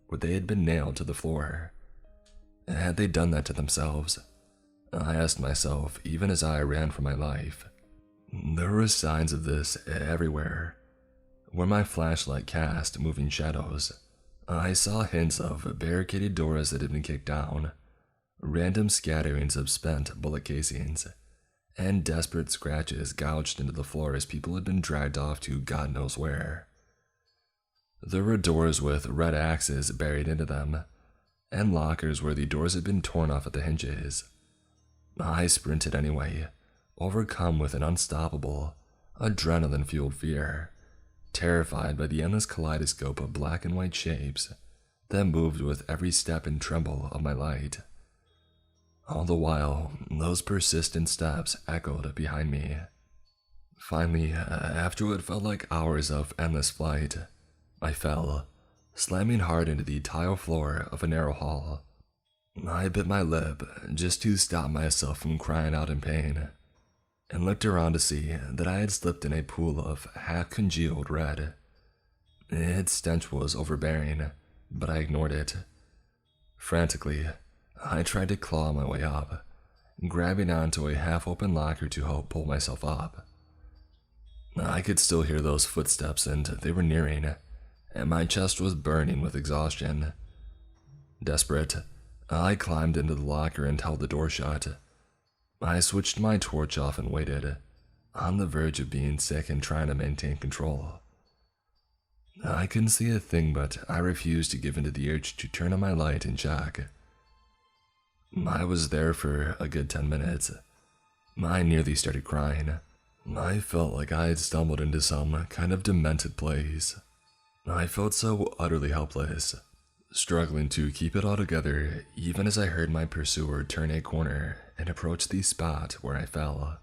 where they had been nailed to the floor. Had they done that to themselves? I asked myself even as I ran for my life. There were signs of this everywhere. Where my flashlight cast moving shadows, I saw hints of barricaded doors that had been kicked down, random scatterings of spent bullet casings, and desperate scratches gouged into the floor as people had been dragged off to God knows where. There were doors with red axes buried into them, and lockers where the doors had been torn off at the hinges. I sprinted anyway, overcome with an unstoppable, adrenaline-fueled fear, terrified by the endless kaleidoscope of black and white shapes that moved with every step and tremble of my light. All the while, those persistent steps echoed behind me. Finally, after what felt like hours of endless flight, I fell, slamming hard into the tile floor of a narrow hall. I bit my lip just to stop myself from crying out in pain, and looked around to see that I had slipped in a pool of half-congealed red. Its stench was overbearing, but I ignored it. Frantically, I tried to claw my way up, grabbing onto a half-open locker to help pull myself up. I could still hear those footsteps, and they were nearing, and my chest was burning with exhaustion. Desperate, I climbed into the locker and held the door shut. I switched my torch off and waited, on the verge of being sick and trying to maintain control. I couldn't see a thing, but I refused to give in to the urge to turn on my light and check. I was there for a good 10 minutes. I nearly started crying. I felt like I had stumbled into some kind of demented place. I felt so utterly helpless, struggling to keep it all together even as I heard my pursuer turn a corner and approach the spot where I fell.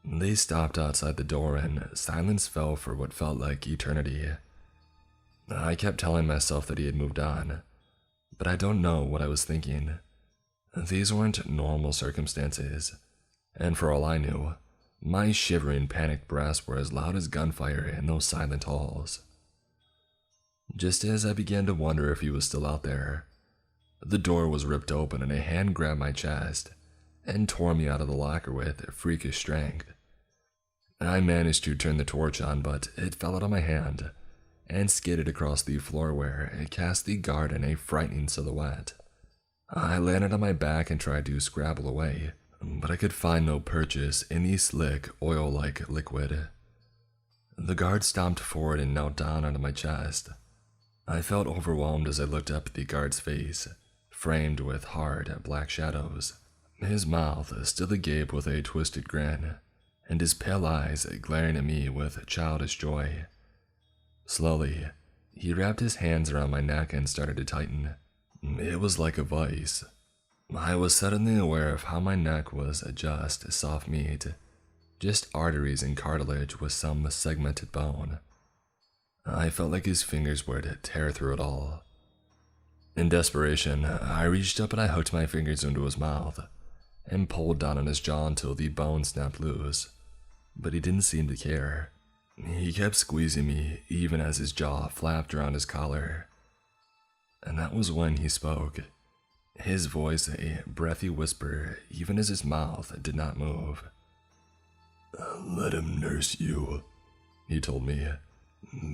They stopped outside the door and silence fell for what felt like eternity. I kept telling myself that he had moved on, but I don't know what I was thinking. These weren't normal circumstances, and for all I knew, my shivering, panicked breaths were as loud as gunfire in those silent halls. Just as I began to wonder if he was still out there, the door was ripped open and a hand grabbed my chest and tore me out of the locker with freakish strength. I managed to turn the torch on, but it fell out of my hand and skidded across the floor where it cast the guard in a frightening silhouette. I landed on my back and tried to scrabble away, but I could find no purchase in the slick, oil-like liquid. The guard stomped forward and knelt down onto my chest. I felt overwhelmed as I looked up at the guard's face, framed with hard, black shadows. his mouth still agape with a twisted grin, and his pale eyes glaring at me with childish joy. Slowly, he wrapped his hands around my neck and started to tighten. It was like a vice. I was suddenly aware of how my neck was just soft meat, just arteries and cartilage with some segmented bone. I felt like his fingers would tear through it all. In desperation, I reached up and I hooked my fingers into his mouth and pulled down on his jaw until the bone snapped loose, but he didn't seem to care. He kept squeezing me even as his jaw flapped around his collar. And that was when he spoke, his voice a breathy whisper even as his mouth did not move. "Let him nurse you," he told me.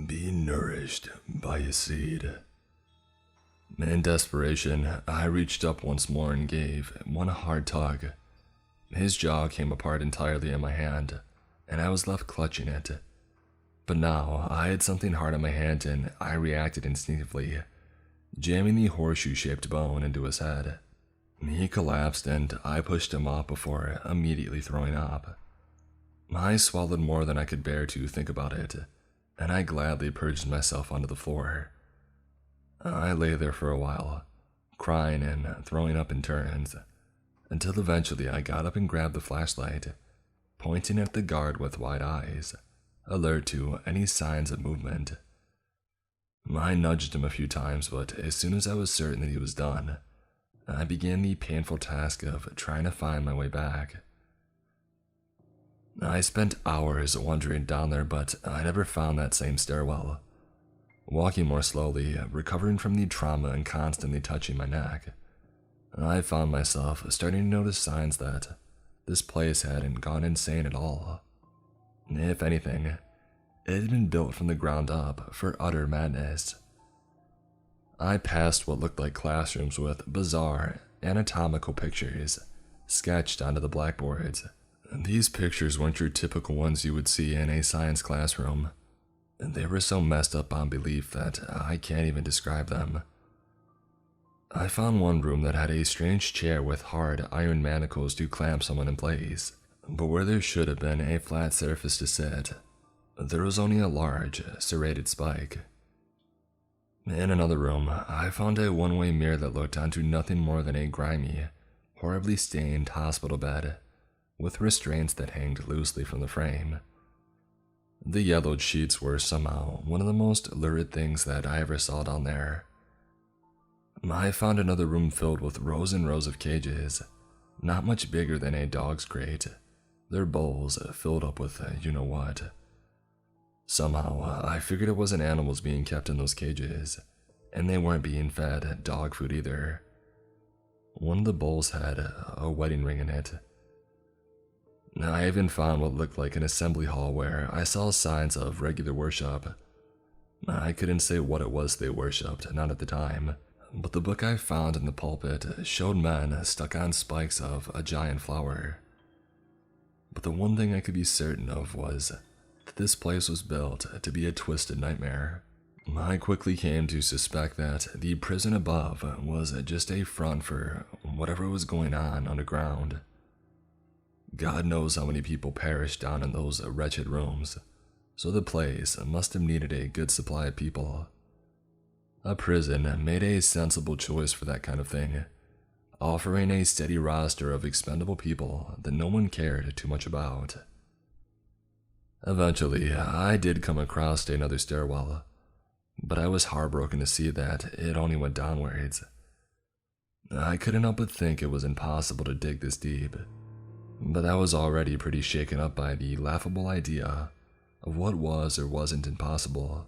"Be nourished by his seed." In desperation, I reached up once more and gave one hard tug. His jaw came apart entirely in my hand, and I was left clutching it. But now, I had something hard on my hand and I reacted instinctively, jamming the horseshoe-shaped bone into his head. He collapsed and I pushed him off before immediately throwing up. I swallowed more than I could bear to think about it, and I gladly purged myself onto the floor. I lay there for a while, crying and throwing up in turns, until eventually I got up and grabbed the flashlight, pointing at the guard with wide eyes, alert to any signs of movement. I nudged him a few times, but as soon as I was certain that he was done, I began the painful task of trying to find my way back. I spent hours wandering down there, but I never found that same stairwell. Walking more slowly, recovering from the trauma and constantly touching my neck, I found myself starting to notice signs that this place hadn't gone insane at all. If anything, it had been built from the ground up for utter madness. I passed what looked like classrooms with bizarre anatomical pictures sketched onto the blackboards. These pictures weren't your typical ones you would see in a science classroom. They were so messed up on belief that I can't even describe them. I found one room that had a strange chair with hard iron manacles to clamp someone in place, but where there should have been a flat surface to sit, there was only a large, serrated spike. In another room, I found a one-way mirror that looked onto nothing more than a grimy, horribly stained hospital bed, with restraints that hanged loosely from the frame. The yellowed sheets were somehow one of the most lurid things that I ever saw down there. I found another room filled with rows and rows of cages, not much bigger than a dog's crate, their bowls filled up with you-know-what. Somehow, I figured it wasn't animals being kept in those cages, and they weren't being fed dog food either. One of the bowls had a wedding ring in it. I even found what looked like an assembly hall where I saw signs of regular worship. I couldn't say what it was they worshipped, not at the time, but the book I found in the pulpit showed men stuck on spikes of a giant flower. But the one thing I could be certain of was that this place was built to be a twisted nightmare. I quickly came to suspect that the prison above was just a front for whatever was going on underground. God knows how many people perished down in those wretched rooms, so the place must have needed a good supply of people. A prison made a sensible choice for that kind of thing, offering a steady roster of expendable people that no one cared too much about. Eventually, I did come across another stairwell, but I was heartbroken to see that it only went downwards. I couldn't help but think it was impossible to dig this deep, but I was already pretty shaken up by the laughable idea of what was or wasn't impossible.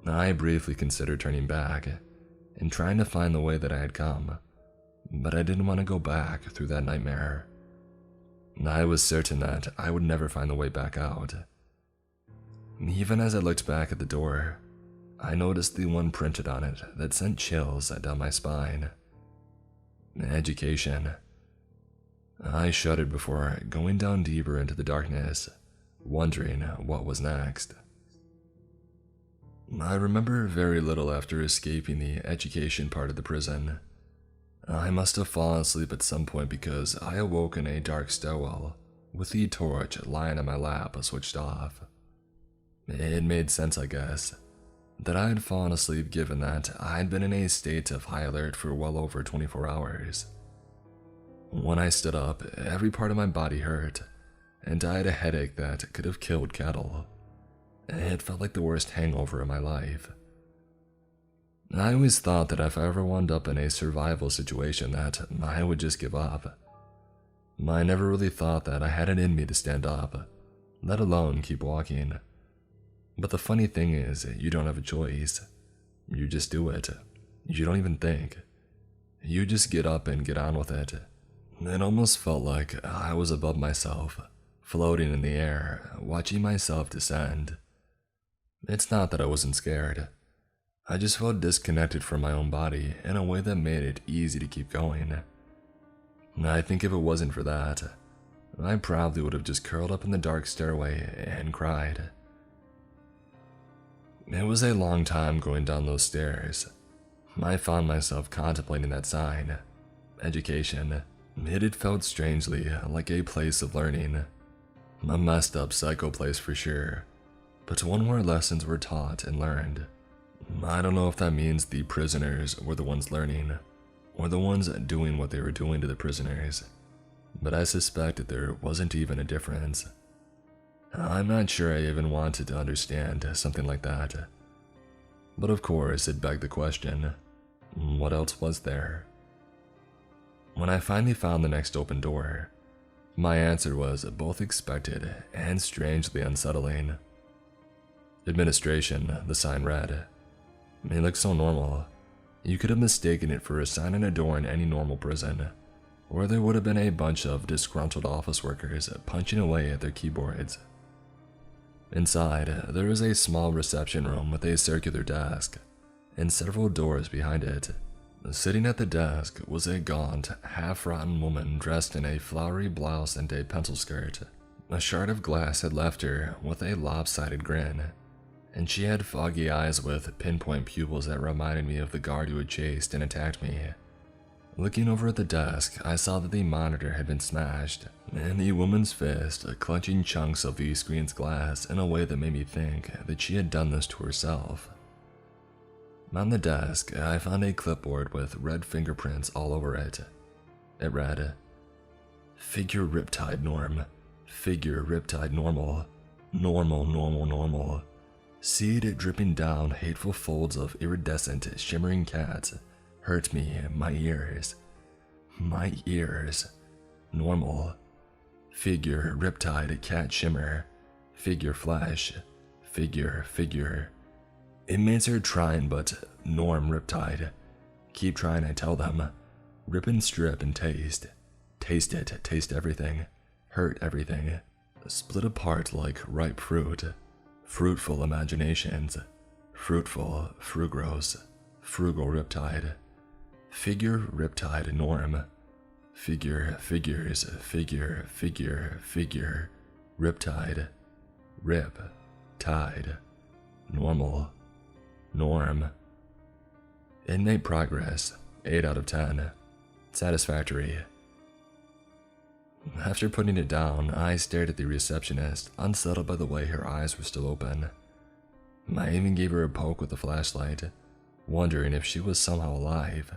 I briefly considered turning back and trying to find the way that I had come, but I didn't want to go back through that nightmare. I was certain that I would never find the way back out. Even as I looked back at the door, I noticed the one printed on it that sent chills down my spine. Education. I shuddered before going down deeper into the darkness, wondering what was next. I remember very little after escaping the education part of the prison. I must have fallen asleep at some point because I awoke in a dark stairwell with the torch lying on my lap switched off. It made sense, I guess, that I had fallen asleep given that I had been in a state of high alert for well over 24 hours. When I stood up, every part of my body hurt, and I had a headache that could have killed cattle. It felt like the worst hangover of my life. I always thought that if I ever wound up in a survival situation that I would just give up. I never really thought that I had it in me to stand up, let alone keep walking. But the funny thing is, you don't have a choice. You just do it. You don't even think. You just get up and get on with it. It almost felt like I was above myself, floating in the air, watching myself descend. It's not that I wasn't scared. I just felt disconnected from my own body in a way that made it easy to keep going. I think if it wasn't for that, I probably would have just curled up in the dark stairway and cried. It was a long time going down those stairs. I found myself contemplating that sign. Education. It had felt strangely like a place of learning. A messed up psycho place for sure, but one where lessons were taught and learned. I don't know if that means the prisoners were the ones learning, or the ones doing what they were doing to the prisoners, but I suspect that there wasn't even a difference. I'm not sure I even wanted to understand something like that. But of course, it begged the question, what else was there? When I finally found the next open door, my answer was both expected and strangely unsettling. Administration, the sign read. It looked so normal. You could have mistaken it for a sign on a door in any normal prison, or there would have been a bunch of disgruntled office workers punching away at their keyboards. Inside, there was a small reception room with a circular desk, and several doors behind it. Sitting at the desk was a gaunt, half-rotten woman dressed in a flowery blouse and a pencil skirt. A shard of glass had left her with a lopsided grin, and she had foggy eyes with pinpoint pupils that reminded me of the guard who had chased and attacked me. Looking over at the desk, I saw that the monitor had been smashed, and the woman's fist clutching chunks of the screen's glass in a way that made me think that she had done this to herself. On the desk, I found a clipboard with red fingerprints all over it. It read, "Figure Riptide Norm. Figure Riptide Normal. Normal, normal, normal. Seed dripping down hateful folds of iridescent, shimmering cats. Hurt me, my ears. My ears. Normal. Figure Riptide Cat Shimmer. Figure Flash. Figure. It means her trying, but Norm Riptide. Keep trying, I tell them. Rip and strip and taste. Taste it, taste everything. Hurt everything. Split apart like ripe fruit. Fruitful imaginations. Fruitful, frugros. Frugal Riptide. Figure Riptide Norm. Figures, figure. Riptide. Rip. Tide. Normal. Norm. Inmate progress, 8 out of 10. Satisfactory. After putting it down, I stared at the receptionist, unsettled by the way her eyes were still open. I even gave her a poke with the flashlight, wondering if she was somehow alive.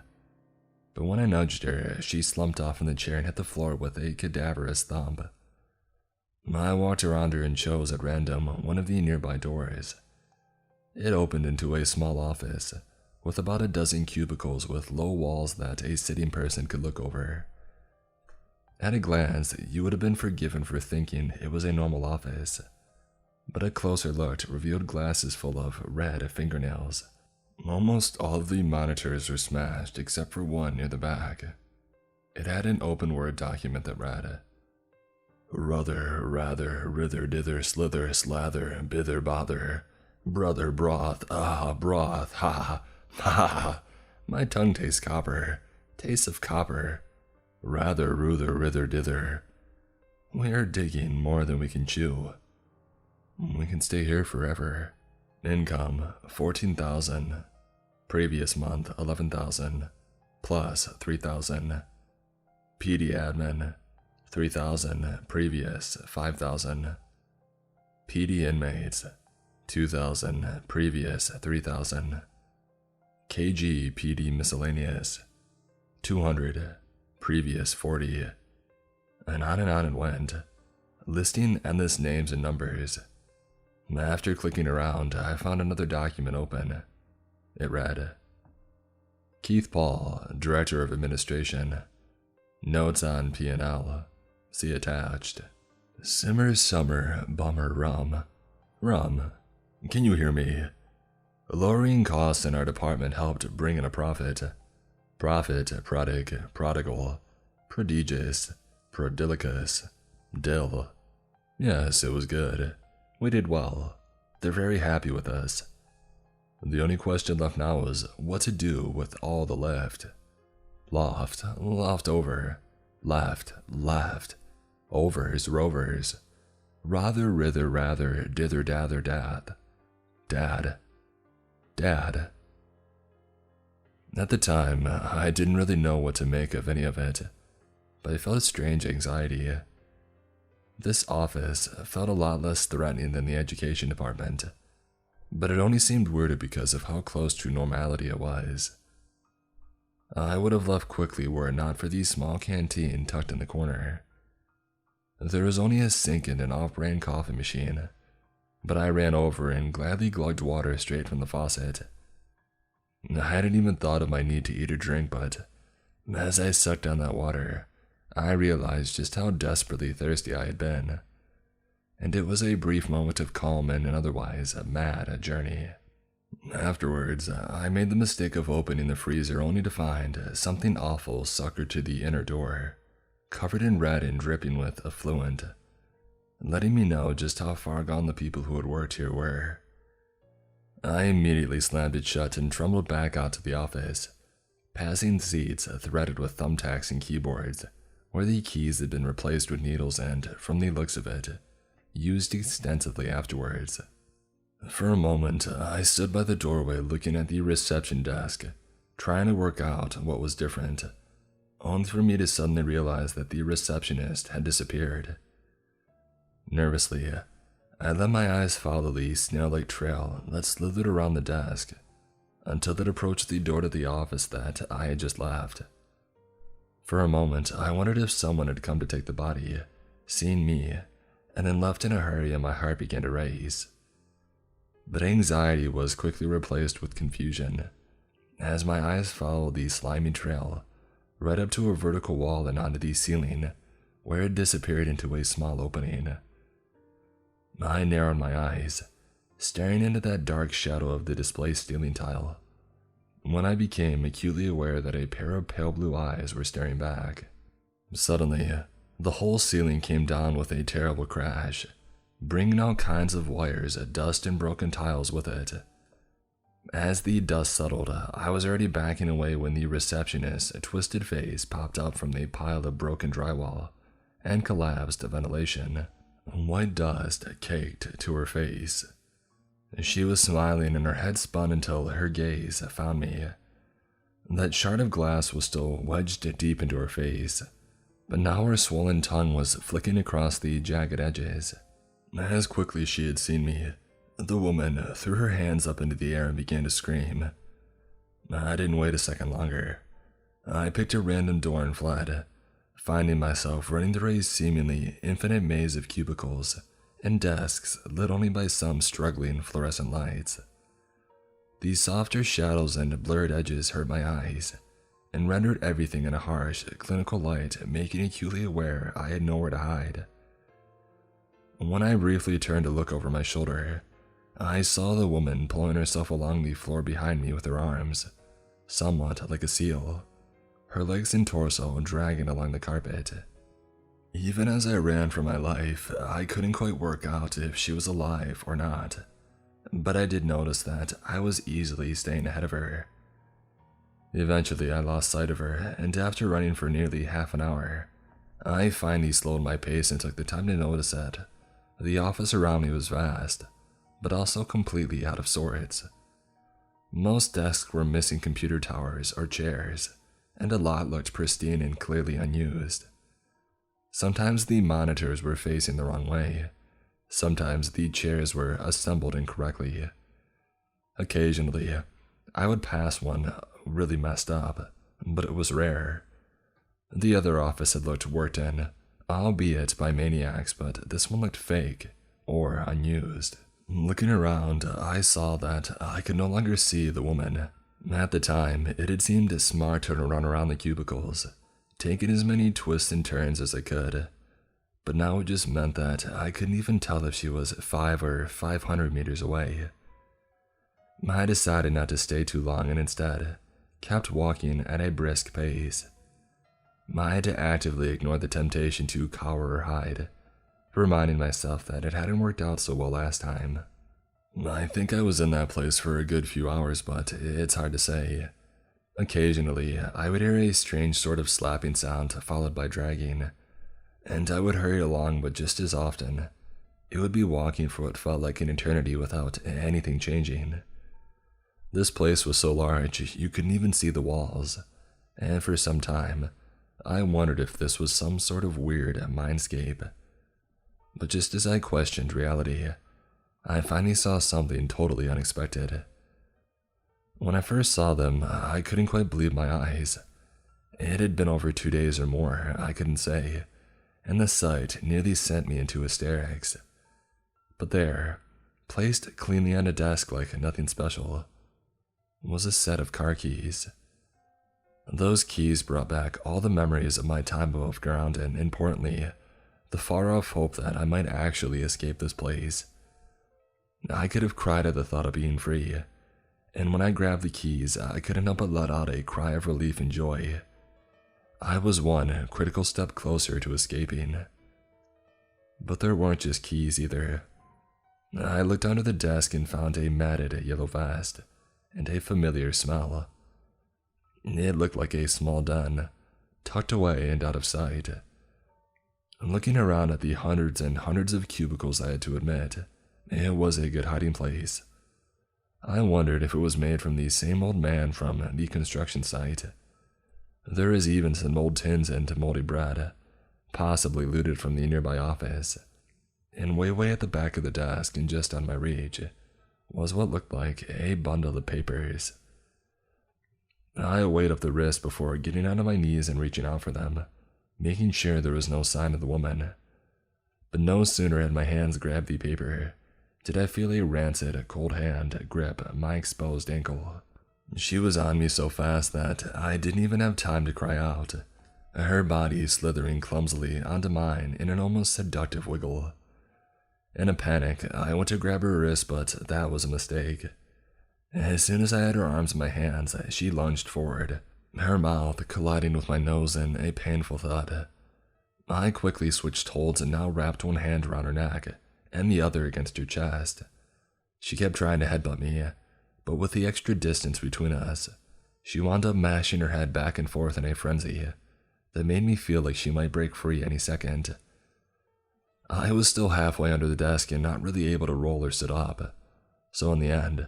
But when I nudged her, she slumped off in the chair and hit the floor with a cadaverous thump. I walked around her and chose at random one of the nearby doors. It opened into a small office, with about a dozen cubicles with low walls that a sitting person could look over. At a glance, you would have been forgiven for thinking it was a normal office, but a closer look revealed glasses full of red fingernails. Almost all of the monitors were smashed except for one near the back. It had an open Word document that read, "Ruther, rather, rither, dither, slither, slather, bither, bother. Brother broth, broth, ha, ha. My tongue tastes copper, tastes of copper. Rather, ruther, rither, dither. We are digging more than we can chew. We can stay here forever. Income, 14,000. Previous month, 11,000. plus 3,000. PD admin, 3,000, previous 5,000. PD inmates, 2,000, previous 3,000. KG PD miscellaneous, 200, previous 40. And on it went, listing endless names and numbers. After clicking around, I found another document open. It read, Keith Paul, Director of Administration. Notes on P&L. See attached. Simmer summer bummer rum. Rum. Can you hear me? Lowering costs in our department helped bring in a profit. Profit, prodigal, prodigious, prodilicus, dill. Yes, it was good. We did well. They're very happy with us. The only question left now is what to do with all the left. Loft over, left, overs, rovers, rather, dither, dather, dad. At the time, I didn't really know what to make of any of it, but I felt a strange anxiety. This office felt a lot less threatening than the education department, but it only seemed weirder because of how close to normality it was. I would have left quickly were it not for the small canteen tucked in the corner. There was only a sink and an off-brand coffee machine, but I ran over and gladly glugged water straight from the faucet. I hadn't even thought of my need to eat or drink, but as I sucked down that water, I realized just how desperately thirsty I had been, and it was a brief moment of calm and an otherwise mad journey. Afterwards, I made the mistake of opening the freezer only to find something awful suckered to the inner door, covered in red and dripping with effluent, letting me know just how far gone the people who had worked here were. I immediately slammed it shut and trundled back out to the office, passing seats threaded with thumbtacks and keyboards, where the keys had been replaced with needles and, from the looks of it, used extensively afterwards. For a moment, I stood by the doorway looking at the reception desk, trying to work out what was different, only for me to suddenly realize that the receptionist had disappeared. Nervously, I let my eyes follow the snail-like trail that slithered around the desk until it approached the door to the office that I had just left. For a moment, I wondered if someone had come to take the body, seen me, and then left in a hurry, and my heart began to race. But anxiety was quickly replaced with confusion, as my eyes followed the slimy trail right up to a vertical wall and onto the ceiling, where it disappeared into a small opening. I narrowed my eyes, staring into that dark shadow of the display ceiling tile, when I became acutely aware that a pair of pale blue eyes were staring back. Suddenly, the whole ceiling came down with a terrible crash, bringing all kinds of wires, dust, and broken tiles with it. As the dust settled, I was already backing away when the receptionist's twisted face popped up from the pile of broken drywall and collapsed ventilation. White dust caked to her face. She was smiling and her head spun until her gaze found me. That shard of glass was still wedged deep into her face, but now her swollen tongue was flicking across the jagged edges. As quickly as she had seen me, the woman threw her hands up into the air and began to scream. I didn't wait a second longer. I picked a random door and fled, finding myself running through a seemingly infinite maze of cubicles and desks lit only by some struggling fluorescent lights. These softer shadows and blurred edges hurt my eyes and rendered everything in a harsh, clinical light, making acutely aware I had nowhere to hide. When I briefly turned to look over my shoulder, I saw the woman pulling herself along the floor behind me with her arms, somewhat like a seal, her legs and torso dragging along the carpet. Even as I ran for my life, I couldn't quite work out if she was alive or not, but I did notice that I was easily staying ahead of her. Eventually, I lost sight of her, and after running for nearly half an hour, I finally slowed my pace and took the time to notice that the office around me was vast, but also completely out of sorts. Most desks were missing computer towers or chairs, and a lot looked pristine and clearly unused. Sometimes the monitors were facing the wrong way. Sometimes the chairs were assembled incorrectly. Occasionally, I would pass one really messed up, but it was rare. The other office had looked worked in, albeit by maniacs, but this one looked fake or unused. Looking around, I saw that I could no longer see the woman. At the time, it had seemed smart to run around the cubicles, taking as many twists and turns as I could. But now it just meant that I couldn't even tell if she was 5 or 500 meters away. I decided not to stay too long and instead kept walking at a brisk pace. I had to actively ignore the temptation to cower or hide, reminding myself that it hadn't worked out so well last time. I think I was in that place for a good few hours, but it's hard to say. Occasionally, I would hear a strange sort of slapping sound followed by dragging, and I would hurry along, but just as often, it would be walking for what felt like an eternity without anything changing. This place was so large, you couldn't even see the walls, and for some time, I wondered if this was some sort of weird mindscape. But just as I questioned reality, I finally saw something totally unexpected. When I first saw them, I couldn't quite believe my eyes. It had been over 2 days or more, I couldn't say, and the sight nearly sent me into hysterics. But there, placed cleanly on a desk like nothing special, was a set of car keys. Those keys brought back all the memories of my time above ground and, importantly, the far-off hope that I might actually escape this place. I could have cried at the thought of being free, and when I grabbed the keys, I couldn't help but let out a cry of relief and joy. I was one critical step closer to escaping. But there weren't just keys either. I looked under the desk and found a matted yellow vest and a familiar smell. It looked like a small den, tucked away and out of sight. Looking around at the hundreds and hundreds of cubicles, I had to admit, it was a good hiding place. I wondered if it was made from the same old man from the construction site. There is even some old tins and moldy bread, possibly looted from the nearby office. And way at the back of the desk and just on my reach was what looked like a bundle of papers. I weighed up the wrist before getting out of my knees and reaching out for them, making sure there was no sign of the woman. But no sooner had my hands grabbed the paper did I feel a rancid, cold hand grip my exposed ankle. She was on me so fast that I didn't even have time to cry out, her body slithering clumsily onto mine in an almost seductive wiggle. In a panic, I went to grab her wrist, but that was a mistake. As soon as I had her arms in my hands, she lunged forward, her mouth colliding with my nose in a painful thud. I quickly switched holds and now wrapped one hand around her neck and the other against her chest. She kept trying to headbutt me, but with the extra distance between us, she wound up mashing her head back and forth in a frenzy that made me feel like she might break free any second. I was still halfway under the desk and not really able to roll or sit up, so in the end,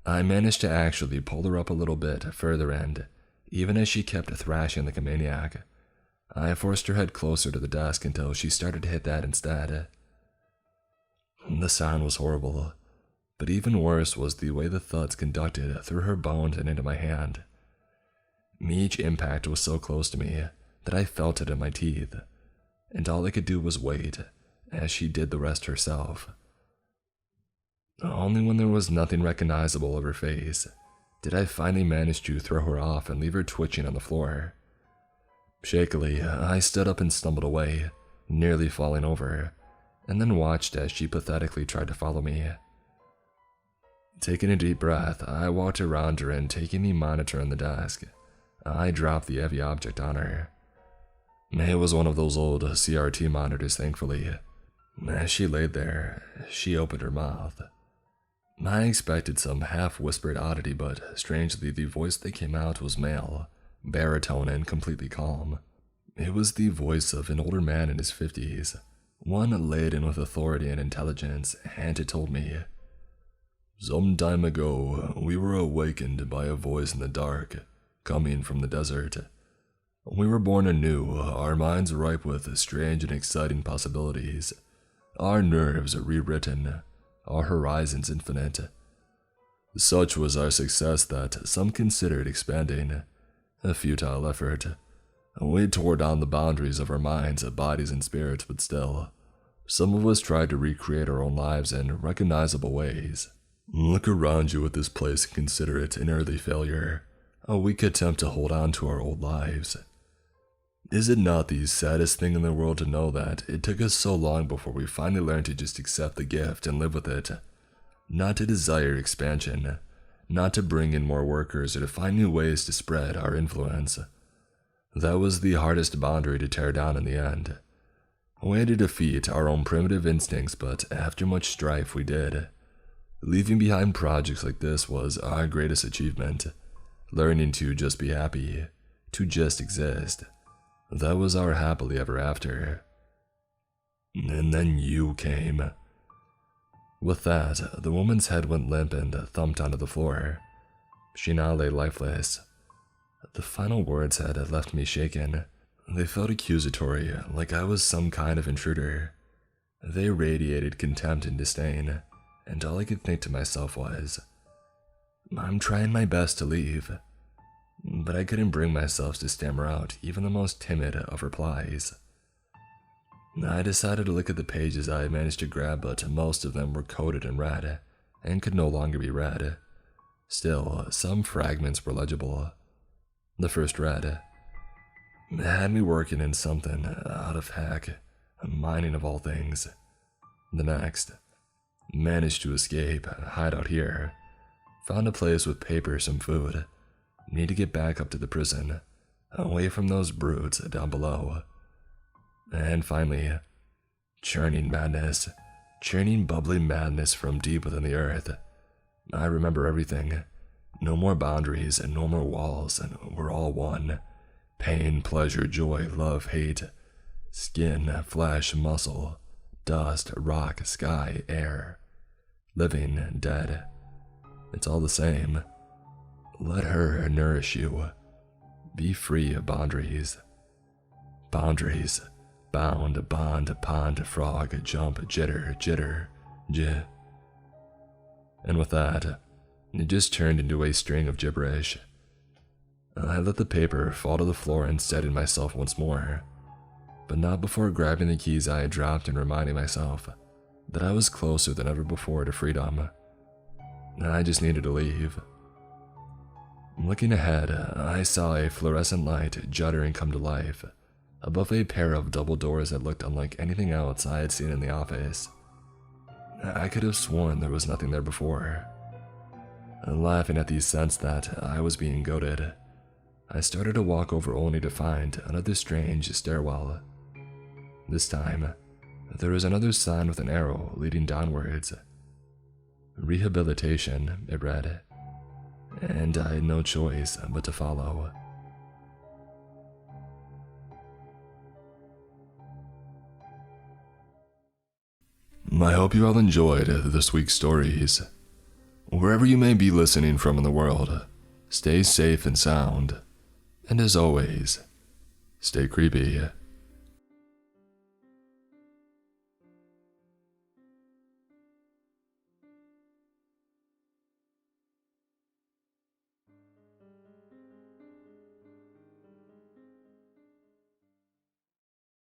I managed to actually pull her up a little bit further, and even as she kept thrashing like a maniac, I forced her head closer to the desk until she started to hit that instead. The sound was horrible, but even worse was the way the thuds conducted through her bones and into my hand. Each impact was so close to me that I felt it in my teeth, and all I could do was wait as she did the rest herself. Only when there was nothing recognizable of her face did I finally manage to throw her off and leave her twitching on the floor. Shakily, I stood up and stumbled away, nearly falling over, and then watched as she pathetically tried to follow me. Taking a deep breath, I walked around her and taking the monitor on the desk, I dropped the heavy object on her. It was one of those old CRT monitors, thankfully. As she laid there, she opened her mouth. I expected some half-whispered oddity, but strangely the voice that came out was male, baritone and completely calm. It was the voice of an older man in his 50s, one laden with authority and intelligence, and it told me, "Some time ago, we were awakened by a voice in the dark, coming from the desert. We were born anew, our minds ripe with strange and exciting possibilities, our nerves rewritten, our horizons infinite. Such was our success that some considered expanding, a futile effort. We tore down the boundaries of our minds, bodies, and spirits, but still, some of us tried to recreate our own lives in recognizable ways. Look around you at this place and consider it an early failure, a weak attempt to hold on to our old lives. Is it not the saddest thing in the world to know that it took us so long before we finally learned to just accept the gift and live with it? Not to desire expansion, not to bring in more workers or to find new ways to spread our influence. That was the hardest boundary to tear down in the end. We had to defeat our own primitive instincts, but after much strife we did. Leaving behind projects like this was our greatest achievement. Learning to just be happy, to just exist. That was our happily ever after. And then you came. With that, the woman's head went limp and thumped onto the floor. She now lay lifeless. The final words had left me shaken. They felt accusatory, like I was some kind of intruder. They radiated contempt and disdain, and all I could think to myself was, I'm trying my best to leave. But I couldn't bring myself to stammer out even the most timid of replies. I decided to look at the pages I had managed to grab, but most of them were coded in red, and could no longer be read. Still, some fragments were legible. The first read, had me working in something out of hack, mining of all things. The next, managed to escape, hide out here, found a place with paper, some food, need to get back up to the prison, away from those brutes down below. And finally, churning madness, churning bubbly madness from deep within the earth. I remember everything. No more boundaries and no more walls, and we're all one. Pain, pleasure, joy, love, hate. Skin, flesh, muscle. Dust, rock, sky, air. Living, dead. It's all the same. Let her nourish you. Be free of boundaries. Boundaries. Bound, bond, pond, frog, jump, jitter, jitter, j. And with that, it just turned into a string of gibberish. I let the paper fall to the floor and steadied myself once more, but not before grabbing the keys I had dropped and reminding myself that I was closer than ever before to freedom. I just needed to leave. Looking ahead, I saw a fluorescent light judder and come to life above a pair of double doors that looked unlike anything else I had seen in the office. I could have sworn there was nothing there before. Laughing at the sense that I was being goaded, I started to walk over only to find another strange stairwell. This time, there was another sign with an arrow leading downwards. Rehabilitation, it read, and I had no choice but to follow. I hope you all enjoyed this week's stories. Wherever you may be listening from in the world, stay safe and sound. And as always, stay creepy.